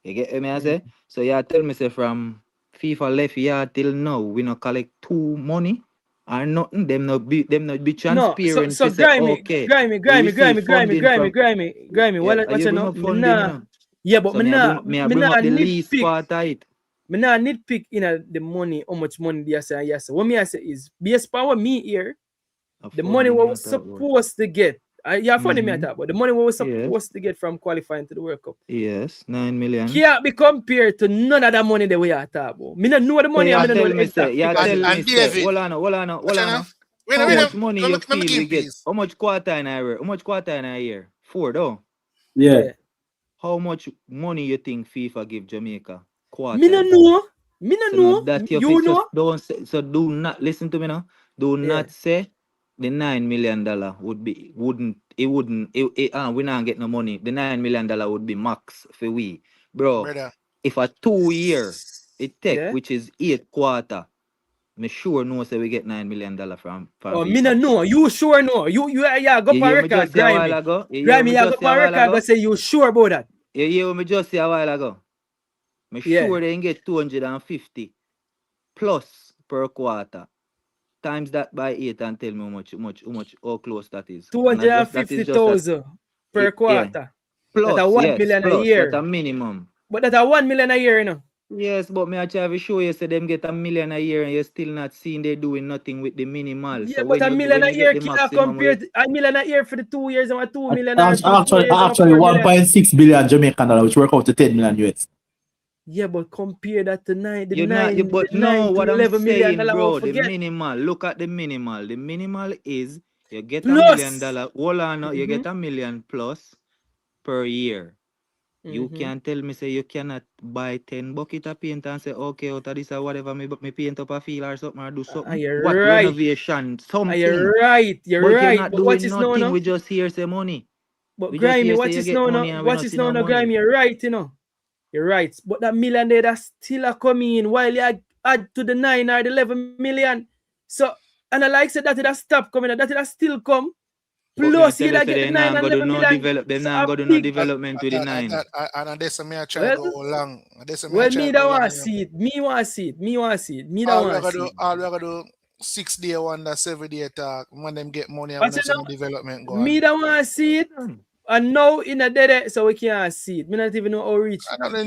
You get me I say? So you tell me say from FIFA left here till now, we not collect 2 money or nothing. Them not be transparent. So Grimy. What you know? Yeah, but me not nitpick. Me not nitpick in the money, how much money they say. Yes, what me I say is based upon what me here, the money we was supposed to get. Funny me at that, but the money we was supposed to get from qualifying to the World Cup. Yes, 9 million. Can't be compared to none of the money that we are talking about. Me not know the money. I know the exact. Hold on. How much money you feel we get? How much quarter in a year? How much quarter in a year? 4 though. Yeah. How much money you think FIFA give Jamaica? Quarter. Me no know. That you know. Don't say, so do not listen to me now. Do not say the $9 million we not get no money. The $9 million would be max for we. Bro, if a 2 year it take, which is 8 quarter, me sure know say we get $9 million from me no know. You sure know. You go for record, Grimy, you go for record, but say you sure about that. You hear me just say a while ago. Me sure they can get 250 plus per quarter. Times that by 8 and tell me how close that is. 250,000 per quarter. Plus, that's a 1 million a year. That's a minimum. But that's a 1 million a year, you know. Yes, but me I try to show you say them get $1 million a year and you're still not seeing they doing nothing with the minimal. Yeah, So but $1 million when a you year get the can't maximum compare rate, to $1 million a year for the 2 years and 2 million or for the 4 years and Actually, 4 million. 1.6 billion Jamaican dollar, which work out to 10 million US. Yeah, but compare that to you're not. But no, $9 to what I'm $11 million saying, I won't bro, the forget. minimal. Look at the minimal. The minimal is you get $1 Plus. million. Hold on, you get $1 million plus per year. You can't tell me say you cannot buy 10 bucket of paint and say okay out of this or whatever me paint up a field or something or do something. You're What right. renovation? Something. You're right. You're But right. you're not But watch doing this now, nothing. no? We just hear say money. But We just Grimy, hear watch say you this get now, money no? and we Watch not this see now, no no, money. Grimy. You're right, you know. You're right. But that million there that's still a coming in while you add to the 9 or the 11 million. So, and I like said that it has stopped coming, that it has still come. But me I Plus, tell you you, get say the they 9 not and go do 11 no million. develop. They So not a go do no big. development with the 9. And that's me I try Well, to go along. That's me I well, try me to that go want along. to see it. Me want to see it. Me want to see it. Me that All we want to gotta see do, it. all we gotta do, 6-day wonder, 7-day talk. When them get money, and I when them said, see no, the development go me on. that want to see it. And now in a dead, so we can't see it. Me not even know how we reach. Another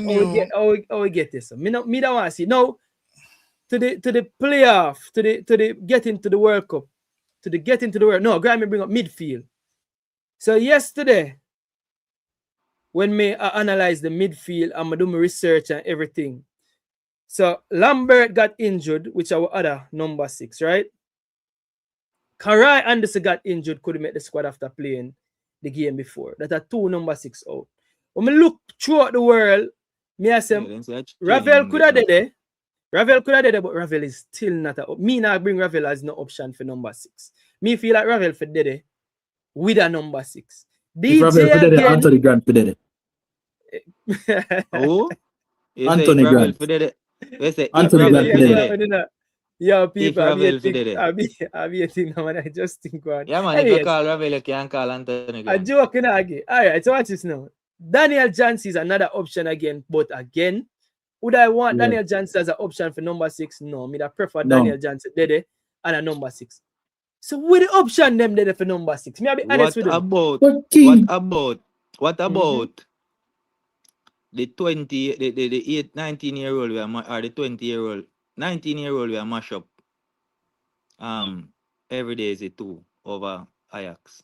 How we get this. So me that want to see it. Now to the playoff, to the get into the World Cup, to the get into the World. No, Grammy bring up midfield. So yesterday, when me analyze the midfield and I do my research and everything. So Lambert got injured, which our other number 6, right? Karai Anderson got injured, couldn't make the squad after playing the game before. That are 2 number 6 out. When I look throughout the world, me I say Ravel could have did it. Ravel could have did it, but Ravel is still not a me not bring Ravel as no option for number 6. Me feel like Ravel for did it with a number 6. If Ravel DJ again. Anthony Grant for did it. Oh? You Anthony say Ravel Grant. for did it? You say Anthony Ravel Grant for did did it? Yeah, people, If Ravel for did it? I'm eating now and I just think one. Yeah, man, if you call Ravel, you can't call Anthony Grant. A joke again. Alright, so watch this now. Daniel Johnson is another option again, but again, would I want Daniel Johnson as an option for number 6? No, me that prefer Daniel Johnson dede and a number 6. So with the option them dede for number 6. Me I be honest with them. What about the 20, the 8, 19-year-old or the 20-year-old, 19-year-old we mash up every day is a 2 over Ajax.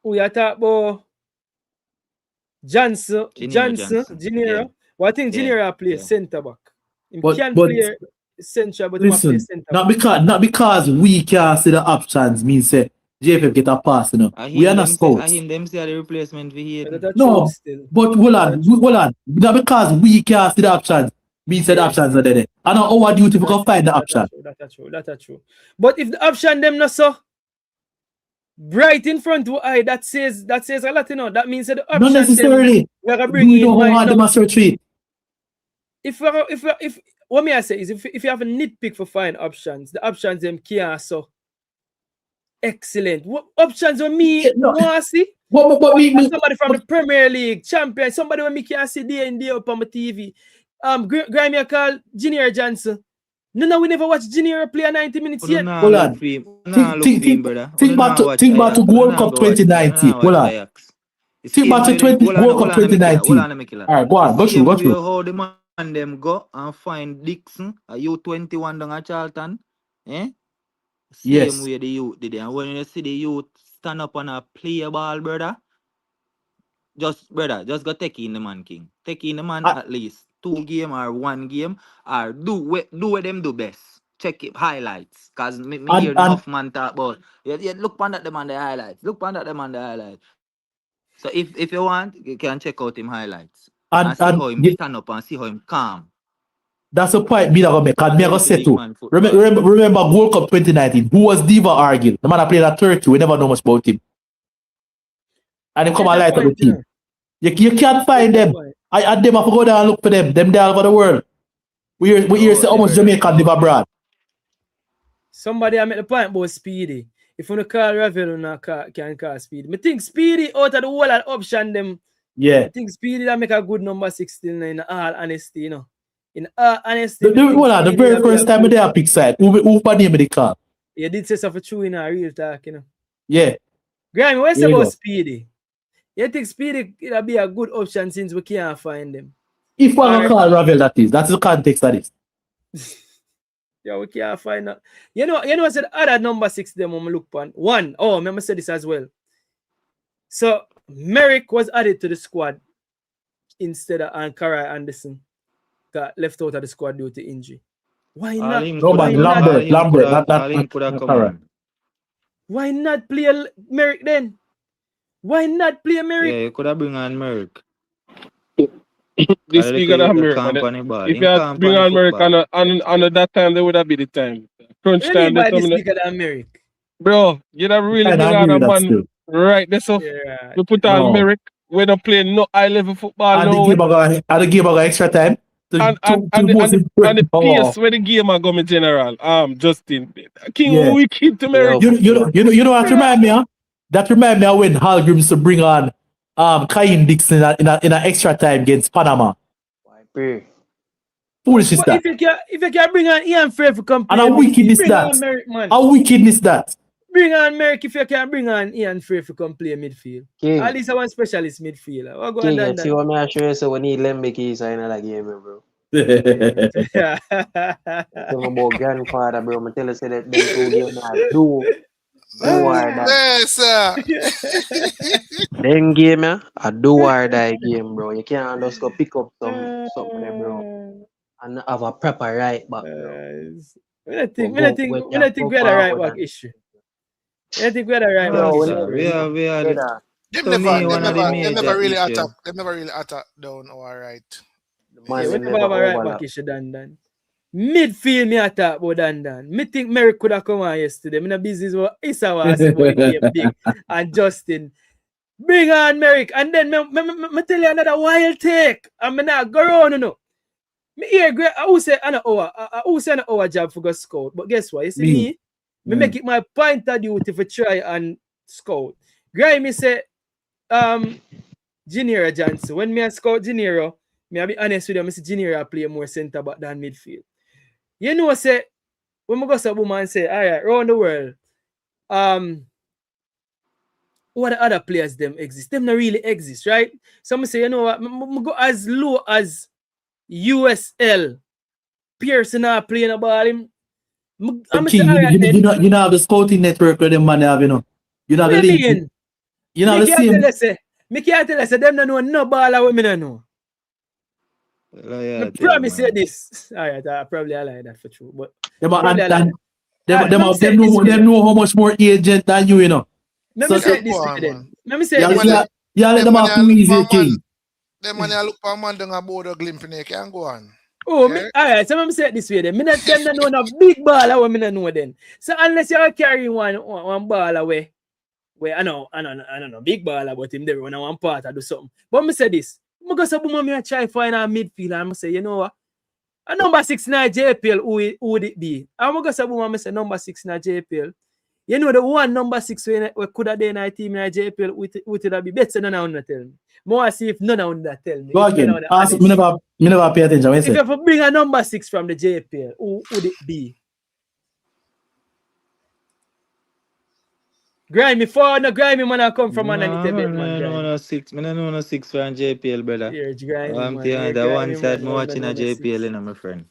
We are talking about Johnson. Yeah. Well, I think Junior plays centre back. He can but play central, but listen, he play centre not because we can't see the options means say JFF get a pass, you know. We are not scouts. I him them say the replacement for Hayden. No, but hold on. Not because we can't see the options means the options are there. I know our duty to go find the option. That's true. But if the option them not so bright in front of eye, that says a lot, you know. That means that the option not necessarily. We're gonna bring we in. Don't want them to retreat. If what me I say is if you have a nitpick for find options, the options them can't so excellent. What options on me want to see? But somebody from the Premier League champion, somebody when me can see day in day up on my TV. Grimy call Junior Johnson. No, we never watch Junior play 90 minutes yet. Hold on. Think back to World Cup 2019. Hold on. Think back to World Cup 2019. All right, go on. Go through. How the man them go and find Dixon, a U21 down at Charlton. Same way the youth did it. And when you see the youth stand up and play a ball, brother, just go take in the man, King. Take in the man at least 2 game or 1 game, or do what them do best. Check it, highlights. Because me hear enough man talk about, look on that them on the highlights. So if you want, you can check out him highlights. And see how him stand up and see how him calm. That's a point me that go make. Me go say too. Remember World Cup 2019. Who was Diva Argil? The man that played at Turkey. We never know much about him. And him come and light up the team. You can't find them. I had them. I go down and look for them. Them there all over the world. We hear say how much Jamaican live abroad. Somebody I make the point about Speedy. If you call Ravel, you can call Speedy. I think Speedy out of the whole option them. Yeah. I think Speedy that make a good number 16 in all honesty, you know. In all honesty. The very first time they pick side. Who for name the car? You did say something true in a real talk, you know. Yeah. Graham, what's about Speedy? You think Speedy it'll be a good option since we can't find them? If we're going to call Ravel that is, that's the context of this. Yeah, we can't find out. You know, I said other number 6 them when we look on. One, remember said this as well. So Merrick was added to the squad instead of Ankara Anderson got left out of the squad due to injury. Why not? Lambert. Why not play Merrick then? Why not play Merrick? Yeah, you could have bring on Merrick. This week of America. If you had bring on America on that time, they would have been the time. Crunch time. By this week of America. Bro, you'd have really bring on a man right there. So we put on Merrick. We don't play no high level football. And the game got extra time. And the pace where the game are going general. Justin. King wicked to Merrick. You know what remind me, huh? That remind me of when Hallgrimsson bring on Kaim Dixon in an extra time against Panama. Foolish is that. If you can bring on Ian Frey for come play, and how wickedness that. How wickedness that. Bring on Merrick if you can bring on Ian Frey for come play midfield. King. At least one specialist midfielder. What King, you see what I show you, so we need Lembeke in another game, bro. Yeah. Tell me about grandfather, bro. I tell you say that them 2 games do or die. Yes, sir. Them game, I do or die game, bro. You can't just go pick up something there, bro. And have a proper right back, bro. I think we had a right back issue. I think we had a right back. We had. Them never really attack. They never really attack down our right. We never have a right back issue, Dan. Midfield me attack about Dan. Me think Merrick could have come on yesterday. Me no business what Issa was about the game big. And Justin. Bring on Merrick. And then me tell you another wild take. And me not go around, you know. Me hear great. I will say an hour job for go scout. But guess what? You see me make it my point of duty for try and scout. Grimy say Gennaro Johnson. When me a scout Gennaro, me I be honest with you, I see Gennaro play more centre back than midfield. You know, say when I go to woman and say, all right, around the world, what the other players them exist? Them not really exist, right? So I say, you know what, I go as low as USL. Pearson not playing a ball him. King, you know have the scouting network where them man have, you know. You know the link. You know the same. Me can't tell you, say them don't know no ball what me don't know. I promise you this. Alright, I probably lie that for true. But them know how much more agent than you know. Let me say this then. Let me say this. Let them have too easy, King. Them man look for a man down a board of glimpse in can go on. Oh, yeah. Alright, so let me say it this way then. Me not them know no big ball what me don't know then. So unless you carry one ball away, where I know big ball about him there when I want part I do something. But me say this. I go say me I try find a midfield and I say, you know what? A number 6 in JPL, who would it be? I'm go say I say number 6 in JPL. You know the one number 6 we could have done a team in JPL would it be better than I tell me. More see if none of that tell me. Go again. Me never pay attention. If you bring a number 6 from the JPL, who would it be? Grimy man I come from underneath a bit, man. No 6. I don't know no 6 from JPL, brother. Here, grimy, I'm telling you, the one side me watching a JPL, you know, my friend.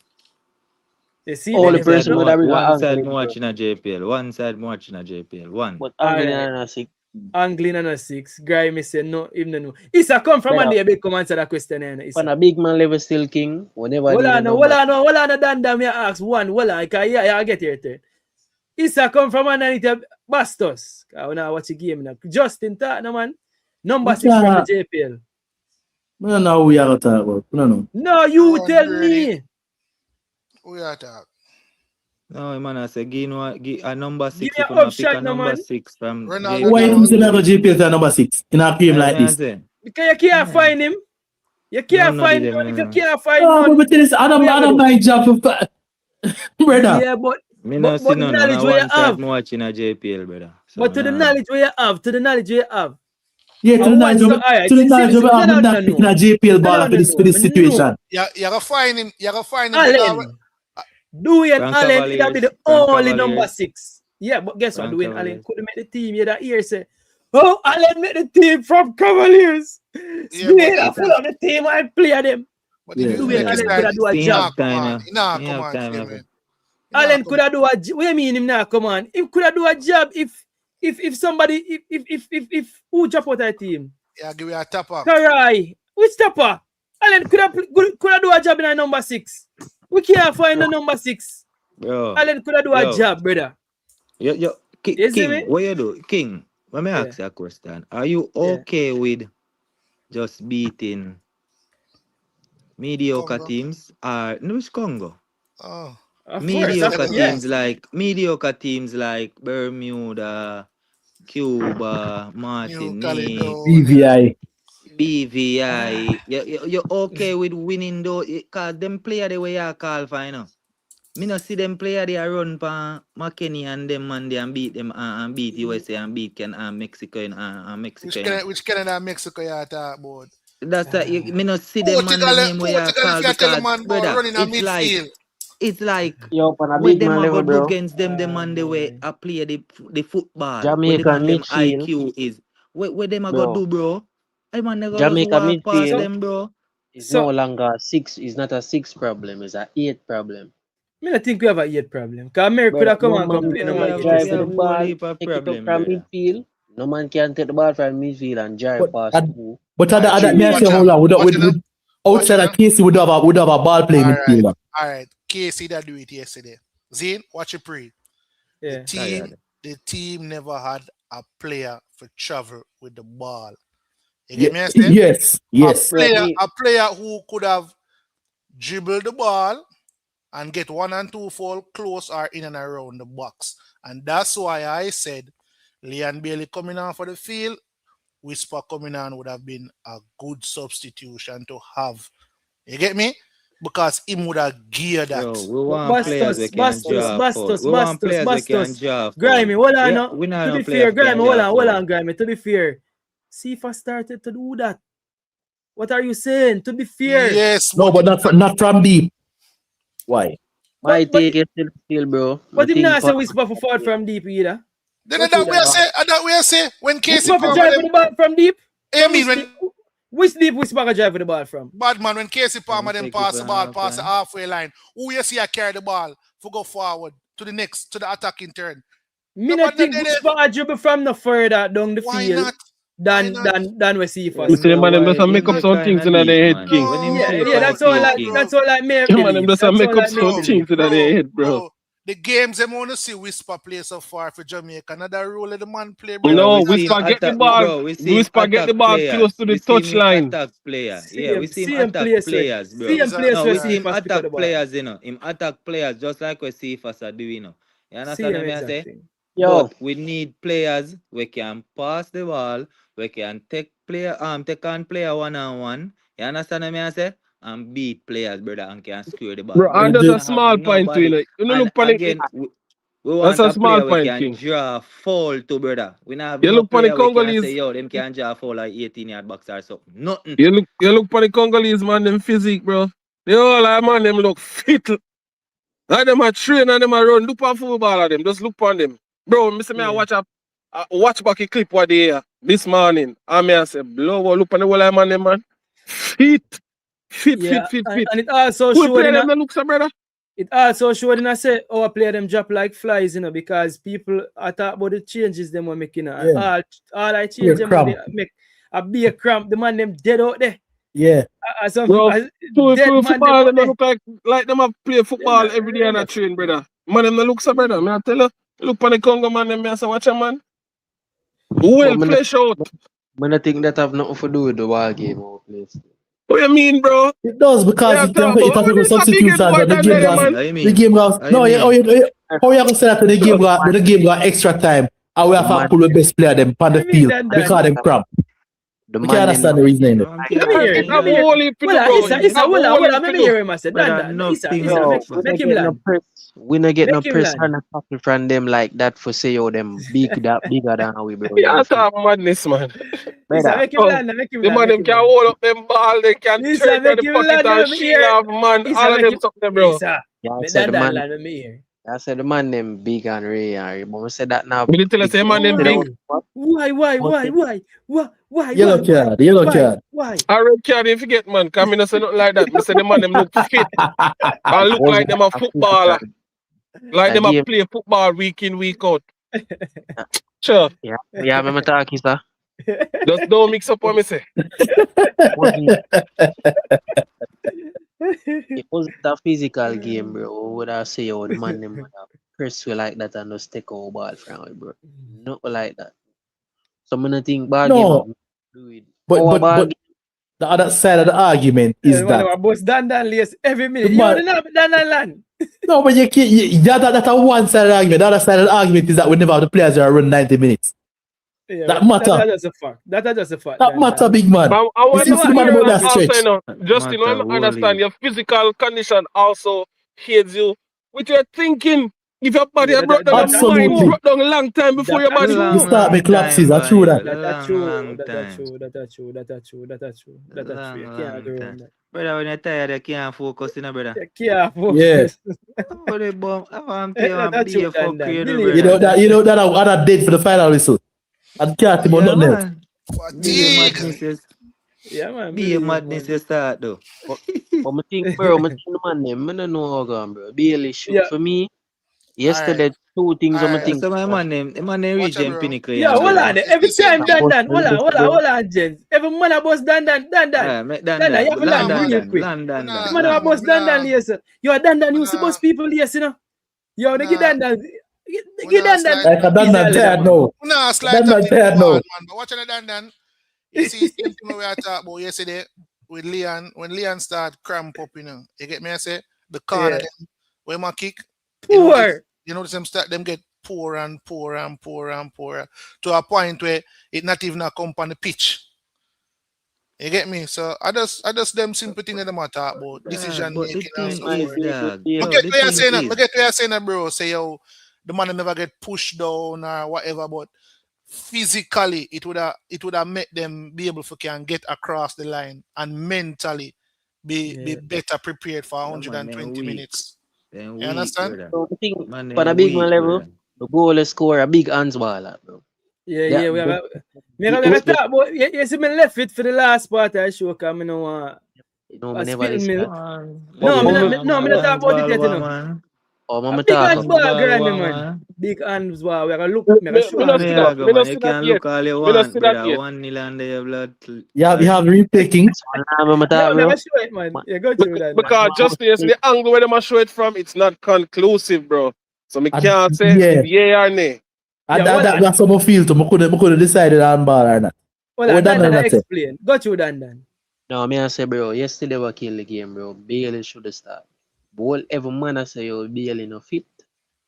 You see, all the person would have one side me watching a JPL. One side me watching a JPL. One. But Anglin and 6. Anglin and 6. Grimy say no, even no. Issa come from under a bit. Come answer that question. When a big man level still king, whenever. Well, Dan me ask one. Well, I get here. Issa come from underneath the Bastos. I wanna watch the game now. Justin talk no man. Number 6 from the JPL. I don't know who you are talking about. No, you tell me. Who you talk? No, man, I say give a number 6. Give me you pick shot, a number man. 6 from Why you say never JPL to number 6 in a game like this? Because you can't find him. You can't find him. If you can't find him. No, but this I don't mind job for brother. Yeah, but me not see none. I one side me watching a JPL, brother. So but to the knowledge where you have, Yeah, to the knowledge of I'm not picking a JPL ball for this situation. You gotta find him. Allen. Dwayne Allen that be the only number 6. Yeah, but guess what? Dwayne Allen couldn't make the team. You that ear say, oh, Allen made the team from Cavaliers. Yeah, I pull up the team and play them. But if you Dwayne make his Allen could time, do a He job. have time, nah, he come have on, time. Jamie. Allen could do a job. What do you mean him now? Come on. He could do a job if somebody if who drop out that team? Yeah, give you a tapper. Karai. Which tapper? Allen could do a job in a number 6. We can't find a number 6. Bro. Allen could do a job, brother. Yo, You see King, me? what you do? King, let me ask you a question. Are you okay with just beating mediocre Congo. teams? No, it's Congo. Oh. Mediocre teams like Bermuda, Cuba, Martinique, BVI. You're okay with winning those? Because them player the way you call for, you know. Me not see them player they run for McKinney and them man they and beat them and beat USA and beat Mexico and Mexico. Which Canada and Mexico you talk about? That's me not see them man the name where you call because brother, it's like when them go do against them the man the way I play the football. Jamaican midfield IQ is where them go do, bro. I man go just walk past them, bro. It's no longer 6. It's not a 6 problem. It's a 8 problem. I think we have a 8 problem. Because America could have come and complain about drive the ball, take it up from midfield. No man can take the ball from midfield and drive past you. But hold on. Outside of Casey would have a ball playing midfielder. All right, Casey that do it yesterday. Zane, watch it, Pree. The team never had a player for travel with the ball. You get me? Yes. A player who could have dribbled the ball and get 1 and 2 fall close or in and around the box. And that's why I said Leon Bailey coming on for the field, Whisper coming on would have been a good substitution to have. You get me? Because him would have geared that. Bro, we want players we can draft. Grimy, hold on. To be fair, Grimy, hold on, Grimy. To be fair, Sifa started to do that. What are you saying? To be fair. Yes. No, but not from deep. Why? My take is still, bro. But him not say Whisper for forward from deep either. Then that we say when Casey Whisper drive with the ball from deep. I mean when which deep Whisper drive with the ball from? Bad man, when Casey Palmer then pass the ball past the halfway line, who you see I carry the ball for go forward to the attacking turn. Me not think Whisper dribble from no further down the field. Than we see first. You see, man, them just make up some things in their head, King. Yeah, that's all like me. Man, them just make up some things in their head, bro. The games them want to see Whisper play so far for Jamaica. Another role of the man play. Bro. No, Whisper get the ball. Whisper get the ball close to the touchline. Attack player. Yeah, we see him attack players, bro. We see him attack players, you know. Him attack players just like we see us are doing, you know. You understand what I say? But we need players we can pass the ball, we can take on player one-on-one. You understand what I say? And beat players, brother, and can score the ball. Bro, and that's a small point to you. You know, look again, we want a small point, can draw foul to, brother. We not have you look for the Congolese. Say, yo, them can draw foul like 18-yard box or something. Nothing. You look for the Congolese, man, them physique, bro. They all like, man, them look fit. Like them a train and them a run. Look for football of them. Just look on them. Bro, I watch back a clip what they this morning. I say, blow, look on the whole man, them, man. Fit. And it also showed it also showed in I say our player them drop like flies, you know, because people are talking about the changes them were making, and all I change them make a big cramp. The man them dead out there. Yeah. Bro, football them look like them have play football every day on a train, brother. Man them look so, brother. I tell you, look on the Congo man them I say watch a man. Well play out. I think that have nothing to do with the war game or place. What you mean, bro? It does because it has to substitutes and the game goes. No, how you gonna say that the game got extra time and we have to pull the best player them on the field because them cramp. We can't understand the reasoning. Let me hear him. I said, we not get no press and a from them like that for say them bigger than how we bro. Yeah, that's madness, man. The man them can hold up them ball, they can turn the pocket and shield off, man. All of them something, bro. Let me hear. I said the man them big and rare, but I said that now. Me did tell us say man them big. Why? Yellow card. Why? I red card if you get man, cause me not say nothing like that. Me say the man them look fit and look like them a footballer. Like them a play football week in, week out. Sure. Yeah, I'm talking, sir. Just don't mix up what me say. It wasn't a physical game, bro. Would I say the man them would have press you like that and just take over ball from it, bro? Not like that. So I don't think ball game. But the other side of the argument is that boss Dan lace every minute. You don't know Dan land. No, but you can't. That's a one side of the argument. The other side of the argument is that we never have the players that run 90 minutes. Yeah, that matter. That's just a fact. That's just a fact. That matter, big man. I want you see the man about that stretch. Just you know, understand your physical condition also aids you with your thinking. If your body broke down, your mind broke down a long time before your body You start make collapses. That's true. That's true. That's true. You can't agree on that. Brother, when you're tired, you can't focus, you know, brother. You can't focus. Yes. You know that other date for the final whistle. And can't him on nothing else. Yeah, man. Be a madness you start though. But I think, bro, I don't know how gone, bro. Bailey shoot for me. Yesterday, two things I'm thinking. So my man name region Pinnacle. Yeah, hold on. Every time Dan. Hold on, gents. Every man a boss Dan. Dan, you have to land real quick. London. Man a boss Dan, yes. Yo, Dan used to boss people, yes, you know. Yo, they give Dan. Give Dan. Like a Dan tired now. No, slide Dan tired now. But watching the Dan, you see, same thing we were talking about yesterday with Leon. When Leon start cramp up, you know, you get me? I say the corner them where my kick. Poor. You know, them get poor to a point where it not even a come on the pitch. You get me? So I just them simple thing that them talk about decision making and so forth. I get what you're saying, bro. Say yo, the man never get pushed down or whatever, but physically it would have made them be able to can get across the line and mentally be better prepared for 120 minutes. You understand? So I think for a big man level, the goal is score a big hands ball, bro. Yeah, we have a talk about you see me left it for the last part I show because I know I never listen. No, me not talk about it yet, you know. Oh, mama big talk hands ball grind, man. Big hands ball. We are look. You can look all you want, brother. 1-0 and they have blood. Yeah, we have replaking. Because just the angle where they show it from, it's not conclusive, bro. So me can't say yeah or nay. That's how I feel to. I couldn't decide on ball or not. Well, Dan explain. Got you, Dan. No, me I say, bro, yesterday we killed the game, bro. Bailey should have started. But every man I say, yo, Bailey no fit,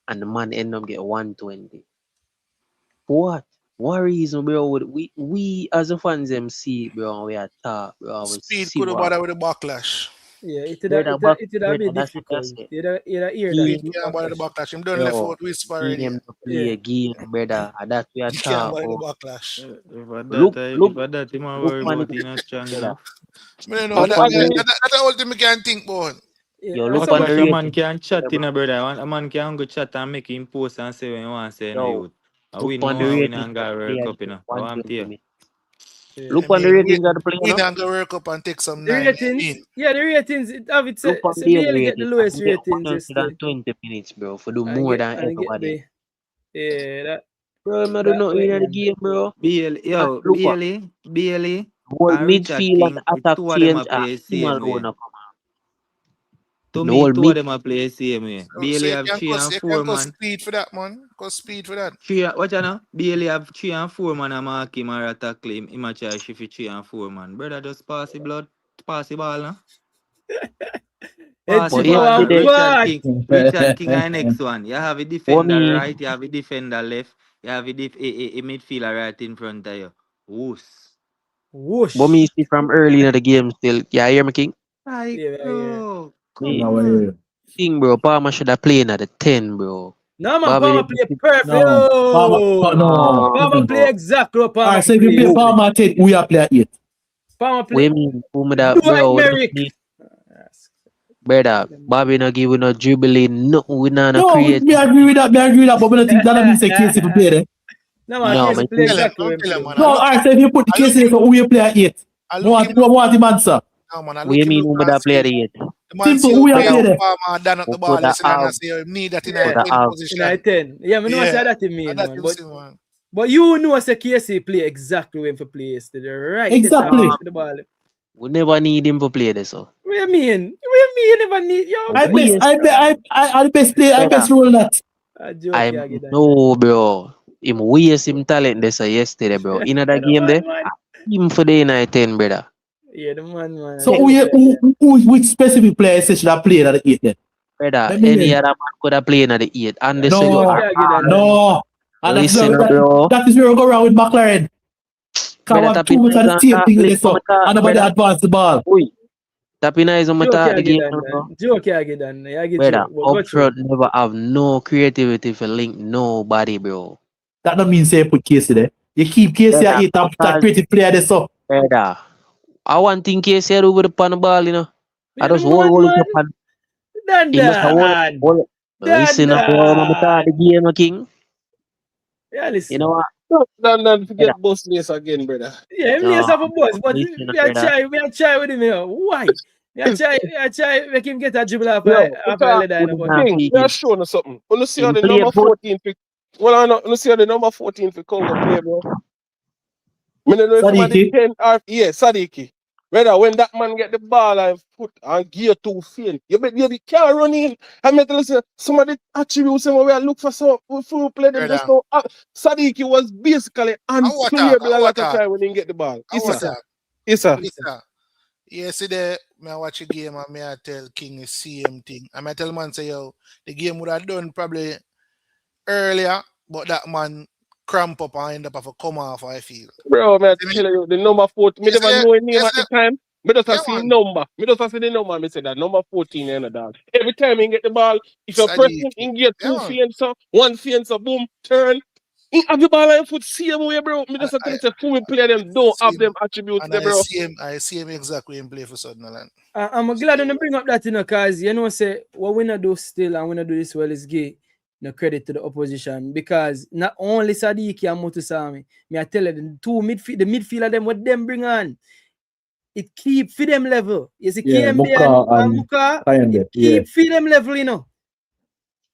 and the man end up get 120. What? What reason, bro? We as a fans them see, bro, we are top, bro. Speed could have bother with the backlash. Yeah, it would have been difficult. You hear that. He can't bother the backlash. Him done left out whispering. Him play a game, brother. And that's we are He top. can't bother the backlash. Look, that him worry about in a strong enough. That's the only thing we can think about. Yo, look on the a man can chat in a brother. A man can go chat and make him post and say when you want to say no youth. We know win and go World Cup, you know. Look on the ratings of the player. Win and go World Cup and take some the ratings. Yeah, the ratings. It Bailey get the lowest ratings. 20 minutes, bro, for do more than everybody. Yeah, that. Bro, I don't know in the game, bro. Bailey. Whole midfield and attack change. To me, two of them are play same way. Bailey have 3 and 4 man. Speed for that, man. Go speed for that. What you know? Bailey have 3 and 4 man and mark him or attack him. Him a try shift 3 and 4 man. Brother, just pass the ball now. Pass the ball. Richard King are next one. You have a defender right, you have a defender left, you have a midfielder right in front of you. Whoosh. But me see from early in the game still. Yeah, hear me, King? Bro. King, bro, Palmer should have played at the 10, bro. No, man, Palmer play perfect. Palmer play exactly what Palmer. So if you play Palmer 10, we are play 8. Palmer play. Who me that, bro? Brother, Bobby no give we no dribbling, no, we not no No, create. me agree with that, but I don't think that means say Casey to play there. No, man, No, Casey man, play Tell him, exactly don't when tell him, play. man. No, alright, so if you put the Casey there, so who you play at 8? I No, look I him want him answer. no, man. I what you look him mean look who and that say, player yet? the man Simple, see who you you play play out there? farmer down at Who the ball, could that listen, and I have? say, need that in Yeah. a 10 Could have? In position. I 10. Yeah, me know I Yeah. say that in me, And that man. him But see, man. you know say Casey play exactly when for play yesterday. Right. Exactly. The ball. We never need him to play this, so. What you mean? What you mean you never need yo? But we I best play, I best role that. A joke, I yeah, get that. know, bro. Him waste him talent this yesterday, bro. In that game there, him for the night 10, brother. Yeah, the man. So which specific player should have played at the 8 then? Brother, Let me any hear. other man could have played at the 8. And they say, No. And listen, that bro. is where we go around with McLaren. Because we have too much of the same thing with this up. And nobody advance the ball. Tapping eyes on my Joke, the game. Joke, yeah, get done. Yeah, get Brother, you. up front never have no creativity for link nobody, bro. That don't mean say you put Casey there. You keep Casey at 8 and that creative player there, so. Brother, I want think Casey over the pan ball, you know. I just hold up and listen up the game, King. Yeah, listen. You know what? Don't forget boss lace again, brother. Yeah, him lace have a boss, but we are try with him here. Why? We are try make him get a dribble off a leather. King, we are showing us something. When you see how the number 14 for see how the number 14 for Congo play, bro. I don't know if somebody 10 or Sadiki. Brother, when that man get the ball and foot and gear too faint, you can't run in. I mean, listen, some of the attributes and we look for some full play them just now. Sadiki was basically unplayable a lot of time when he get the ball. Issa. Yesterday, I watch a game and I tell King the same thing. I tell man say, yo, the game would have done probably earlier, but that man cramp up and end up have a come off, I feel. Bro, man, I tell you, the number 14, me never know his name at the time. Me just see number. Me just see the number, me say that number 14 and dog. Every time he get the ball, if you're pressing, he get two feints, one feint, boom, turn. He have the ball and foot same way, bro. Me just tell you, full play them don't have them attributes there, bro. I see him exactly in play for Sunderland. I'm glad when you bring up that, you know, because you know, say what we not do still and we not do this well is give no credit to the opposition, because not only Sadiki and Mutusami, me I tell you, the midfielder them what them bring on, it keep for them level. You see, KMB and Muka, it keep for them level, you know.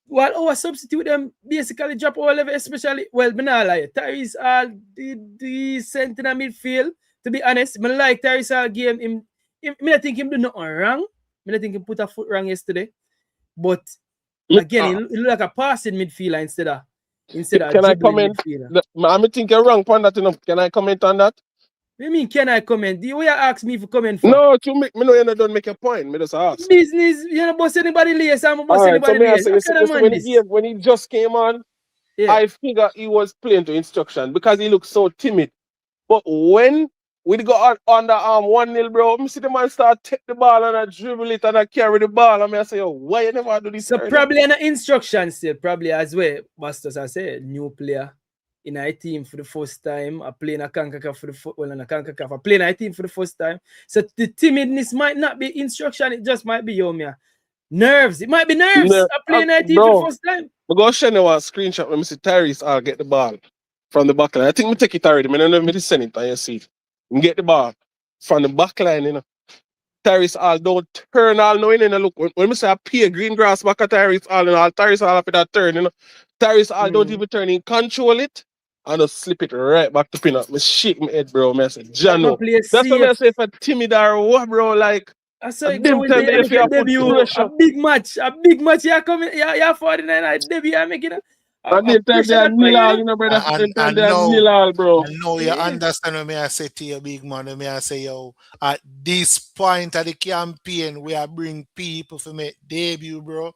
While our substitute them basically drop our level, especially, well, me not lie, Tyrese all decent in the midfield. To be honest, me like Tyrese all game. Me I think him do nothing wrong. Me I think him put a foot wrong yesterday. But again, he look like a passing midfielder instead of can I comment? I think you're wrong on that enough. Can I comment on that? What do you mean, can I comment? Do you ask me for comment for? No, to make me know you don't make a point. Me just ask. Business, you don't boss anybody lace. I'm boss anybody lace. When he just came on, I figure he was playing to instruction because he looked so timid. But when we go on the 1-0, bro, I see the man start take the ball and I dribble it and I carry the ball. And I say, oh, why you never do this? So probably an instruction still, probably as well. Bastos, I say, new player in a team for the first time. I play in a CONCACAF for the I play in a team for the first time. So the timidness might not be instruction, it just might be nerves. It might be nerves. I play in a team for the first time. I'm going to show you a screenshot when I see Tyrese I'll get the ball from the back line. I think we take it already. I don't know if I send it and you see it. You get the ball from the back line, you know. Tyrese all don't turn all knowing, you know. Look, when we say I pay green grass back at Tyrese all, you know, Tyrese all up in that turn, you know. Tyrese all don't even turn in, control it, and just slip it right back to pin up. Me shake my head, bro. I say, Jano. That's what I say for timid or what, bro. Like, I saw it go with the debut. A big match. Yeah, coming. Yeah, 49. I debut. I make it. And the time they are nil all, you know, brother. The time they are nil all, bro. I know you understand what I say to you, big man. When I say, yo, at this point of the campaign, we are bring people for make debut, bro.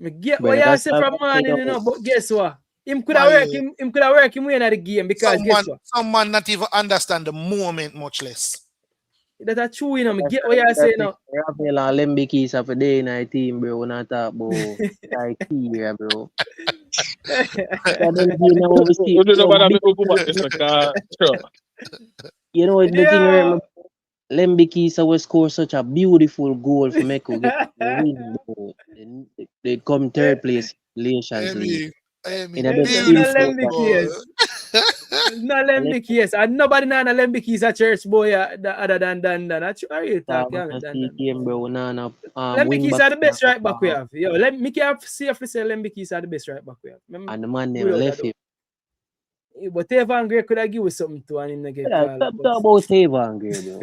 I get what you say from morning, you know, but guess what? Him could have worked him way in the game because guess what? Someone not even understand the moment, much less. That's true, you know. I get what you say now. Rafael and Lembikis have a day in our team, bro. When I talk about Ikea, bro. You know, the thing Lembikisa will score such a beautiful goal for make we get the win, bro. They come third place Nations League. In a There's still no fourth. Lembikis. There's no Lembikis. And nobody na Lembikis a church boy other than Dan. That's are you talking about Dan? Bro, Nana, wing Lembikis back are the best right back we have. Yo, let me safely say Lembikis are the best right back we have. and the man them left him. But Evan Gray could have given something to and him not get called. Stop talking about Evan Gray, bro.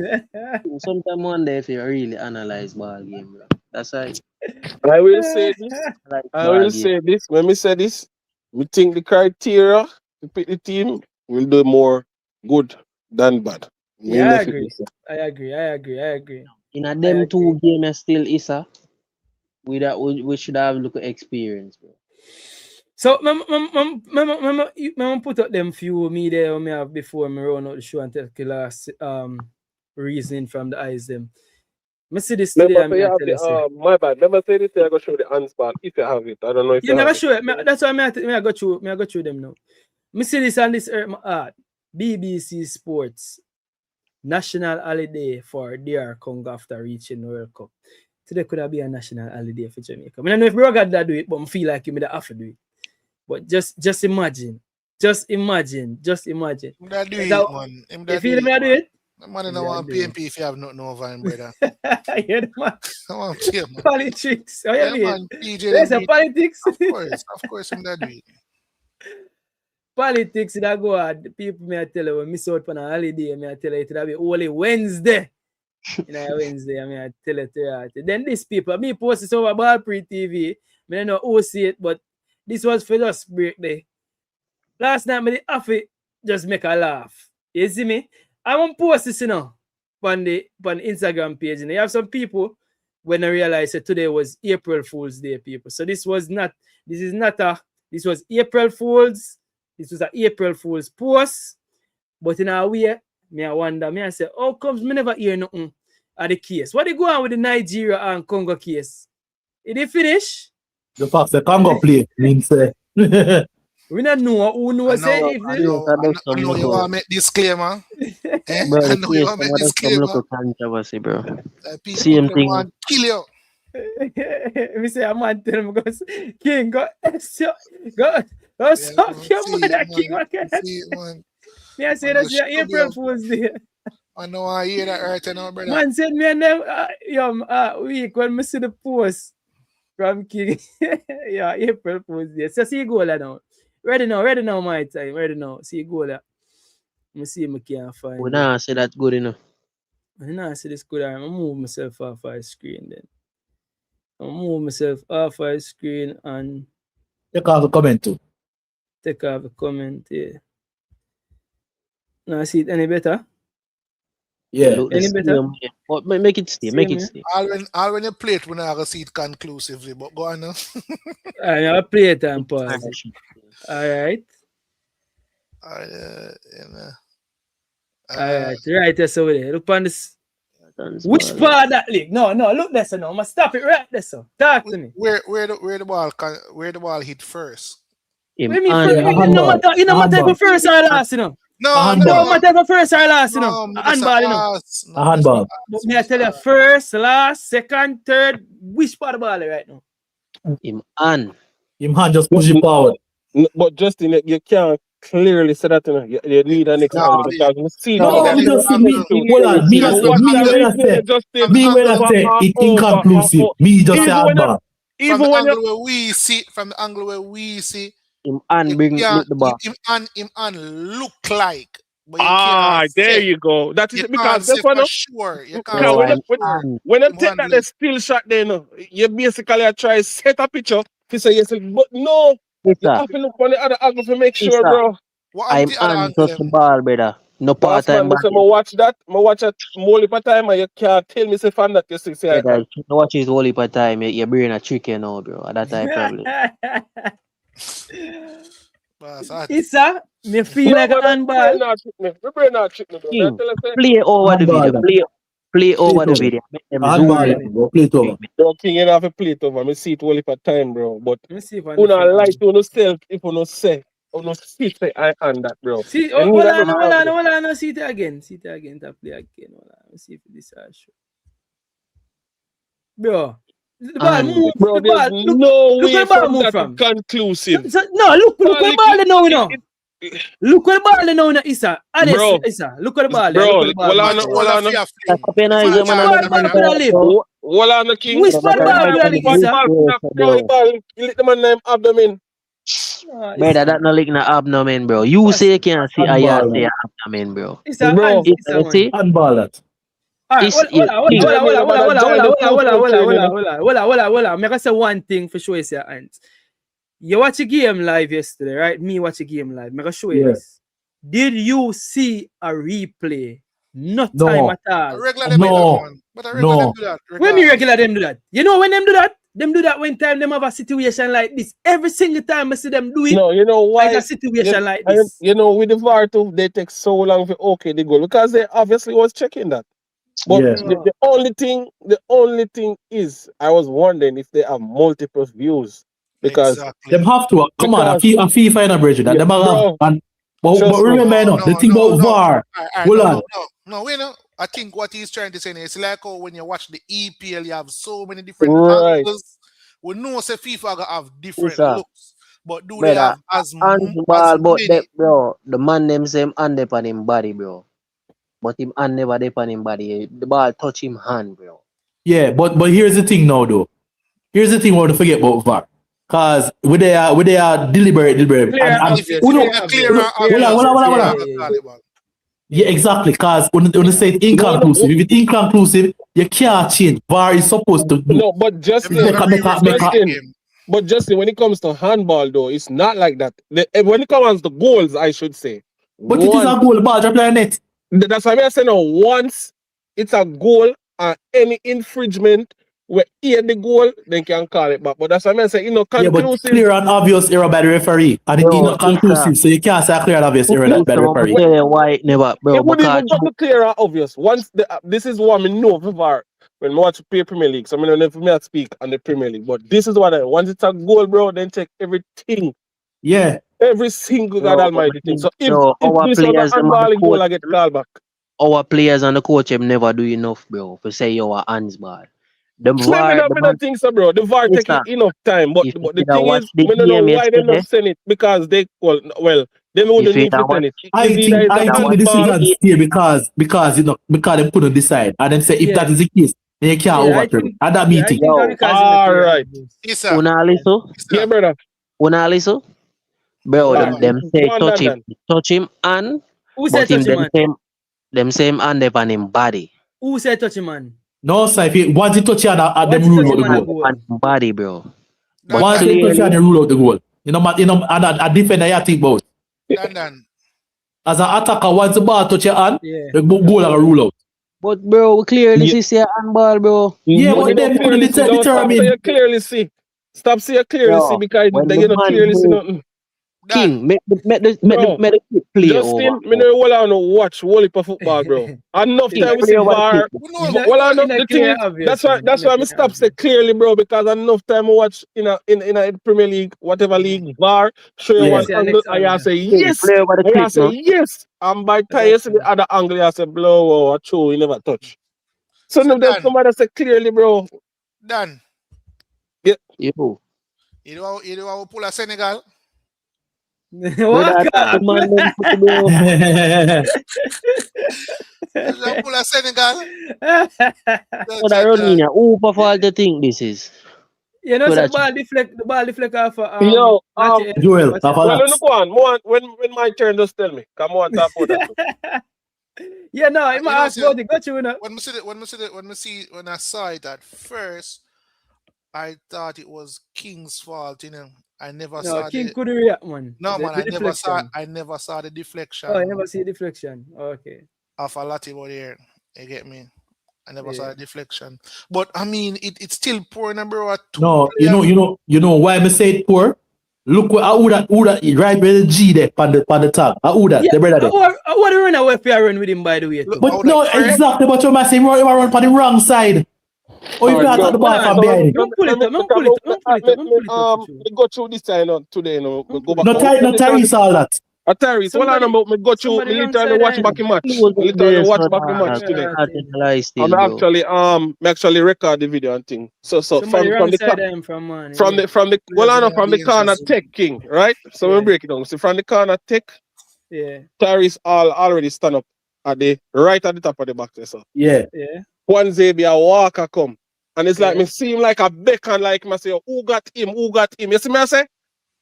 Sometimes one day if you really analyze ball game, bro. That's right. I will say this. When we say this, we think the criteria to pick the team will do more good than bad. Yeah, I agree. In a them two games still Issa. We should have look at experience, bro. So, I put up them few media me have before me run out the show and tell the last reasoning from the eyes them. I see this today. My bad. Never say this. I go show the hands ball if you have it. I don't know if you never show it. That's why I go through them now. I see this on this BBC Sports national holiday for DR Congo after reaching the World Cup. Today could have been a national holiday for Jamaica. I don't know if Bro got that do it, but I feel like you may have to do it. But just imagine. Just imagine. That do it, man. If you never do it, man, I want PMP if you have nothing over him, brother. Yeah, man. I want to man. Politics. Oh, yeah, man. There's a politics. Of course, I'm that do it. Politics that go hard. People may tell you when miss out on a holiday, may tell you it'll be only Wednesday. Wednesday, I mean, I tell it to you. Then these people, me post this over Ball Pree TV. I don't know who see it, but this was for just break day. Last night, I have it just make a laugh. You see me? I won't post this, on the Instagram page. And you have some people when I realized that today was April Fool's Day, people. So this was April Fool's. This was an April Fool's post. But in a way, I wonder, I say, how comes me never hear nothing of the case? What they go on with the Nigeria and Congo case? Did it finish? The fact the Congo play means we don't know who knows I know you want to make disclaimer. Bro, I know you want to make disclaimer. Controversy, bro. Same thing. Want to kill you. We say a man tell him goes, King, go suck your mother, King. What can I say? I say that's your April Fool's Day. I know I hear that right now, brother. Man said me and them week when I see the post from King. Yeah, April Fool's Day. So see goal now. Ready now, my time. Ready now. See goal there. I see me can't find. We nah say that good enough. I nah see this good. I'm move myself off my screen then. I'll move myself off my screen and take off the comment too. Take off the comment, yeah. Now see it any better? Yeah. Any better? But make it stay. Make it stay. All when you play it, when I go see it conclusively, but go on now. I'll play it and pause. Alright. Alright, right there, so there. Look on this. Which part of that league? No, look there, so now. I'm gonna stop it right there, so. Talk to me. Where the ball hit first? You know matter for first or last, No matter for first or last, Handball, A handball. But me I tell you, first, last, second, third, which part of the ball right now? Him hand just push it forward. But Justin, you can't clearly say that you need an example because we see me just see me. Hold on, me when I say it inconclusive. Me just say handball. From the angle where we see him hand bring look the ball. Him hand look like. There you go. That is because that's for sure. When you take that still shot there, you basically try to set a picture to say yes, but no. You have to look on the other angle to make sure, bro. I'm on touch the ball, brother. No part time. I watch that. I watch it more per time, and you can't tell me if I'm that you see. You watch it only per time. You're bringing a trick, now, bro. At that time, probably. Issa, me feel like a handball. Play over the video. Play over the video. Play it over. Bro, King, you have to play it over. I see it only per time, bro. But you not lie to yourself if you not say no sit I on that, bro. See, You need a bit of- hold on, see it again. See it again, to play again. Hold on, let's see if this is show. Bro, the ball move. Bro, The there's ball, no look way where the ball from move that from. conclusive. No, look where the ball is now, you know. It- Look where the ball is now, you know, Issa. Honest, Bro. Issa. Look where the ball is. Bro, Look where the ball well, is. hold on. Which part King. the ball could have live, Issa? You let the man name abdomen. Brother, that no lick na abdomen, bro. You say you can't see I say abdomen, bro. Issa, Bro, Issa, man. See? Handball that. Alright, hold on. Make I say one thing for sure, is your aunt. You watch a game live yesterday, right? Me watch a game live. Make I show you this. Did you see a replay? No time at all. When me regular them do that? You know when them do that? Them do that when time them have a situation like this. Every single time I see them do it. No, you know why? Like a situation like this. You know, with the VAR too, they take so long for okay the goal because they obviously was checking that. But the only thing is, I was wondering if they have multiple views because them have to come on. A FIFA in a bridge that them have. And but remember, the thing about VAR. Hold on. No, wait, no. I think what he's trying to say is like how when you watch the EPL, you have so many different angles. We know say FIFA gonna have different looks, but do they have as much? But bro, the man them same hand upon him body, bro. But him hand never upon him body. The ball touch him hand, bro. Yeah, but here's the thing now, though. Here's the thing we want to forget about VAR. Cause we they are deliberate. Yeah, exactly. Cause when they say it inconclusive, if it's inconclusive, you can't change. VAR is supposed to do. No, but Justin, when it comes to handball, though, it's not like that. When it comes to goals, I should say. But it is a goal, the ball drop in the net. That's why I say now, once it's a goal and any infringement where hear the goal, then can call it back. But that's why I say, conclusive. Yeah, but clear and obvious error by the referee. And it's not conclusive, so you can't say clear and obvious error by the referee. Why never, bro? It wouldn't even got to clear and obvious. Once this is what I know for VAR when I watch Premier League. So I don't know if I speak on the Premier League. But this is what once it's a goal, bro, then check everything. Yeah. Every single God Almighty thing. So if this is a handballing goal, I get called back. Our players and the coach have never do enough, bro, for say your hands bad. The VAR, I don't think so, bro. The VAR take enough time, but the thing is, we don't know why they not send it because they they wouldn't need to send it. I think the decision here because they couldn't decide, and then say if that is the case, then you can't overturn at that meeting. All right. Yeah, brother. Unaliso, bro. Them say touch him, and who said touch him, man? Them same hand upon him body. Who said touch him, man? No, sir. If you want to touch you at them rule out the goal. Body, bro. Once they touch you and they rule out the goal. And a defender you think about. As an attacker, once the ball touch your hand, the goal are rule out. But bro, we clearly see a handball, bro. Yeah, but then couldn't determine. You clearly see. Stop see you clearly see because they don't clearly see nothing. King, make the play. Justin, me know what I know watch whole heap of football, bro. Enough time we see VAR. Well, I know the thing is, that's why I stop say clearly, bro, because enough time I watch in a Premier League, whatever league, VAR, show you one angle, I say yes. I say yes. And by the time you see the other angle, I say blow or show, you never touch. So now there's somebody say clearly, bro. Dan. Yeah. You know how pull a Senegal? What? Pull a Senegal. But I don't know who for the thing this is. You know, the ball deflect off. Joel, well, look on. When my turn, just tell me. Come on, talk about that. Yeah, no, I'm ask about it. Got you, you know. When I saw it at first, I thought it was King's fault, you know. I never saw King couldn't react, man. No, man, I never saw the deflection. Oh, I never see the deflection. Okay. Of a lot over there. You get me? I never saw a deflection. But I mean it's still poor number. No, you know why I say it poor? Look what I would right with the G there on the tag. I would the brother there. I want to run away if I run with him by the way. But no, exactly, but you must say run on the wrong side. Or if you Alright, attack the ball from behind it. Don't pull it up. Don't pull it up. Don't pull it up. Don't pull it up. me go through this time today, you know. Me go back. No Tyrese all that. Tyrese, hold on about me go through me somebody wrong literally side watch end. back the match. He was Me up there, literally watch son. back the match today. Not in the lie still, I'm bro. actually record the video and thing. So Somebody from wrong the side end from man. from the well I know from the corner tech king, right? So Yeah. we break it down. So from the corner tech, Yeah. Tyrese already stand up at the right at the top of the box there, so. Yeah. Yeah. One Xavier Walker come. And it's like Yeah. me see him like a beacon, like me say, who got him? Who got him? You see me I say?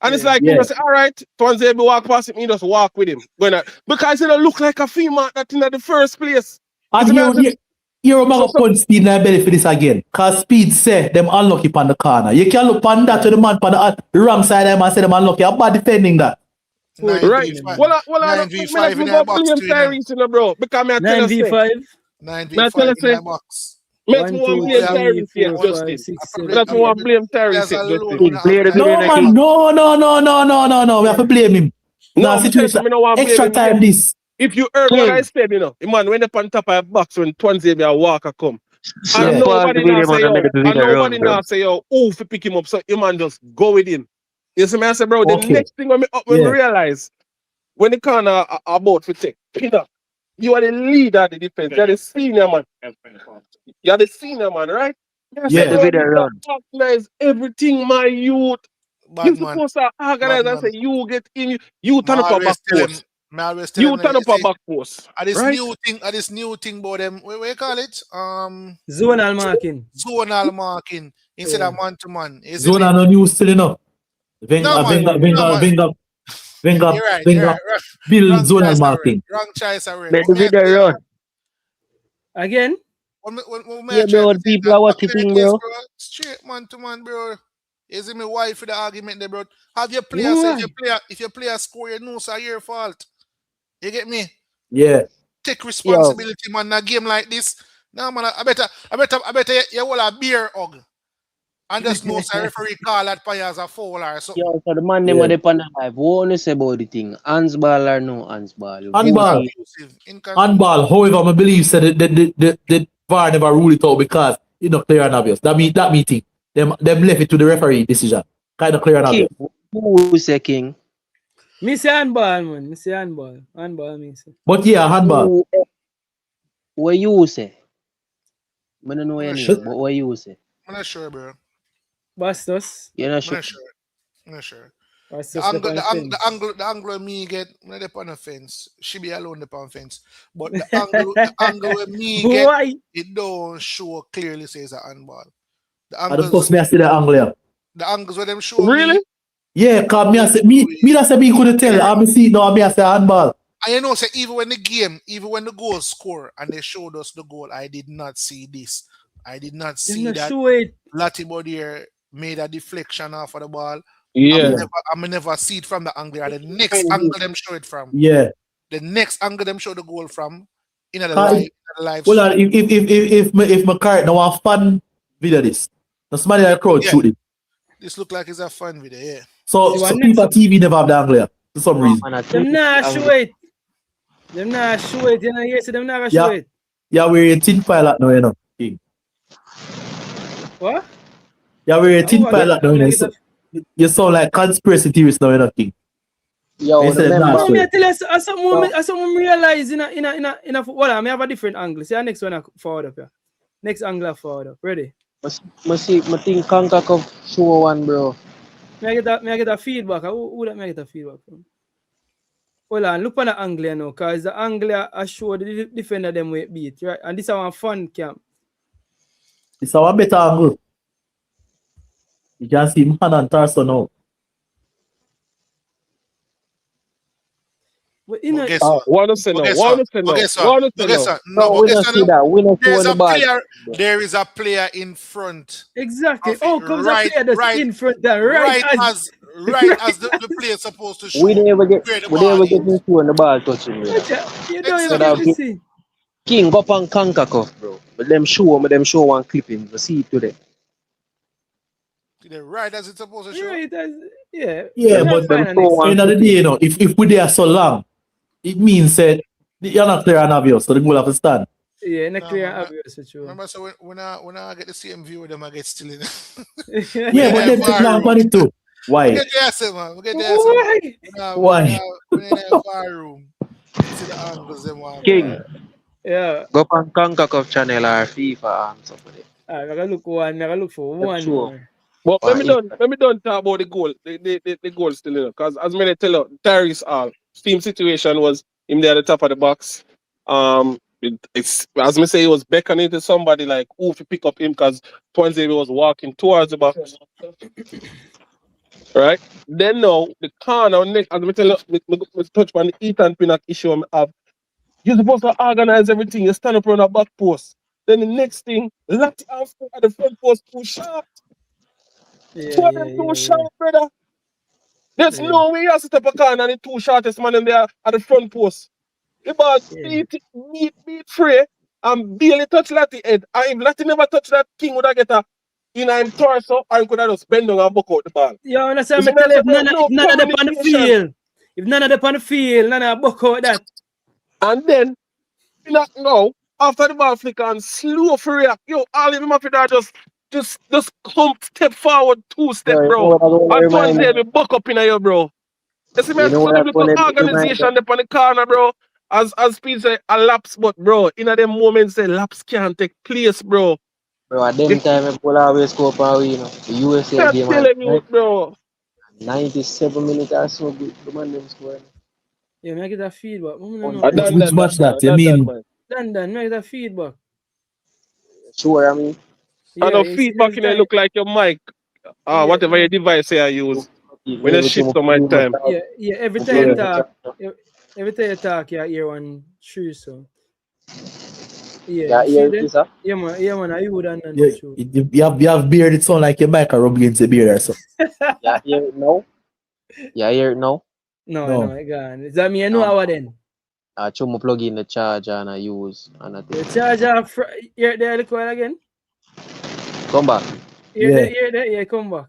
And it's Yeah. like, Yeah. me say, all right, One Xavier walk past him, he just walk with him. Because he don't look like a female that in the first place. You see me I say? And you're going to punch Speed in the belly for this again. Because Speed say them unlucky on the corner. You can look on that to the man on the wrong side of them and say them unlucky. I'm bad defending that. Right. Well, I me 9v5 like in me the go box blame too, you know. Tyrese, you know, bro. Because me I tell you say, 9v5. me I tell 9v5 you in say, the box. make 1, me want 2, blame 3, Tyrese yet, 4, 5, Justin. 6, I 7, That's me want blame Tyrese players yet, alone Justin. don't Play have the like video No, in a man. king. No. We have to blame him. No, No, me tell you situation. something, I don't want to blame Extra him time yet. this. If you heard what I King. said, you know, man, when they on top of a box when Xavier Walker come, Slap and Yeah. past nobody the now video, say man, and yo, make the and video nobody run, bro. now say yo, who fi pick him up, so you man just go with him. You see me, I say, bro, the Okay. next thing when me Yeah. realize when the corner are about to take pin up, you are the leader of the defense. You're the senior man. You're the senior man, right? Yes, Yeah. Make the bro, video you run. organize everything, my youth. You're bad man. supposed to organize Bad and man. say you get in, you I turn up a back always tell him, post. I always tell You him, turn you up a see, back post, this right? new thing about them, what you call it? Zonal marking. Zonal marking instead Yeah. of man to man. You see Zona me? no news still enough. No man, no man. You're right. Build Wrong zonal choice already. marking. Wrong choice already. Make What the me I video tell you, run. Again? what me I Yeah, try bro, to the say people that are back watching in the thing, days, bro. bro, straight man to man, bro. You see me why for the argument there, bro? Have your player say if your player score, you know it's your fault. You get me? Yeah. Take responsibility, man. In a game like this, no man. I better you will a beer hug and just know the referee call that player as a foul or something. Yo, so the man them are the pan live. What you say about the thing? Handsball or no handsball? Handball. Handball. However, I believe said the VAR never rule it out because it's not clear and obvious. That meeting, them left it to the referee decision. Kind of clear and obvious. Who say King? Me say handball, man. Me say handball. Handball, me say. But yeah, handball. What you say? I don't know your name, but what you say? I'm not sure, bro. Bastos. You're not sure? I'm not sure. The angle of me get when they on the fence, she be alone on the fence. But the angle of me get it don't show clearly says a handball. The angles me I see the angle here. The angles where them show really? Yeah, cause me I say me that say me couldn't tell. I see it now, me I say handball. And you know, say even when the goal score and they showed us the goal, I did not see this. I did not see that Latibo there made a deflection off of the ball. Yeah. I'm never see it from the angle. The next angle them show it from. Yeah. The next angle them show the goal from. In the live. Well, if my car now a fun video this. Now somebody like crowd shoot it. This look like it's a fun video, yeah. So people TV never have the angle here for some reason. Them not show it. Them not show it. You know, yes, them not show it. Yeah, we're a tin pilot now, you know, King. What? Yeah, we're a tin pilot now, you know. So, you sound like conspiracy theorist now, you know, King. Yo, I tell you, something realize in a football, I have a different angle. See, the next one I forward up here. Next angle I forward up. Ready? I think Conquer Cup show one, bro. May I get a feedback? Who that may I get a feedback from? Hold on, look on the angle now, because the angle I show the defender them way beat, right? And this is our fun camp. It's our better angle. You can see man and torso now. But you know, There's a player in front. Exactly. Oh, comes a player that's in front. Right as the player is supposed to show. We never get into when the ball touching. You don't even get to see. King go up on Conquer Cup, bro. But them show one clipping. We see it today. Right as it's supposed to show. Right as, Yeah, but at the end of the day, you know, if we there so long, it means that you're not clear and obvious, so the goal have to stand. Yeah, in a No, clear and man, obvious with you. remember, so when I get the same view with them, I get still in. Yeah, but them take long on it too. We Why? get the answer, man. We get the answer. Why? When in a fire room, see the angles them want. King, Yeah. go on Conquer channel or FIFA and stuff with it. I gotta look one. I gotta look for one Sure. more. But Or let me talk about the goal. The goal still, you know, because as many tell you, Tyrese team situation was him there at the top of the box. It's as me say, he was beckoning to somebody like who to pick up him because Twanzebe was walking towards the box. Right? Then now the corner next, as me tell you, me touch on the Ethan Pinnock issue I have. You're supposed to organize everything. You stand up on a back post. Then the next thing, let out at the front post too sharp. Two of them too sharp, brother. There's no way you sit up a corner and the two shortest man in there at the front post. The ball beat Pree and barely touch Lati head. And if Lati never touch that, King would have get a in him torso and could have just bend down and buck out the ball. Yeah, I understand. Me tell you, if none of them on the field, if none of them on the field, none of buck out that. And then, now, after the ball flicker and slow for react, yo, all of them after that just come step forward 2 step, bro. And once they be buck up in here, bro. You see me, some little organization up on the corner, bro. As Pete say, a lapse, but bro, in them moments, the lapse can't take place, bro. Bro, at them time, people always score for we, you know. The USA game, you, bro. 97 minutes or so, the man them scoring. Yeah, me get that feedback. Which match that? You mean? London, me get that feedback. Sure, I mean. I know feedback in look like your mic. Whatever your device you use. When you shift to my time. Yeah, every time you talk, you hear one true, so. Yeah, man, I would have you have beard, it sound like your mic rub against the beard or something. Yeah, hear it now? Yeah, hear it now? No, I gone. Is that me? I know how then. I try to plug in the charger and I use. And I the charger, here there, look well again. Come back. Here there, come back.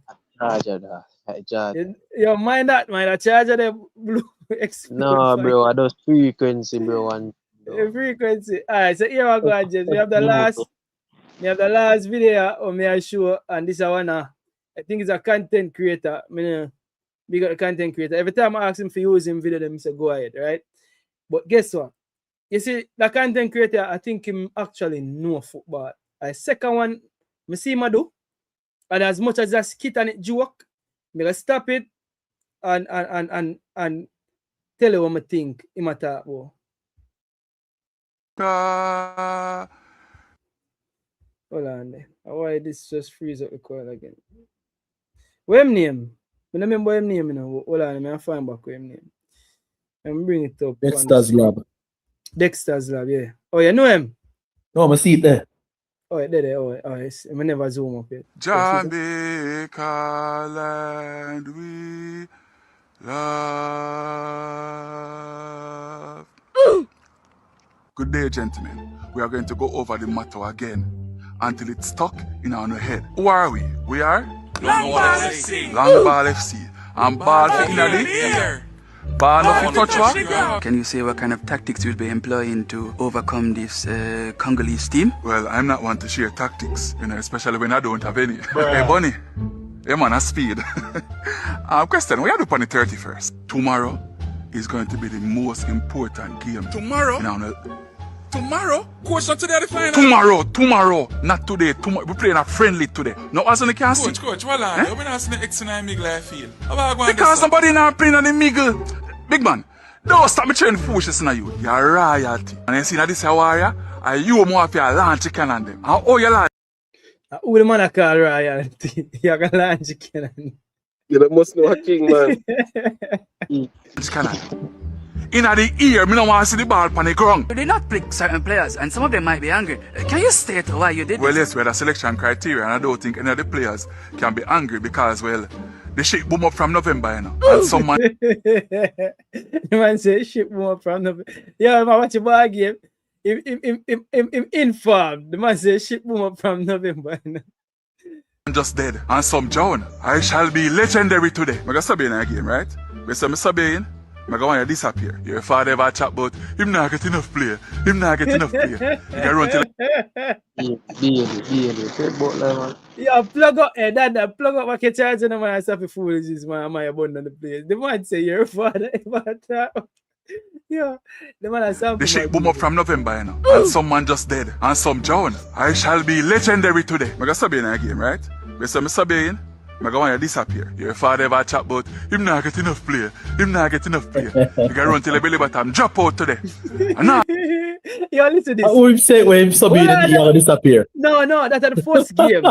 Charger. You mind that, man? The charger, the blue. No, bro, I just frequency, bro. And frequency. Alright, so here I go, James. We have the last video of me I show, and this one. I think it's a content creator. We got a content creator. Every time I ask him for using video, them say go ahead, right? But guess what? You see, the content creator, I think him actually know football. The second one, I see him do, and as much as that skit and it joke, I'm gonna stop it and tell you what I think him a talk about. Hold on there. Why this just freeze up the call again? What him name? I don't remember him name, you know. Hold on, I'm find back with him name. I'm bring it up. Dexter's Lab. Dexter's Lab, yeah. Oh, you know him? No, I see it there. Oh, there. Oh, yes. I never zoom up yet. Jamaica land we love. Good day, gentlemen. We are going to go over the matter again until it's stuck in our head. Who are we? We are Long Ball FC. Long Ball FC. And ball for inna the ball of touch what? Can you say what kind of tactics you'll be employing to overcome this Congolese team? Well, I'm not one to share tactics, you know, especially when I don't have any. Hey, Bunny. Hey, man, a speed. Question, what you do on the 31st? Tomorrow is going to be the most important game. Tomorrow? Tomorrow? Coach, not today the final. Tomorrow. Not today. Tomorrow. We're playing a friendly today. No, as on can see. Coach, hold on. You've been asking the X and I Miggle I feel. Because somebody not playing on the Miggle. Big man, don't stop me training foolishness in you. You're royalty. And you see now this warrior, and you more of your land chicken and them. And you like. Who the man I call royalty? You're going to land chicken. You must know a king, man. In the ear, me don't want to see the ball on the ground. You did not pick certain players, and some of them might be angry. Can you state why you did Well, this? yes, we had a selection criteria, and I don't think any of the players can be angry because, well, the shit boom up from November, you know. And someone. The man say shit boom up from November. Yeah, man, watch your ball game. Him informed. The man say shit boom up from November, you know. Just dead. And some John, I shall be legendary today. I'm going to sub in again, right? We say I'm subbing. I go want you disappear. Your father ever chat about him not get enough play. Him not get enough play. You can run till Bailey. Say about like man. Yeah, plug up, Dad, plug up my charge and my stuff foolishness, man. Am I abundant the place? The man say your father, but yeah, the man has the something. shit boom up from November, you know. And some man just dead. And some John. I shall be legendary today. I got Sabi in a game, right? But some Sabi I go want you disappear. Your father ever chat about him not get enough play. Him not get enough play. You can run till the belly button drop out today. And now Yo, listen to this. What him say when him Sabi and he gonna disappear? No, that's the first game.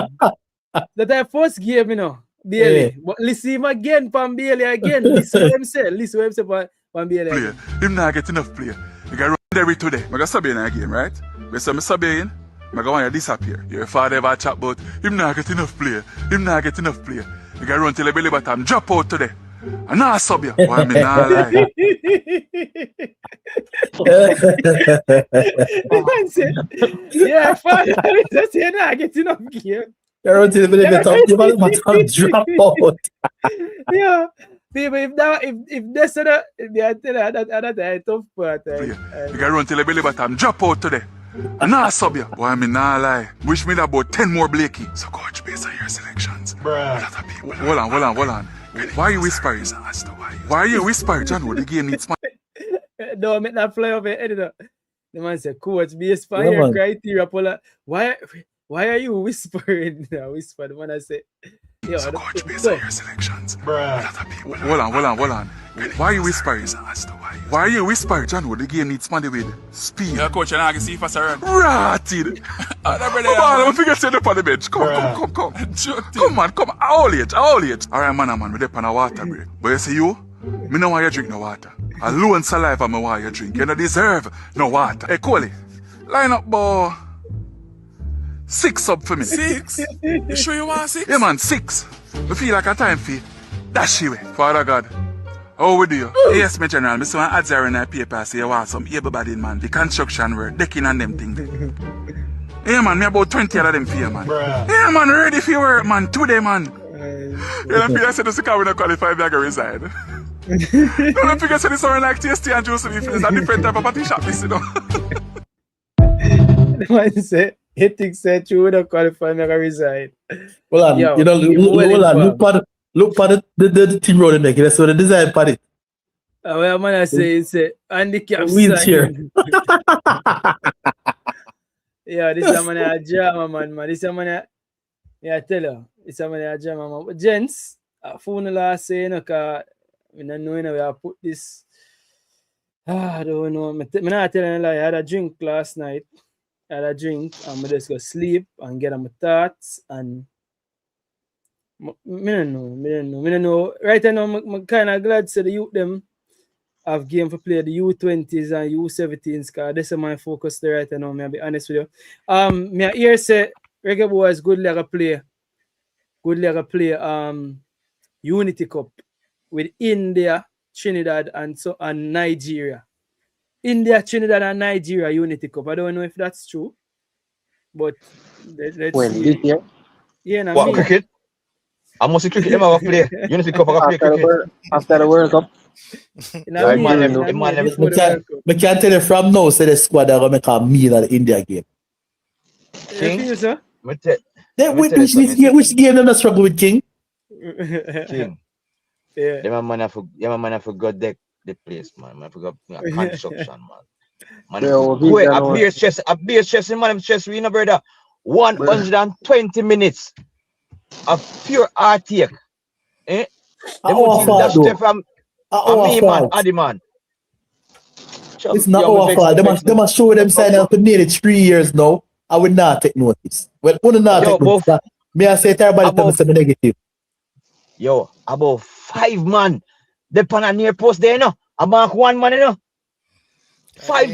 That's the first game, you know. Bailey. Yeah. But listen him again, Pam Bailey again. Listen what him say. Listen what him say, Pam Bailey. Play. Him not get enough play. You can run every today. I got Sabi in a game, right? But some Sabi I go want you disappear. Your father ever chat about him not get enough play. Him not get enough play. You can run till the belly button drop out today. And now I sub you. Why me not lie? Yeah, father, just say nah, get enough game. You run till the belly button drop out. Yeah. People, if that's that, they tell that a tough part. You can run till the belly button drop out today. And now I sub you. Why me not lie? Wish me about 10 more Blakey. So coach, based on your selections. Bruh. Hold on. Why are you whispering? Why are you whispering? John, the game needs money. Don't make that fly off your head. The man said, coach, based on your criteria. Why are you whispering? Whisper. The man I said, so coach, based on your selections. Bruh. Hold on. Why are you whispering? Why are you whispering? John, the game needs money with speed. Yeah, coach, and I can see if I surrender. Ratted. I'm figure set up on the bench. Come. Come on. All age. Alright, man, we're on a water break. But you see you? Me no want you drink no water. Alone saliva me want you drink. You don't deserve no water. Hey, Coley, line up, boy. 6 up for me. 6? You sure you want 6? Yeah, man, 6. I feel like a time for dash you. Father God. How we do you? Yes, my general. I saw an ads in the paper say you want some able-bodied man. The construction work, decking and them things. Yeah, man, me about 20 of them for you, man. Bruh. Yeah, man, ready for your work, man. Today, man. Yeah, I figure I said this because we don't qualify, me I go resign. No, I figure I said this something like TST and Juice. It's a different type of party shop, you know. The man said, he thinks that you would have qualified, me I go resign. Well, you know, look for the team road and make it. That's what the design party. Well, man, I say, handicap wheelchair. Yeah, this is a man a drama, man. This is a man I tell you, it's a man a drama, man. But gents, phone last say, you know, because I don't know where I put this. I don't know. I'm not telling you, I had a drink last night. I'm just go sleep and get on my thoughts and I don't know. Right now, I'm kind of glad to see the youth them have game for play the U20s and U17s because this is my focus there right now. I'll be honest with you. Me here say Reggae Boyz good like a play Unity Cup with India, Trinidad and Nigeria. India, Trinidad and Nigeria Unity Cup. I don't know if that's true, but let's see. This year? Yeah, no, what, cricket? I must see cricket them have a play. Unity Cup have a play cricket. After the World Cup. I can't tell you from now, say the squad are going to make a meal at the India game. King? Which game them not struggle with, King? King. Yeah. Them man have forgot the place, man. I forgot construction, man. Man, a beer chest, man, chest, we know, brother. 120 minutes of pure heartache. Eh? They would dash from me, man, Addy, man. It's not our fault. They must show them sign up for nearly 3 years now. I would not take notice. Well, wouldn't not take notice. May I say everybody tell me something negative? Yo, about 5 man. They pan a near post there, no. I mark 1 man, you know. 5.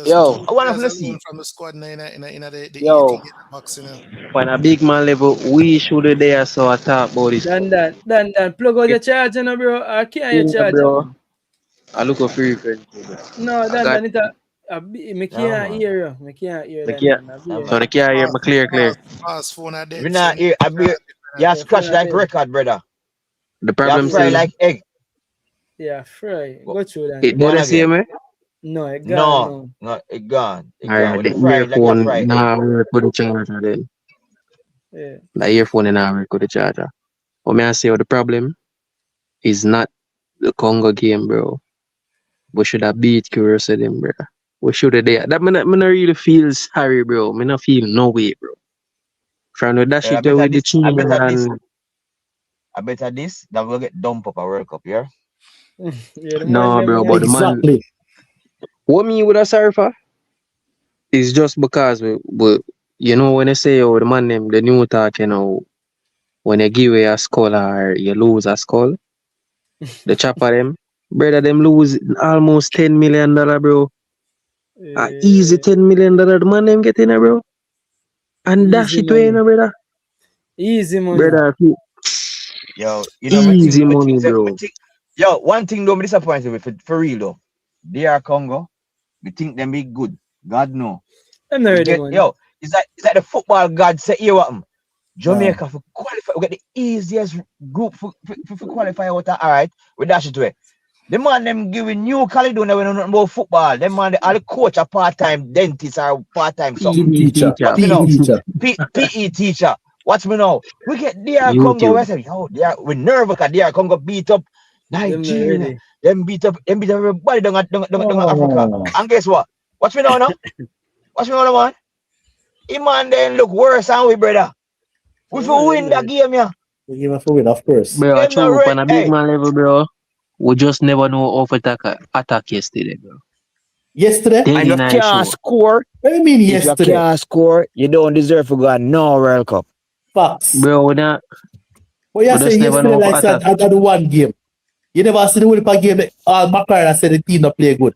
Yo, I want to see from the squad in the yo, box, you know. when a big man level, we should have there so I talk about this. Dan, plug out the charger, no, bro. I can't your charger. Bro. I look for free friend. No, Dan, it's I can't hear you. I can't hear you. So I can't hear me clear. Pass phone at we not hear. You scratch like record, brother. The problem fry is like egg. Yeah, fry. Go through that. it Go on did see again. me. No, it gone No, now. no, it gone. It gone. Alright, When the you fry it like you fry earphone egg. now work with the charger then. Yeah. The earphone now work with the charger. What may I say? The problem is not the Congo game, bro. We should have beat Curaçao them, bro. We should have there. That me not really feel sorry, bro. Me not feel no way, bro. From the dash I it with the bet team and I bet this that will get dumped up a World Cup, yeah? Yeah, the man no, them bro. But the man, Exactly. what me would have sorry for is just because we you know when they say oh the man them the new talk, you know, when you give away a skull or you lose a skull, the chopper them, brother them lose almost $10 million, bro. Easy $10 million the man them getting it, bro. And dash Easy it away, money. no, brother. Easy money. Brother, Yo, you know, easy money, bro. Yo, one thing don't be disappointed with for real though. DR Congo, we think them be good. God no. I'm not ready, man. Yo, it's like the football god say you what Jamaica for qualify. We get the easiest group for qualify out of alright. We dash it away. The man them giving New Caledonia when nothing about football. Them man all the coach a part-time dentist or part-time something. Watch me now. PE teacher. Watch me now. We get DR Congo. We say, yo, we nervous because DR Congo beat up Nigeria. Them beat up everybody down Africa. And guess what? Watch me now. Watch me now, man. The man then look worse than we, brother. We will win that game, yeah. We give us a win, of course. Bro, true, on a big man level, bro. We just never know how to attack yesterday, bro. Yesterday? And you can't score. What do you mean if yesterday? If you can't score, you don't deserve to go on no World Cup. Facts. Bro, now. What you saying yesterday, like said, I got the one game. You never see the whole game. McLaren said the team not play good.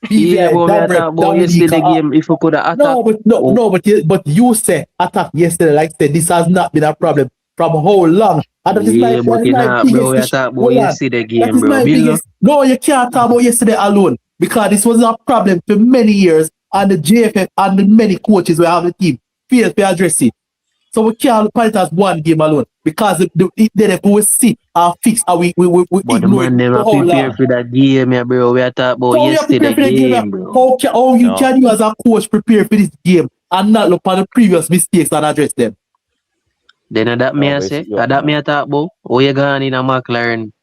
Yeah, but we talk about yesterday game if we could have attacked. But you say attack yesterday, like said, this has not been a problem from how long. And that is yeah, but you know, bro, we biggest talk about yesterday game, that is bro. my biggest. No, you can't talk about yesterday alone because this was a problem for many years, and the JFF and the many coaches we have the team failed to address it. So we can't put it as one game alone because then if we see our fix and we but the man never prepare for that game, yeah, bro. We are talking about yesterday game, bro. How you can you as a coach prepare for this game and not look at the previous mistakes and address them? Then that me I say, that me I talk about. Oh, you gone in a McLaren.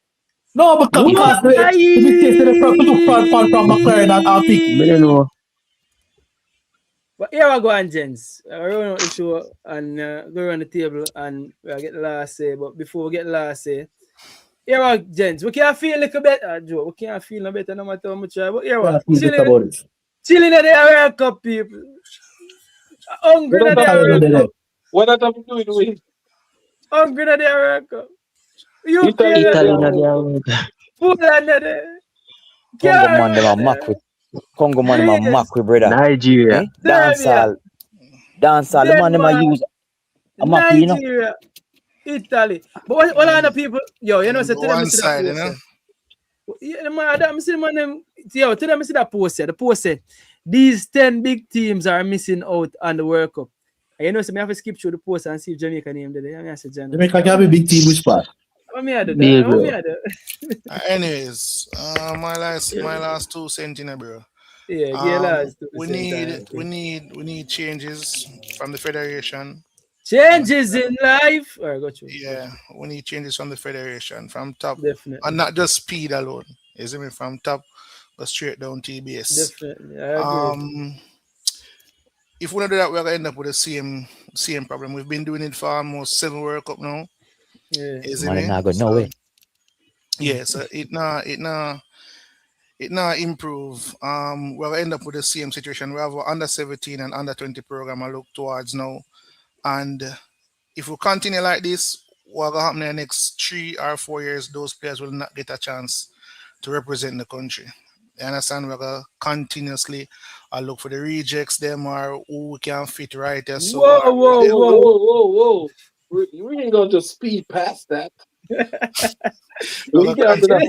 No, because the mistakes that from McLaren and pick. I don't know. But here we go on, gents. We're running out the show and go around the table and we'll get the last say. But before we get the last say, here we go, gents. We can't feel like a better, Joe. We can't feel no better no matter how much try. But here we go. Chilling at the World Cup, people. Hungry at the World Cup. What are you doing with? Hungry at the World Cup. Italy at the World Cup. Poland at the Congo man, them a mock with. Congo man, them a mock with, brother. Nigeria. Eh? Dancehall. The man, them a use a mock, you know. Nigeria. Italy. But what are the people? Yo, you know, so tell them side, you know. Yeah, man, I see man them. Yo, tell them see that post here. The post said these 10 big teams are missing out on the World Cup. And you know, so me have to skip through the post and see if Jamaica name there. I said Jamaica can be big team, which part? Anyways, my last 2 cents in bro. Yeah, we need changes from the federation. Changes in life. All right, got you. Yeah, we need changes from the federation from top. Definitely. And not just speed alone. Is it from top go straight down TBS. Definitely. I agree. If we don't do that, we're gonna end up with the same problem. We've been doing it for almost 7 World Cup now. Yeah. Man, not good, no way. Yeah, so it not improve. We're gonna end up with the same situation. We have an under 17 and under 20 program I look towards now. And if we continue like this, what will happen in the next 3 or 4 years, those players will not get a chance to represent the country. You understand? We're going to continuously look for the rejects, them or who can fit right there. So whoa. We ain't going to speed past that. We can't do that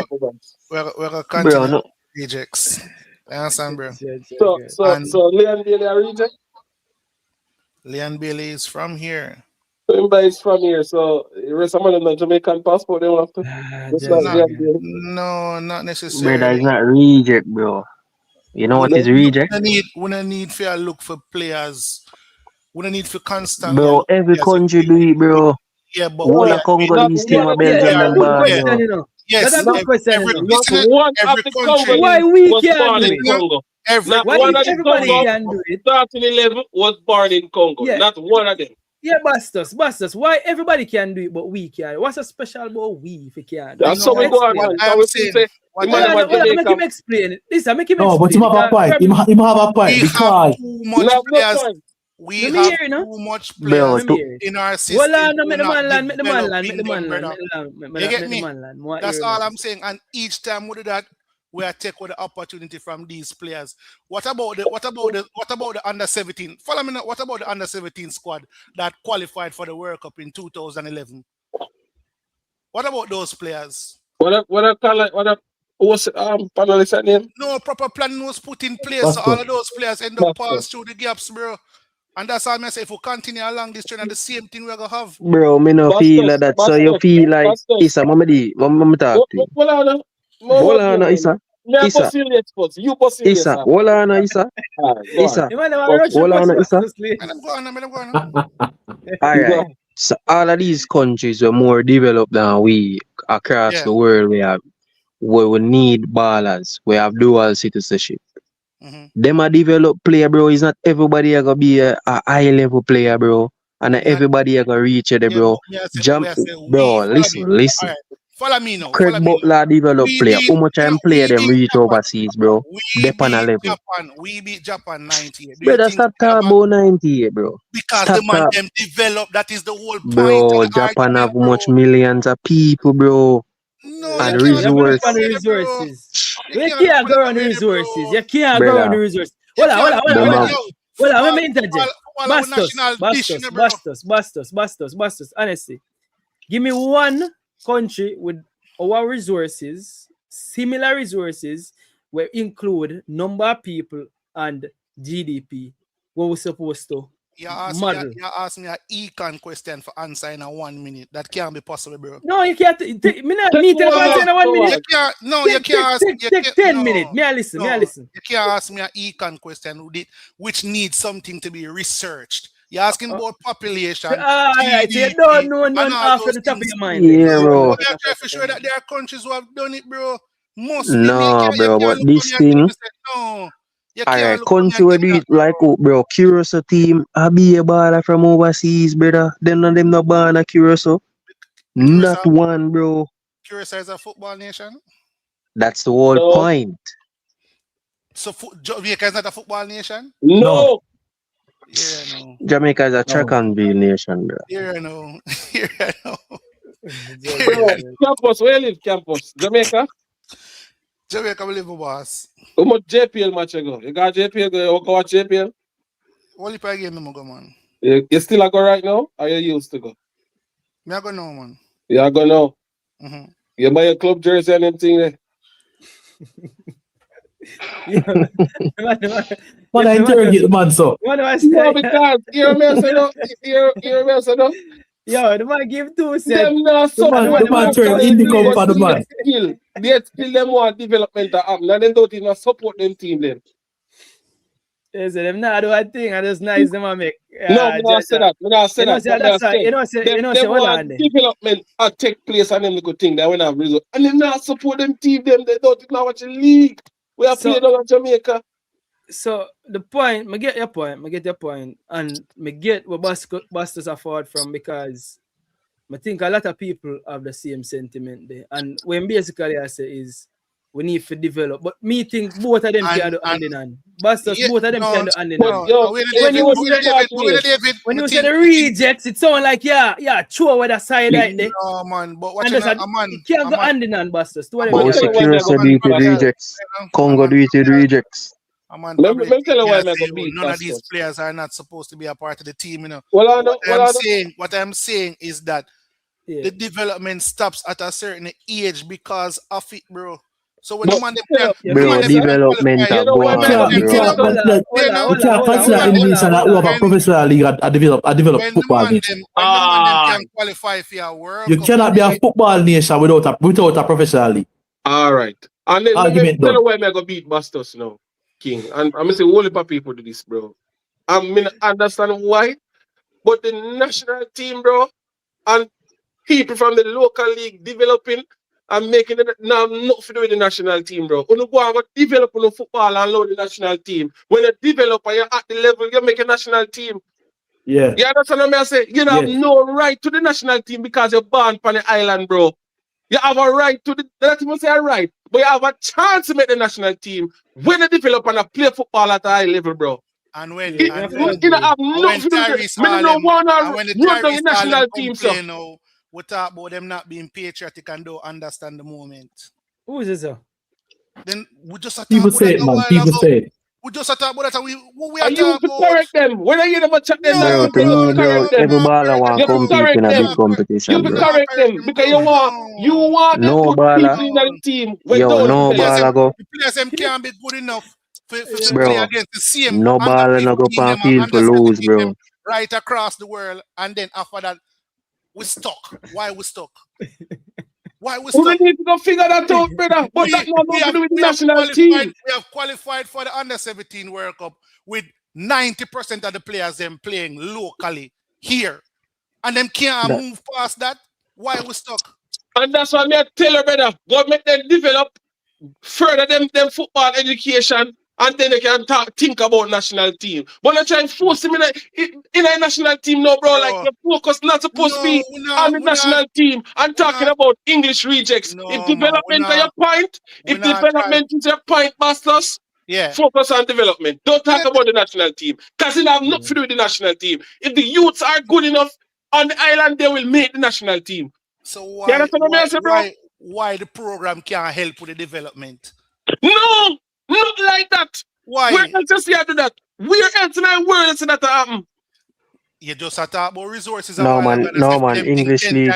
for us. We're going to continue rejects. You understand, bro? So Leon Bailey a reject? Leon Bailey is from here. Remember, it's from here, so the rest of them have Jamaican passport. They want to. Just like No, not Brother, necessarily. it's not reject, bro. You know what is reject? We don't need for look for players. We don't need for constantly Bro, look every for players. country do it, bro. Yeah, but Whole of Congolese team of Belgium them bad, yeah. bro. Yes, That's a good question, every, you know. Not listen, one of every the country. Why Congolese we was can't born do in it? Congo. Every Not Why one if of the everybody Congo can do it? starting 11 was born in Congo. Yeah. Not one of them. Yeah, Bastos. Why everybody can do it, but we can't? What's so special about we if we can't? That's how we go on, man. So we feel say, the man of Make Jamaica. him explain. Listen, make him No, but explain. him have a point. Him have a point We because have too much No players. point. We Let me have hear, you know? too much Bro, players in our system. Well, no, who make the not man land, make the man land, developing make the man them, land, brother. make You get the me? man land. That's all I'm saying. And each time we do that, we are take the opportunity from these players. What about the under 17? Follow me now. What about the under 17 squad that qualified for the World Cup in 2011? What about those players? What's panelist name? No proper planning was put in place, so all of those players end up pass through the gaps, bro. And that's all I say. If we continue along this trend, the same thing we're gonna have. Bro, me no feel like that. So you feel like Issa, mama talk to you. Hold on, Issa. Issa. Issa, hold on, Issa. Issa. Hold on, Issa. Alright. So all of these countries were more developed than we across the world. We need ballers. We have dual citizenship. Them a developed player, bro. It's not everybody gonna be a high level player, bro. And everybody gonna reach it, bro. Bro, listen. Follow me now. Craig Butler developed player. How much time play them reach overseas, bro? Dep on a level. We beat Japan 98. Brother, stop talking about 98, bro. Because the man them develop. That is the whole point. Bro, Japan have much millions of people, bro. No, and resources. You can't go on the resources. You can't go on the resources. Hold on, let me interject. Bastos. Honestly, give me one country with our resources, similar resources, where include number of people and GDP. What we're supposed to model. You ask me an econ question for answer in a 1 minute. That can't be possible, bro. No, you can't. Me not need to answer in a 1 minute. You can't ask. Take 10 minutes. Me I listen. You can't ask me an econ question which needs something to be researched. You're asking about population. Alright, you don't know none after the top of your mind. Yeah, bro. We are trying to show that there are countries who have done it, bro. No, bro, but this thing. Alright, country where do it like bro, Curacao team, I be a baller from overseas, brother. Them no ban a Curacao. Not one, bro. Curacao is a football nation? That's the whole point. So Jamaica is not a football nation? No. Yeah, no. Jamaica is a track and field nation, bro. Yeah, no. Campus, where you live, Campus? Jamaica? Jamaica, we live with boss. How much JPL match you go? You got JPL, you go watch JPL? Only per game, I go, man. You still a go right now? Or you used to go? Me I go now, man. You a go now? Mm-hmm. You buy a club jersey and everything there? But I interrogate the man, so. What do I say? No, because you remember, no? Yo, the man give 2 cents. Them not the man turn indie come for the man. They still them want development to happen, and they don't even support them team then. They say them not do a thing, and it's nice them make. No, I not say that. You know, they want development to take place and them good thing that we have result. And they not support them team, they don't even watch the league. We are playing down in Jamaica. So the point, I get your point, and I get what Bastos are forward from, because I think a lot of people have the same sentiment there. And when basically I say is we need to develop. But me think both of them can do hand in hand. Bastos, both of them can do hand in hand. When you say the rejects, it sounds like throw with the side like that. No, man, but what you can't go hand in hand, Bastos. But Curacao do it with rejects. Congo do it with rejects. None of these players are not supposed to be a part of the team, you know. What I'm saying is that the development stops at a certain age because of it, bro. So when the man them can, Bro, development You are know go what, You man? on, can't, you bro. can't, you can't consider elimination that we have a professional league and develop when the football man nation. them, when the man them can qualify for a World You Cup, cannot be a football nation without a professional league. All right. And then let me Argument tell done. you why I'm going to beat Bastos now, King. And I'm going to say, whole heap of people do this, bro. I mean, understand why. But the national team, bro, and people from the local league developing and making it now not to do with the national team, bro. When you go and develop on football and load the national team, when you develop and you're at the level, you make a national team. Yeah. You understand what I'm saying? You have no right to the national team because you're born on the island, bro. You have a right to not even say a right, but you have a chance to make the national team when you develop and play football at a high level, bro. and when You and know, when, have and nothing when to do with it. Tyrese Me no Hallem want to and when the run down the Tyrese Hallem national team, so. complain now, we talk about them not being patriotic and don't understand the moment. Who is this, sir? Then we just talk People about say that it, a man. while People ago. say it. We just talk about that and we are And you talking to about. correct them. When you never chat them, Bro, to me, bro, correct them. every baller want You have to compete correct in a big them. competition, You bro. correct them because you want to No put baller, people in the team when yo, don't no develop. baller go, The players them can't be good enough for play bro. against the same No under baller 15 no go them on and field under for lose, 17 them bro. right across the world, and then after that we stuck. Why we stuck? Why we We stuck? need to go figure that out, brother. But that not going to do with the national team. We have qualified for the under 17 World Cup with 90% of the players them playing locally here, and them can't move past that. Why we stuck? And that's why me I tell you, brother, go make them develop further them football education, and then they can think about national team. But not try and force him in a national team, no, bro. Like your focus not supposed to be on the national team and talking about English rejects. If development are your point, if development is your point, masters, focus on development. Don't talk about the national team. Because it have nothing to do with the national team. If the youths are good enough on the island, they will make the national team. So why the program can't help with the development? No, not like that. Why? Where else you see I do that? Where else in the world is that happen? You just talk about resources. No man, English league.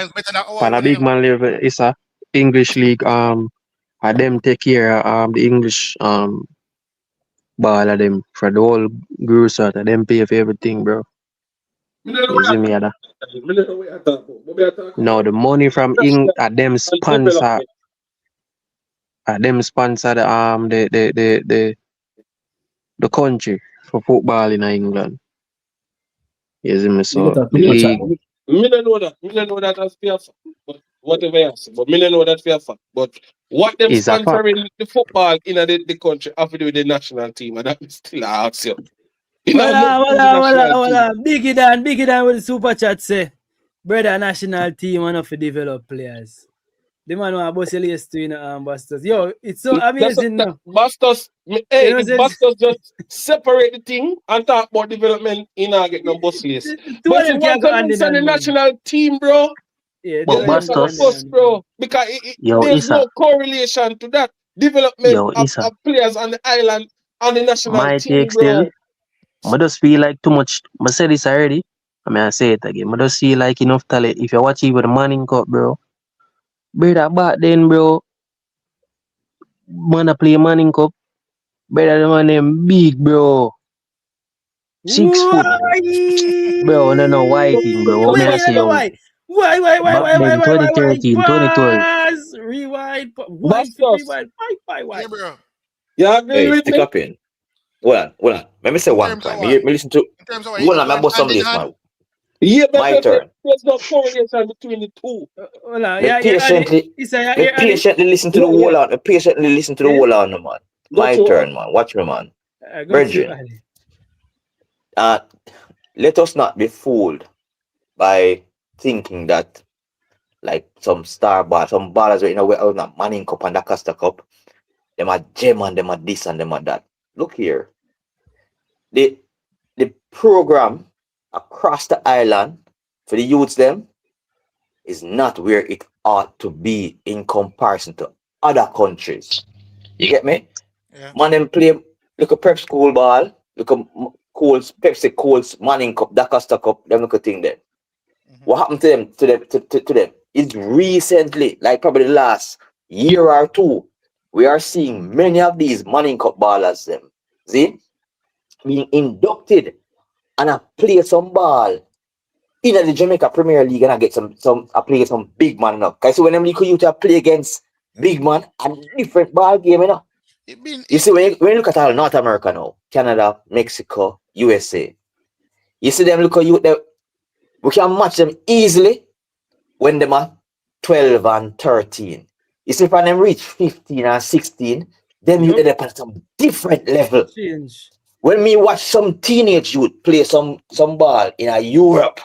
For a big man level, it's a English league. And them take care of the English ball of them for the whole group sort of them pay for everything, bro. You see me at No, the money from them sponsor the country for football in England. You see me, so the league. Me don't know that. Me don't know that as fair fact. But whatever you say, but me don't know that fair fact. But what them Is a fact. sponsoring the football in the country have to do with the national team, and that is still I ask you. Well, Biggie Dan with the super chat say, brother, national team enough to develop players. The man who boss to Bastos. Yo, it's so amazing now. Bastos, Bastos just separate the thing and talk about development in our get no boss list. But if you want to understand the national team, bro, yeah, but Bastos, bro, because there's no correlation to that development of players on the island and the national team, bro. I just feel like too much. I said this already. I say it again. I just feel like enough talent. If you watch even the Manning Cup, bro. Brother, back then, bro. Man, I play Manning Cup. Brother, the man them big, bro. 6 foot. Bro, no white thing, bro. What may I say? Why? 2013, 2012. Rewind. Why? Why? bro. Yeah, hey, stick up in. Hold on. Let me say one time. Me listen to. Hold on, I'm about some of this, man. Yeah, my turn. There's no correlation between the two. Patiently listen to the whole out. Patiently listen to the whole out, man. My turn, man. Watch me, man. Brethren. Let us not be fooled by thinking that like some ballers right now, we're not Manning Cup and the Costa Cup. Them are gem and them are this and them are that. Look here. The program across the island for the youths them is not where it ought to be in comparison to other countries. You get me? Yeah. Man, them play look at prep school ball, look at Coles, Pepsi Coles, Manning Cup, Da Costa Cup, them look at thing there. What happened to them? To them? It's recently, like probably the last year or two, we are seeing many of these Manning Cup ballers them, see, being inducted and I play some ball in the Jamaica Premier League and I get I play some big man now. Cause when them little youth play against big man and different ball game, you know. You see when you look at all North America now, Canada, Mexico, USA, you see them little youth that we can match them easily when them are 12 and 13. You see, if them reach 15 and 16, then you end up at some different level. Change. When me watch some teenage youth play some ball in Europe,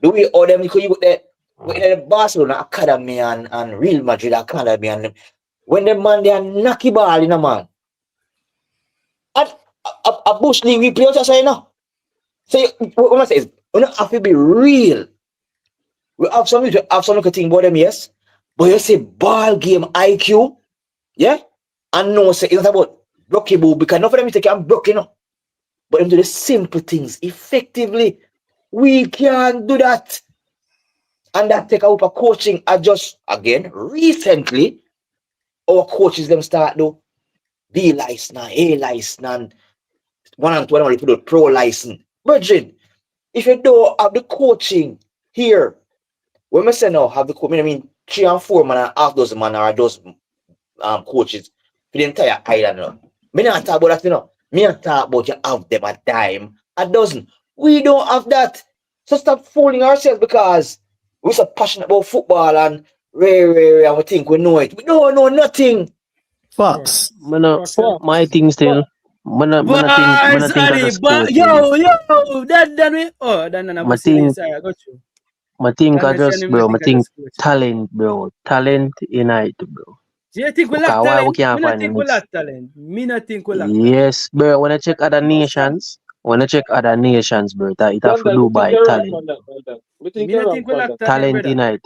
the way all them little youth there, in the Barcelona Academy and Real Madrid Academy, and them, when them man they are knocky ball in a man. And a bush league we play outside, you know. So what I say is, we don't have to be real. We have some little thing about them, yes. But you say ball game IQ, yeah? And no, say it's not about blocky boo, because enough of them can block, you know. But them do the simple things effectively. We can do that. And that take out a coaching. I just, again, recently, our coaches them start do B license, A license, and 1 and 2 only put the pro license. Virgin, if you don't have the coaching here, when I say now have the coaching, I mean 3 and 4 man and half dozen man are those coaches for the entire island. You know. Me not talk about that, you know. Me not talk about you have them a dime, a dozen. We don't have that. So stop fooling ourselves because we're so passionate about football and and we think we know it. We don't know nothing. Facts. My thing still. Man, think as a sport. Yo, Dan, My thing, I think talent, bro. Talent unite, bro. Do you think we lack talent? Me not think we lack talent. Me not think we lack talent. Yes, bro. When I check other nations, bro, it have to do by talent. Me not think we lack Talent unite.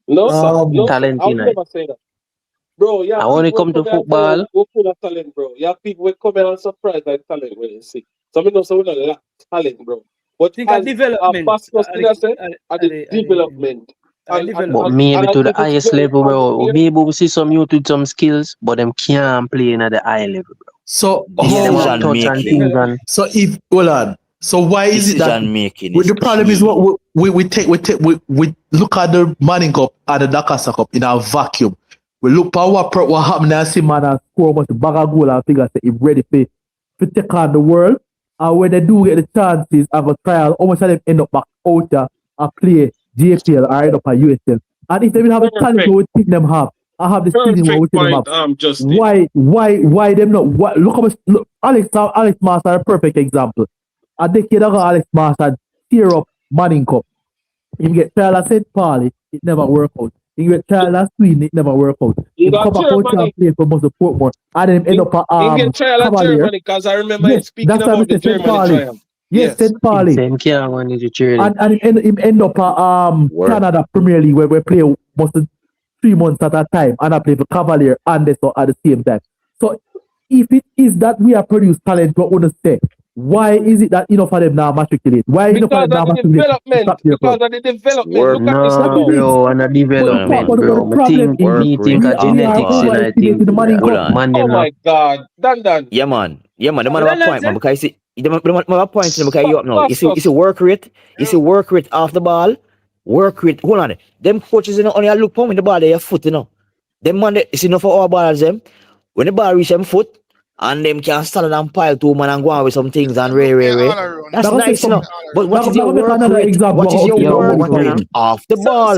No, sir. Talent I would unite. never say that. Bro, yeah. And when it come to football, we're full of talent, bro. You have people who come and surprise like talent when you see. Some people say we don't lack talent, bro. But think of development. Pascal said, the development. But maybe to the highest level, bro. Maybe we see some youth with some skills, but them can't play at the high level, bro. So Decision making. So if hold on. So why is it that the problem is what we look at the Manning Cup and the Dakar Cup in a vacuum. We look at what happened and see man and score much bag of goal and figure say he ready to take on the world. And when they do get the chances of a trial, almost of them end up back out there and play JPL or end up at USL. And if they will have a talent we think them have, I have the season we think them have. Why them not? Look Alex Master a perfect example. A decade ago, Alex Master tear up Manning Cup. If you get trial at St. Pauli, it never work out. If you get trial at Sweden, it never work out. You come back out and play for most of Portmore. And then end up at get trial at Germany because I remember speaking about the Germany trial. Yes, St. Pauli. And end up at Canada Premier League where we play most of 3 months at a time and I play for Cavalier and this at the same time. So if it is that we are produced talent, what would say? Why is it that enough of them now matriculate? Why enough of them now matriculate? Because of the development. Bro, and the development, bro. I think of genetics and I think, oh my God. Dan. Yeah, man. The man have a point, man, because you see, the man have a point because you up now. You see work rate, off the ball, work rate. Hold on. Them coaches, you know, only look for when the ball their foot, you know. Them man, it's enough for our ballers, them. When the ball reach them foot, and them can stand and pile 2 man and go on with some things and That's nice, you know. But what is your work rate? What is your work rate off the ball?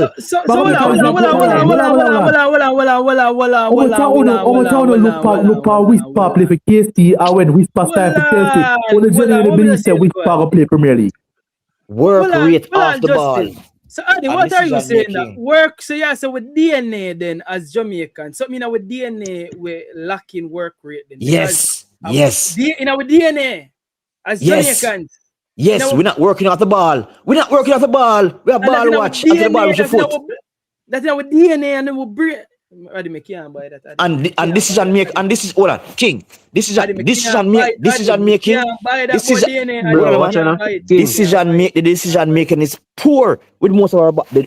Look for Whisper play for KC and when Whisper start for Chelsea. Only genuinely believe that Whisper will play Premier League. Work rate off the ball. So Adi, what are you saying that work? So yeah, so with DNA then as Jamaican, so with DNA we're lacking work rate then. Yes. In our DNA as Jamaicans. Yes, we're not working off the ball. We have ball watch after the ball with your foot. That's our DNA and then we bring Adi can't buy that. And decision make and this is hold on, King. Decision make Bro, watch out. decision making is poor with most of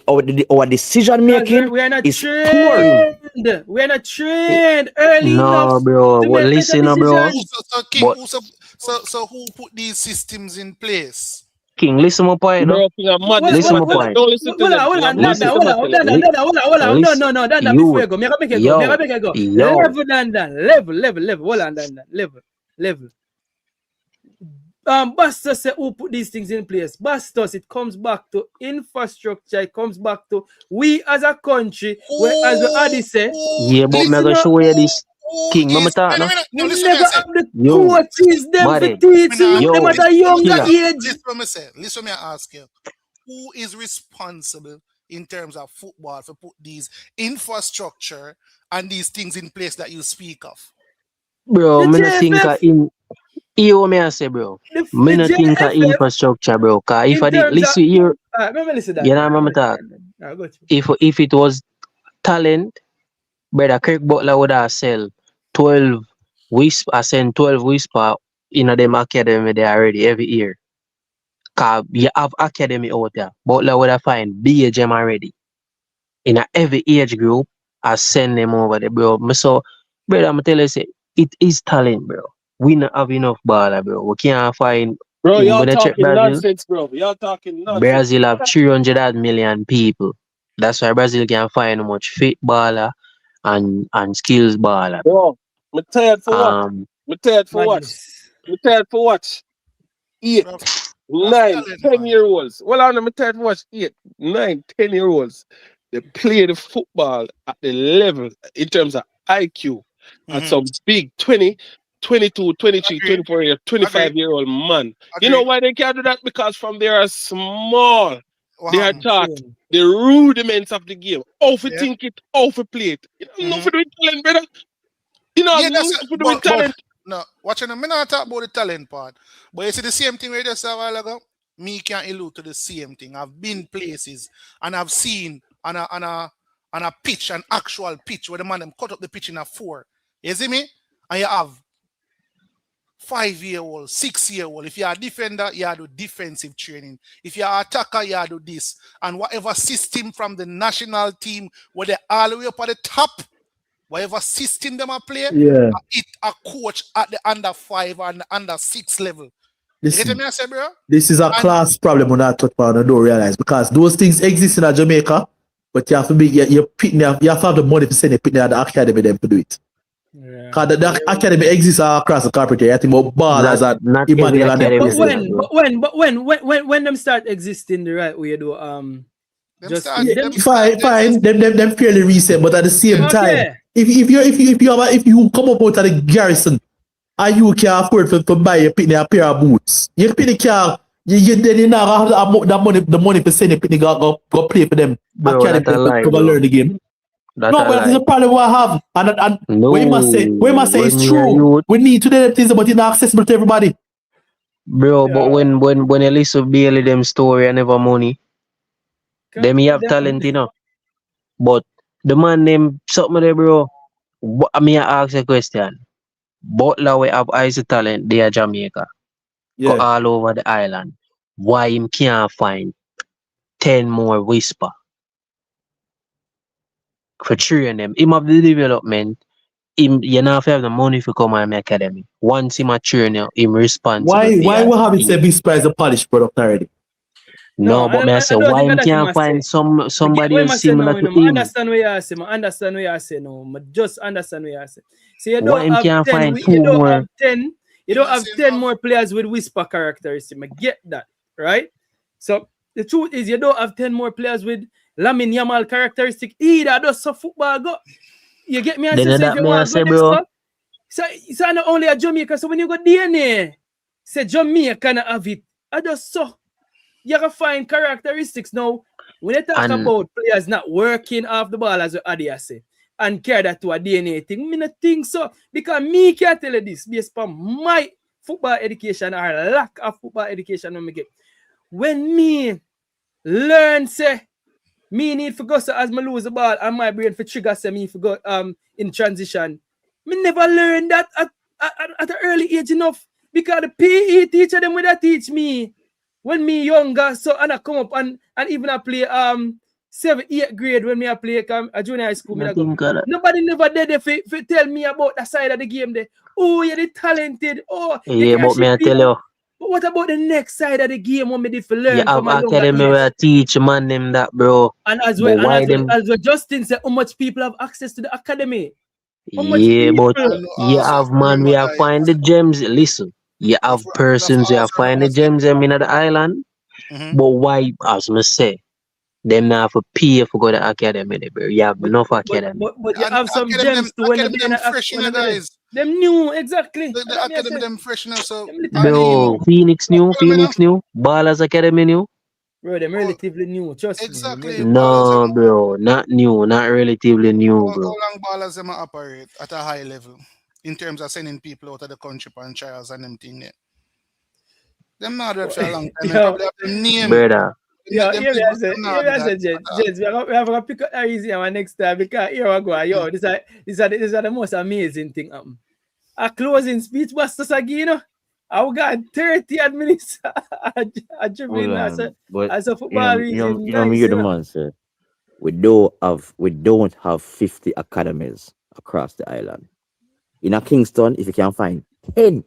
our decision making we are not is trained. We are not trained early enough bro. to But make listen, better bro. decisions. So King, so who put these systems in place? King, listen my point, no? Listen my point. Hold on, before you go. Make it go. Level, level. Hold on, level. Bastos say who put these things in place. Bastos, it comes back to infrastructure. It comes back to we as a country. Where, as Adi say, yeah, but I'm gonna show you this. King, mama talk now. We never have the coaches them for teaching them at a younger age. Listen, me ask you. Who is responsible in terms of football for put these infrastructure and these things in place that you speak of? Bro, me not think in you me I say, bro. Me not think of infrastructure, bro. Cause if I did listen here, you know mama talk. If it was talent, brother Kirk Butler would have sell 12 whisper in a them academy there already every year. Cause you have academy out there. Butler would have find BHM already. In a every age group, I send them over there, bro. So, brother, I'm tell you, say, it is talent, bro. We not have enough baller, bro. We can't find. Bro, y'all talking nonsense, bro. Y'all talking nonsense. Brazil have 300 million people. That's why Brazil can find much fit baller and skills baller. Bro, I'm tired for what? I'm tired for what? I'm tired for what? 8, 9, 10-year-olds. Well, I'm tired for what? 8, 9, 10-year-olds. They play the football at the level in terms of IQ at some big 20, 22, 23, 24-year, 25-year-old man. You know why they can't do that? Because from they are small. They are taught the rudiments of the game. How to think it, how to play it. You don't know for doing talent, brother. You know, for doing talent. No, watching them, I not talk about the talent part. But you see the same thing we just said a while ago? Me can't allude to the same thing. I've been places and I've seen on a pitch, an actual pitch, where the man them cut up the pitch in a 4. You see me? And you have 5-year-old, 6-year-old. If you're a defender, you have to do defensive training. If you're an attacker, you have to do this. And whatever system from the national team, where they're all the way up at the top, whatever system them are play, it a coach at the under 5 and under 6 level. Listen, you get me, I say, bro? This is a class problem when I talk about. I don't realize because those things exist in Jamaica, but you have to be you have to have the money to send it at the academy them to do it. Because the academy exists across the carpet. I think about ballers and Emmanuel and them. But when them start existing the right way, though, fine. Them fairly recent, but at the same time, if you come up out of the garrison and you can afford to buy a pair of boots, you can't. You now have the money to send a pitney go play for them academy to learn the game. But that's the problem we have. And we must say it's true. We need to do things, but it's not accessible to everybody. Bro, but when you listen to Bailey them story and never money, them you have talent, you know. But the man named something there, bro. I mean, I ask a question. Butler we have eyes of talent, they are Jamaica. Go all over the island. Why him can't find 10 more whisper? For train them. Him have the development. You not have the money for come on my academy. Once him a train you, him responsible. Why we have it say Whisper is a polished product already? No, but I say why him can't find somebody else similar to him? I understand what you say. I understand what you say now. I just understand what you say. So you why don't him have can't 10. Find You don't more? have 10. You don't have 10 more players with whisper characteristics. I get that, right? So the truth is you don't have 10 more players with Lamin Yamal characteristic either. That's so football go. You get me? Then that me I say, bro. So not only a Jamaica. So when you go DNA, say Jamaica can have it. I just saw. You can find characteristics now. When you talk about players not working off the ball, as Adia say, and carry that to a DNA thing, I don't think so. Because me can't tell you this based upon my football education or lack of football education when I get. When me learn, say, Me need for go so as me lose the ball and my brain for trigger say me for go in transition. Me never learned that at an early age enough because the PE teacher them would teach me when me younger. So and I come up and even I play 7th, 8th grade when me I play a junior high school. Nobody never did if tell me about that side of the game there. Oh, you're the talented. Oh, Yeah, but me I tell you. But what about the next side of the game when me did for learn You have from a younger academy age? where teach man them that, bro. And as But well, why as well, Justin said, how much people have access to the academy? How much Yeah, people? but you have man, we have find the gems. Listen, you have persons who have find the gems them in the island. But why, as me say, them now have to pay for go to academy, bro. You have enough academy. But you have some gems too when them fresh, you know, guys. Them new, exactly. The academy them fresh, you know, so Bro, Phoenix new. Ballers Academy new. Bro, them relatively new, trust me. Exactly. No, bro, not new, not relatively new, bro. How long ballers them operate at a high level in terms of sending people out of the country on trials and them thing there? Them not that for a long time. They probably have the name. Brother. Yeah, here I said, Jets, we have to pick up that easy one next time because here I go. Yo, this are the most amazing thing happen. A closing speech was just again, you know. I got 30 minutes. I dribbling as a football reason. You know, me hear the man say, we don't have 50 academies across the island. In a Kingston, if you can find 10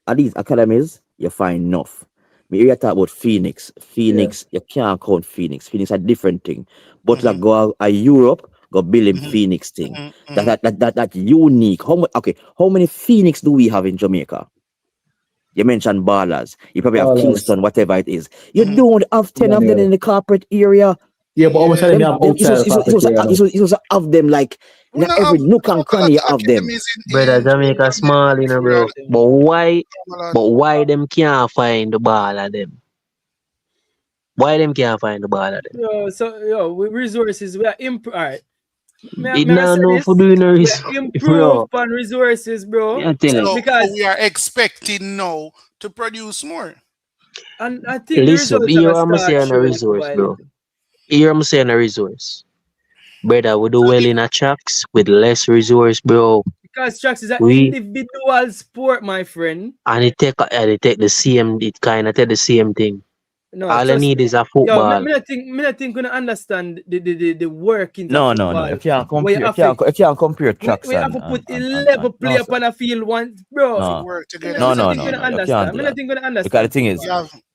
of these academies, you find enough. Me hear you talk about Phoenix. You can't count Phoenix. Phoenix a different thing. But like go a Europe, go build in Phoenix thing. That unique. How many Phoenix do we have in Jamaica? You mentioned ballers. You probably have Kingston, whatever it is. You don't have 10 of them in the corporate area. Yeah, but almost them have outside it was have them like in every nook and cranny of them. Brother, Jamaica small, you know, bro. But why them can't find the ball of them? Why them can't find the ball of them? Yo, with resources, we are alright. It now no for doing a improve on resources, bro. Yeah, because we are expecting now to produce more. And I think listen, here I'm saying a resource, bro. Here I'm saying a resource. Brother, we do well in a tracks with less resource, bro. Because tracks is an individual sport, my friend. And it take the same, it kind of take the same thing. No, all I need is a football. Yo, me think gonna understand the workings. No. You can't compare tracks. We have to put 11 players up on a field once, bro. No. You can't understand. Because the thing is,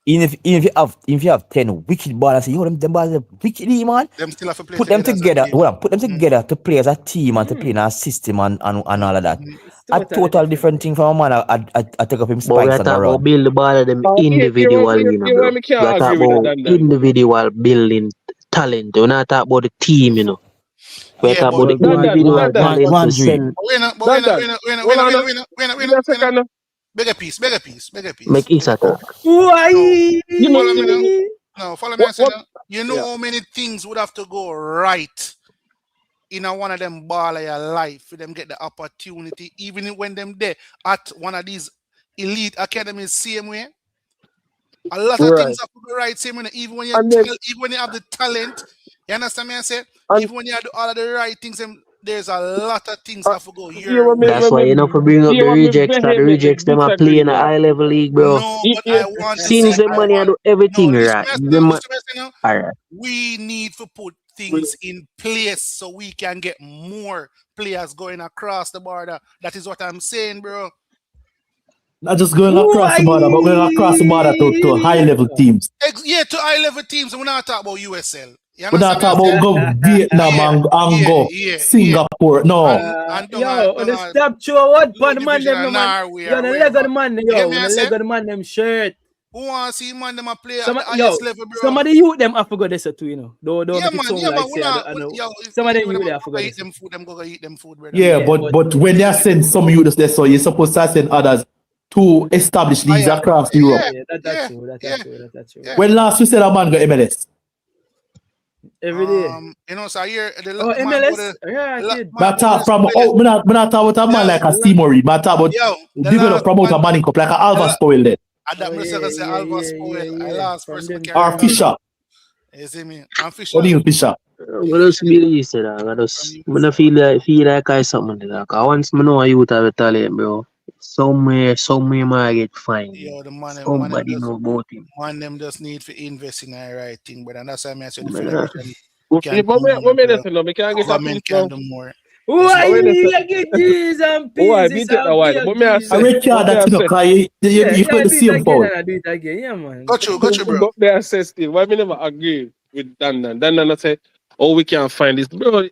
even if you have 10 wicked ballers, you know them balls are wicked, man. Them still have to play put them together. Put them together to play as a team and to play in a system and all of that. A total different thing from a man. I take up him spikes and around. But build the ball of them individual, you know, bro. We talk about individual building talent. We're not talking about the team, you know. We talk about the individual talent. Bigger piece. Make each attack. Why? No, follow me. You know how many things would have to go right in one of them ball of your life for them get the opportunity, even when them there at one of these elite academies same way. A lot of things have to go right same way. Even when you have the talent, you understand me? I say even when you do all of the right things, there's a lot of things that have to go here. That's why you know for bring up the rejects. The rejects them are playing a high level league, bro. No, but I want to since the money I do everything right. Alright. We need to put things in place so we can get more players going across the border. That is what I'm saying, bro. Not just going across the border, but going across the border to high level teams. Yeah, to high level teams. We're not talking about USL. We're not talking about go Vietnam and go Singapore. No. The stop show what but man them man. Yo, the leg of the man, yo, the leg of the man them shirt. Who want to see man them a play at the highest level, bro? Some of the youth them I forgot this too, you know. Don't make it sound like some of them youth they forgot. Eat them food, them go eat them food, brother. Yeah, but when they send some youths there, so you're supposed to send others to establish leagues across Europe. Yeah, that's true. When last you said a man got MLS? Every day. You know, so here the MLS. Yeah, I talk from we're not talking about a man like a Seymour Reed, but I talk about develop promote a man cup like a Alva Spoil there. Alva Spoil. I lost first. Or Fisher. You see me? I'm Fisher. O'Neal Fisher. I just believe it, dog. I don't feel like I something like that. Once I know a youth have a talent, bro. Somewhere might get fined. Yo, the man Somebody know about him. them just need to invest in the right thing, but that's why I say the Man, federation What can do what more, minute bro. no? We can't get a Government piece can now. do more. Why What minute? you get G's and Why? P's? Me It's take a a while. big But me I G's. I say. reckon But me that I you know, say. cause Yeah, you commit the do it same again foul. and I do it again. Yeah, man. Got you, bro. But me I say still. Why me never agree with Dan? Dan I say, oh, we can't find this, bro.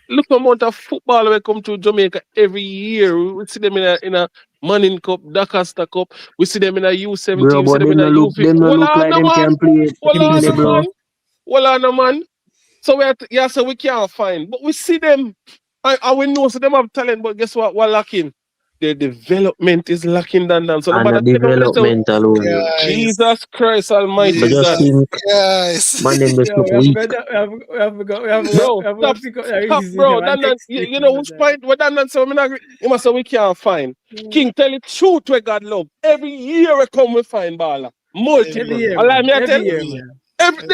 Look the amount of football we come to Jamaica every year. We see them in a Manning Cup, Dakasta Cup. We see them in a U17. bro, We see but them in a U50. them no Well look on like no them man. can play Well on English, no bro. man. Well on no man. So we can't find. But we see them. And we know so them have talent, but guess what? We're lacking. The development is lacking than them. So And nobody the tell them this. development alone, bro. Jesus Christ Almighty But just God. think, man, them just Yo, look weak. we have Bro, to pick up that stop, reason. bro. And You know which point where Dan so me not agree. You must say we can't find. King tell the truth where God love. Every year we come we find baller. Multiple. every year, Allah man. me I Every tell year, you. man. Every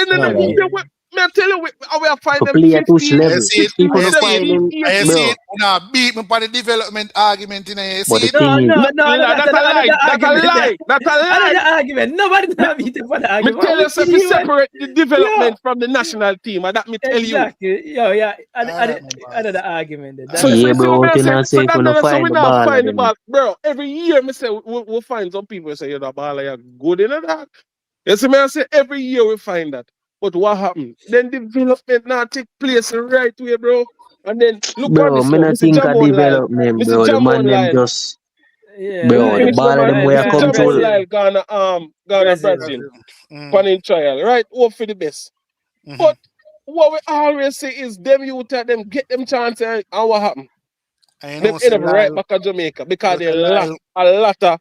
year me I tell you we are find To them play at which 15, level? I see it. 16, People I don't see it. find 17, them, 18. I see bro. it. Now beat me for the development argument in here. You But see the it? thing is, That's a lie. That's a lie. That's a lie. Another argument. Nobody not beat for the Me argument. tell you if you separate the Yo, development from the national team, and that me tell you. exactly. Yo, yeah. Alright, my boss. Another argument. So That's yeah, see bro, what what I you say? not So say if you not so we find the not ball of find the them. ball. Bro, every year me say we'll find some people say you're the ball you're good in that. You see me I say every year we find that. But what happened? Then development now take place the right way, bro. And then look on Bro, this me now. not Mr. think of Jamon Lyle. development, Mr. bro. The man Jamon them Lyle. just, yeah, Let me bro, the finish the ball of man. them where I Mr. come Jamon to. Brazil. Lyle gonna Brazil. Mm. Panning trial. Right? Hope for the best. Mhm. But what we always say is them youth them get them chance and what happen? And you Them know, end say up right Lyle, back at Jamaica because they say lack Lyle, a lot of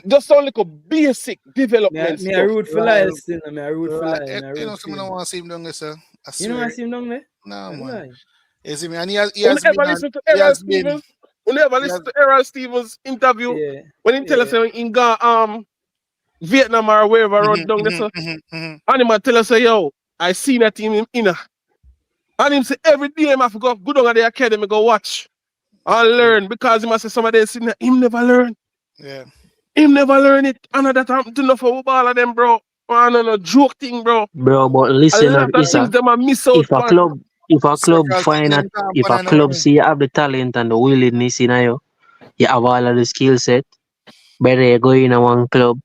just only like a basic development Me I stuff. root for Lyle still. Me I root for Lyle. Me I you know, root for some don't him. want to see him down there, sir. I You know swear. I see him down there? No, man. Why? You see me? And he When has you been, ever listen to he Errol has been, Stevens, when you ever he listen has, to Errol Stevens interview, Yeah. when he tell us in Vietnam or wherever around down there, so, and him tell us say, yo, I seen that team in inner. And him say every day I have to go down at the academy, go watch and learn because he must say some of them seen that him never learn. yeah. Him never learn it. And that happened to enough for all of them, bro. Man, no joke thing, bro. Bro, but A listen, lot of things them a miss out if a on. club, find out, if a club see you have the talent and the willingness in you, you have all of the skill set, better you go in a one club.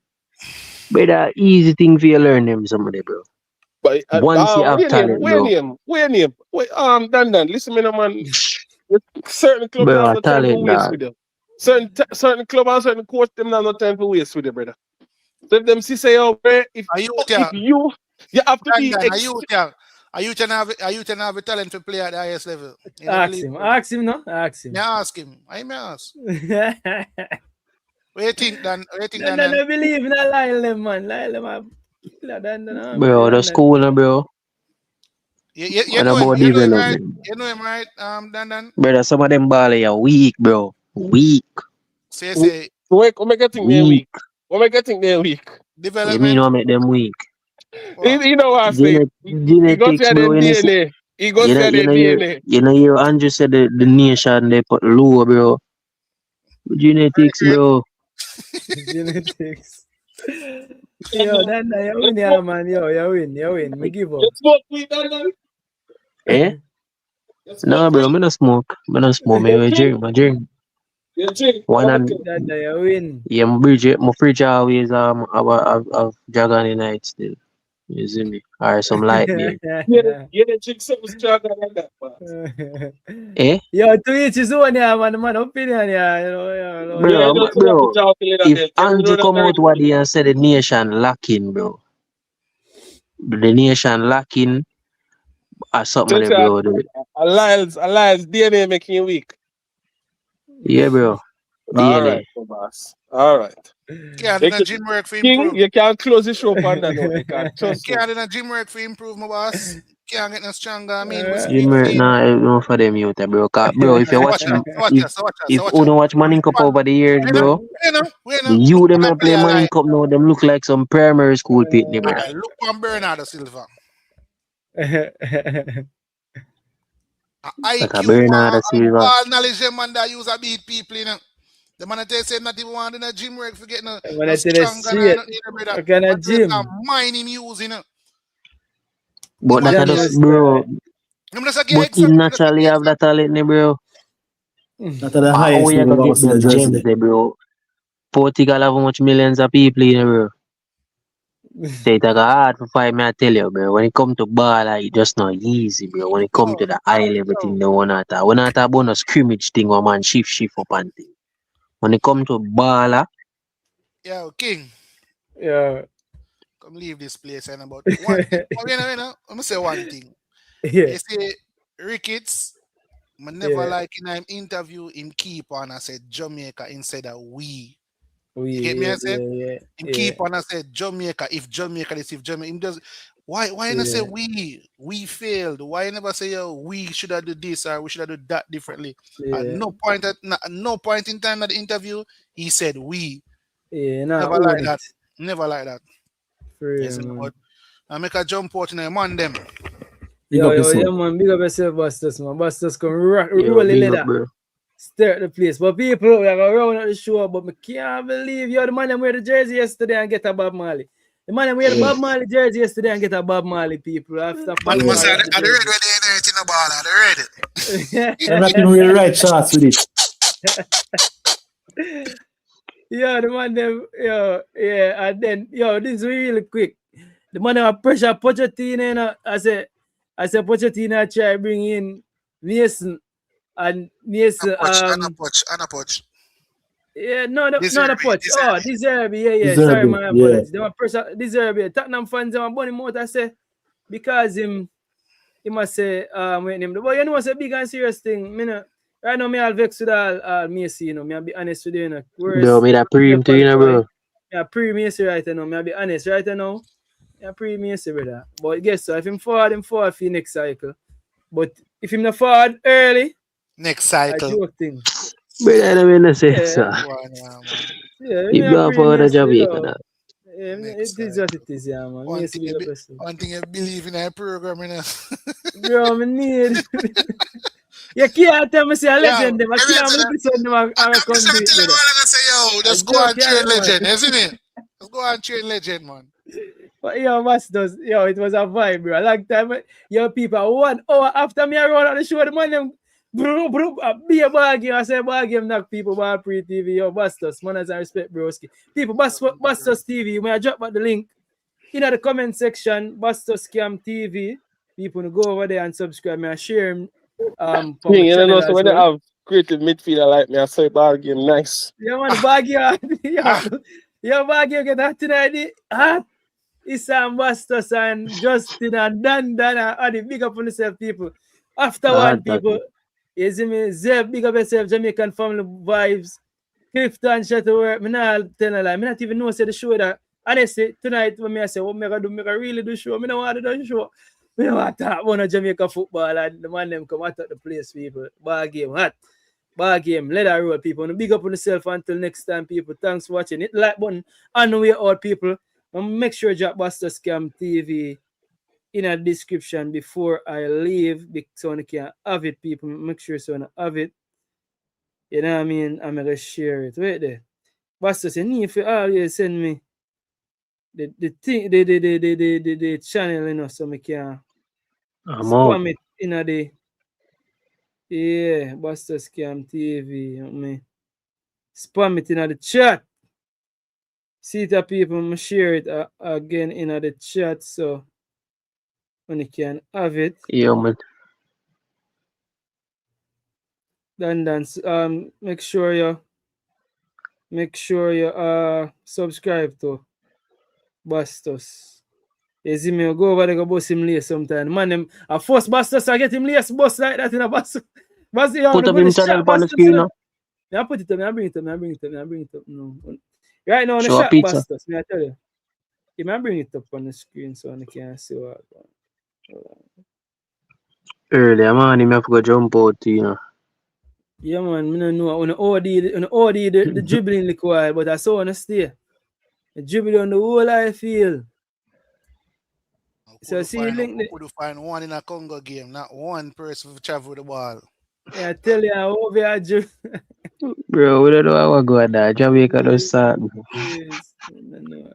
Better easy thing for you learn them somebody, bro. But Once you have talent, bro. Wait, Dan, listen me no man. Certain club Bro, have a no time to talent, waste dog. with them. Certain club and certain coach them have no time to waste with them, brother. So if them say, oh, bro, if you have to be Are you can have a talent to play at the highest level? You Ask believe him. me? Ask him, no? Ask him. Yeah, ask him. I may ask. What you think, Dan? What you think, No, Dan? no, believe in Lyle, them, man. Lyle, them, Bro, the school, bro. You And know him, about you know him, right? development. You know him, right? Dan. Brother, some of them ballers are weak, bro. Weak. So you say what make you think they're weak? What make you think they're weak? You mean what make them weak? You know what I say? He goes Genetics, to bro. their DNA. He goes to their DNA. You know, Andrew said the nation they put low, bro. Genetics, bro. Genetics. Yo, Dan, you win, yeah, man. Yo, you win. Me give up. You smoke weed, Dan? Eh? No, bro, me no smoke. Me drink. You drink. One and Dan, you win. yeah, my fridge always have Dragon in night still. You see me? Or some light beer. You drink something stronger than that, man. Eh? Yo, to each his own, yeah, man. Opinion, yeah. Bro, if Andrew come out what day and say the nation lacking, bro. The nation lacking or something, like, bro. Alliance DNA making you weak. Yeah, bro. All DNA. right, boss. All right. Can't do gym work for King, improve. you can't close the show on that note. Can't do gym work for improve, my boss. Can't get no stronger. I mean, No for them youth, bro. Bro, if you watch if you don't watch Manning Cup over the years, bro, the youth them play Manning Cup now, them look like some primary school pitney, bro. Look on Bernardo Silva. IQ, Bernardo Silva. ball knowledge, them man that use a beat people, you know. The man that say not even want in a gym work for getting a strong gun or nothing, brother. Kind of But gym. mining use, you know. But that I just, bro. But he naturally have that talent, bro. That's the highest we level gonna of get the jersey. gems, bro. Portugal have much millions of people, you know, bro. So it's hard for fight me, I tell you, bro. When it come to ball, it's just not easy, bro. When it come to the eye level thing, they wanna talk. When I talk about a scrimmage thing, or man shift up and thing. When it come to ball, Yo, King. Yeah. Come leave this place and about one thing. I'm gonna say one thing. Yeah. You see, Ricketts, I never like in an interview him keep on I said Jamaica instead of we. You get me? I said him keep on I said Jamaica. If Jamaica is if Jamaica, him does. Why you not say we? We failed. Why you never say we should have do this or we should have do that differently? At no point in time at the interview he said we. Yeah, never like that. Never like that. Yes, but I make a jump out in a man them. Yo, man, big up yourself, Bastos, man. Bastos come roll the leather. Stir the place. But people, we are going to round at the show, but I can't believe you're the man that wear the jersey yesterday and get a Bob Marley. The man that wear the Bob Marley jersey yesterday and get a Bob Marley, people. After man, must say, the red where they ain't in the ball, the red. I'm not even really right shots with it. Yeah, the man them, yeah, and then, this is really quick. The man that pressure Pochettino, I said Pochettino try bring in Mason and Mason. Anna Poch. Yeah, not a Poch. Oh, Deserve. Yeah. Sorry, my apologies. They were pressure Deserve. Tottenham fans they were burning him out. I say because he must say when him. But you know what's a big and serious thing. Right now, I'll vex with all Macy, I'll be honest with you, No, me that Pree to you, bro. Yeah, Pree Macy right now, I'll be honest right now. Yeah, Pree Macy, brother. But guess so, if him forward for next cycle. But if him not forward early, next cycle. I joke thing. But I don't mean to say so. Yeah, you go for the Jamaica. Yeah, it is what it is, yeah, man. One thing I believe in a program, Bro, I need. You can't tell me say a legend. I can't listen to them. I'm going to say, yo, let's go and train legend, isn't it? Let's go and train legend, man. But Masters, it was a vibe, bro. A long time, people 1 hour after me, I run on the show, the man, them, be a ball game. I say ball game, knock people, ball Pree TV, Bastos, manners and respect, broski. People, Bastos TV, when I drop back the link in the comment section, Bastos Scam TV, people go over there and subscribe me and share them. So when they have creative midfielder like me, I say ball game nice. Yeah, man, ball game, ball game get hot tonight. Hot. Isam Bastos and Justin and Dan and the big up on yourself, people. After one, people. You see me, Zeb, big up yourself, Jamaican family vibes. Clifton, Shuttleworth. I'm not telling a lie. I'm not even know the show that. Honestly, tonight, when I say, what I really do show, I don't want to do the show. I don't want to talk about Jamaica football and the man them come out of the place, people. Ball game, hot. Ball game, let that roll, people. And big up on yourself until next time, people. Thanks for watching. Hit the like button on the way out, people. And make sure you drop Bastos Scam TV in a description before I leave, so I can have it, people. Make sure so I have it. You know what I mean? I'm gonna share it. Wait there. Bastos, you need to always send me the thing, the channel, so I can spam it in a day. Yeah, Bastos Scam TV. Spam it in the chat. See that people, I'm share it again in the chat, so when you can have it. Yeah, man. Then make sure you subscribe to Bastos. You see me go over there, go bust him lace sometime. Man, them a first Bastos, I get him lace bust like that in a Bastos. Put up him channel on the screen now. I put it up, I bring it up. No. Right now on the shot Bastos, I tell you. You might bring it up on the screen so I can see what. Earlier, man, you have to go jump out, Yeah, man, I don't know. On the OD, the dribbling look wild, but I saw on the stay. The dribbling on the whole I feel. So see you link We could find one in a Congo game, not one person to travel with the ball. Yeah, I tell you, I over here, Bro, we don't know how we're going there. Jamaica does start. Yes, no.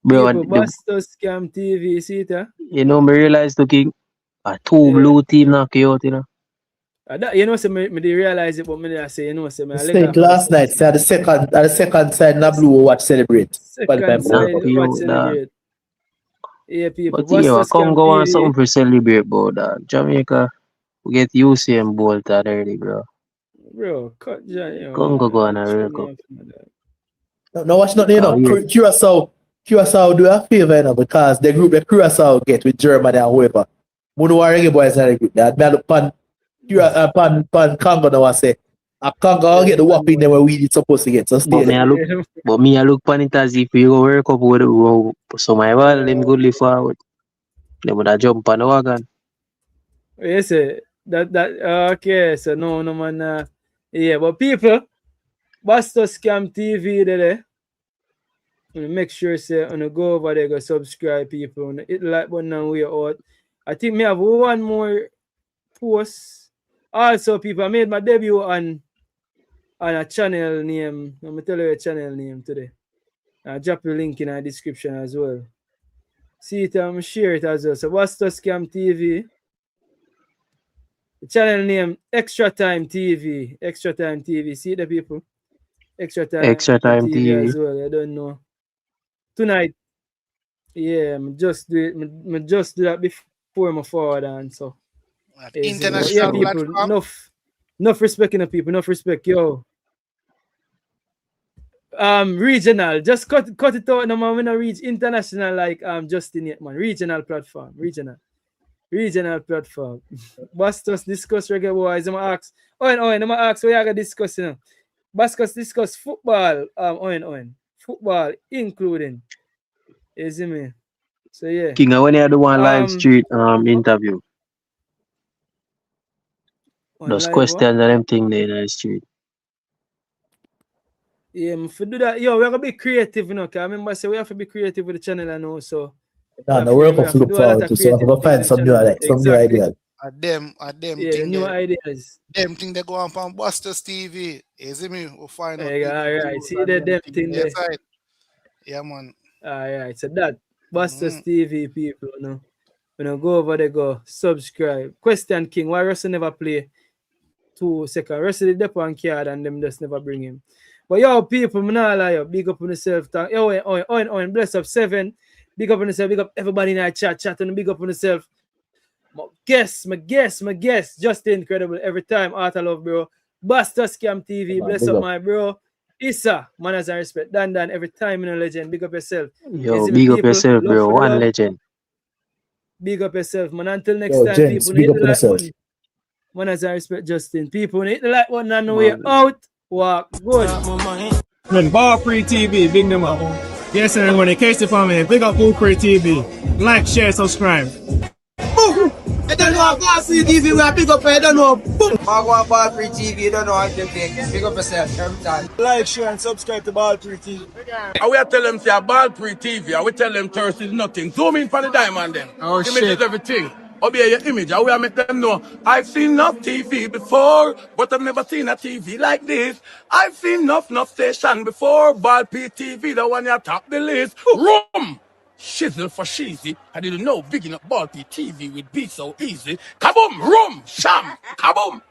Bro, People, Bastos Scam TV, see it? You know, me realize the king, a two blue team knock you out, you know. You know, so me didn't realize it, but me I say, you know, so me State last night, say the second side na blue watch celebrate. Second side watch celebrate. Yeah, people. But yeah, Congo want something for celebrate, but Jamaica, we get Usain Bolt already, bro. Bro, cut John. Congo go on a World Cup. No, watch nothing, you know. Curacao do a favor, you know, because the group that Curacao get with Germany and whoever. We know Reggae Boyz in the group. That me look pan Congo now and say, a Congo get the whopping them where we supposed to get. So stay there. But me I look pan it as if you go World Cup with so my ball, them goodly forward. They would have jump on the wagon. Yes, that okay, so no man. Yeah, but people, Bastos Scam TV there. Make sure say on go over there, go subscribe, people. Hit the like button and we out. I think me have one more post. Also, people, I made my debut on a channel name. I'm gonna tell you a channel name today. I'll drop the link in the description as well. See it, I'm share it as well. So Bastos Scam TV. The channel name Extra Time TV. Extra Time TV. See the people? Extra Time TV as well. I don't know. Tonight, yeah, I just do that before my forward and so. International people, enough respect in the people, enough respect, yo. Regional, just cut it out. No man, we not reach international like Justin yet, man. Regional platform. Bastos discuss Reggae Boyz. I'm ask. I'm ask what you gonna discuss, you know. Bastos discuss football. Football, including. You see me? So yeah. King, when you had the one live street interview. Those questions and them thing there in the street. Yeah, if we do that, yo, we have to be creative, you know. Cause I remember I say we have to be creative with the channel, I know. So no, we're going to look forward to. So I'm gonna find some new ideas. Them yeah, new ideas. Them thing they go on Bastos TV. You see me? We'll find out. Alright, see them thing there. Yeah, man. Alright, so that Bastos TV people, you know. When I go over there, go subscribe. Question King, why Russell never play 2 seconds? Russell did dep on card and them just never bring him. But yo, people, I'm not lie, big up on yourself. Yo, bless up 7. Big up on yourself, big up everybody in our chat and big up on yourself. My guest, just incredible every time. Art of love, bro. Bastos Scam TV, bless up my bro. Issa, manners and respect. Dan, every time, you know, legend. Big up yourself. Yo, big up yourself, bro. One legend. Big up yourself, man. Until next time, gents, people. Big up yourself. Manners and respect, Justin. People, hit the like button on the way out. Walk good. When Pree TV, big them up. Yes, everyone, in case you for me, big up Pree TV. Like, share, subscribe. I don't know about Pree TV, we are big up, I don't know. I go on Pree TV, you don't know how to make. Big up yourself every time. Like, share, and subscribe to Pree TV. I will tell them, say, Pree TV, I will tell them thirst is nothing. Zoom in for the diamond then. Oh, Image shit. is everything. Obey your image. I will make them know. I've seen enough TV before, but I've never seen a TV like this. I've seen enough station before. Pree TV, the one you top the list. Room! Shizzle for cheesy. I didn't know big enough Pree TV would be so easy. Kaboom! Room! Sham! Kaboom!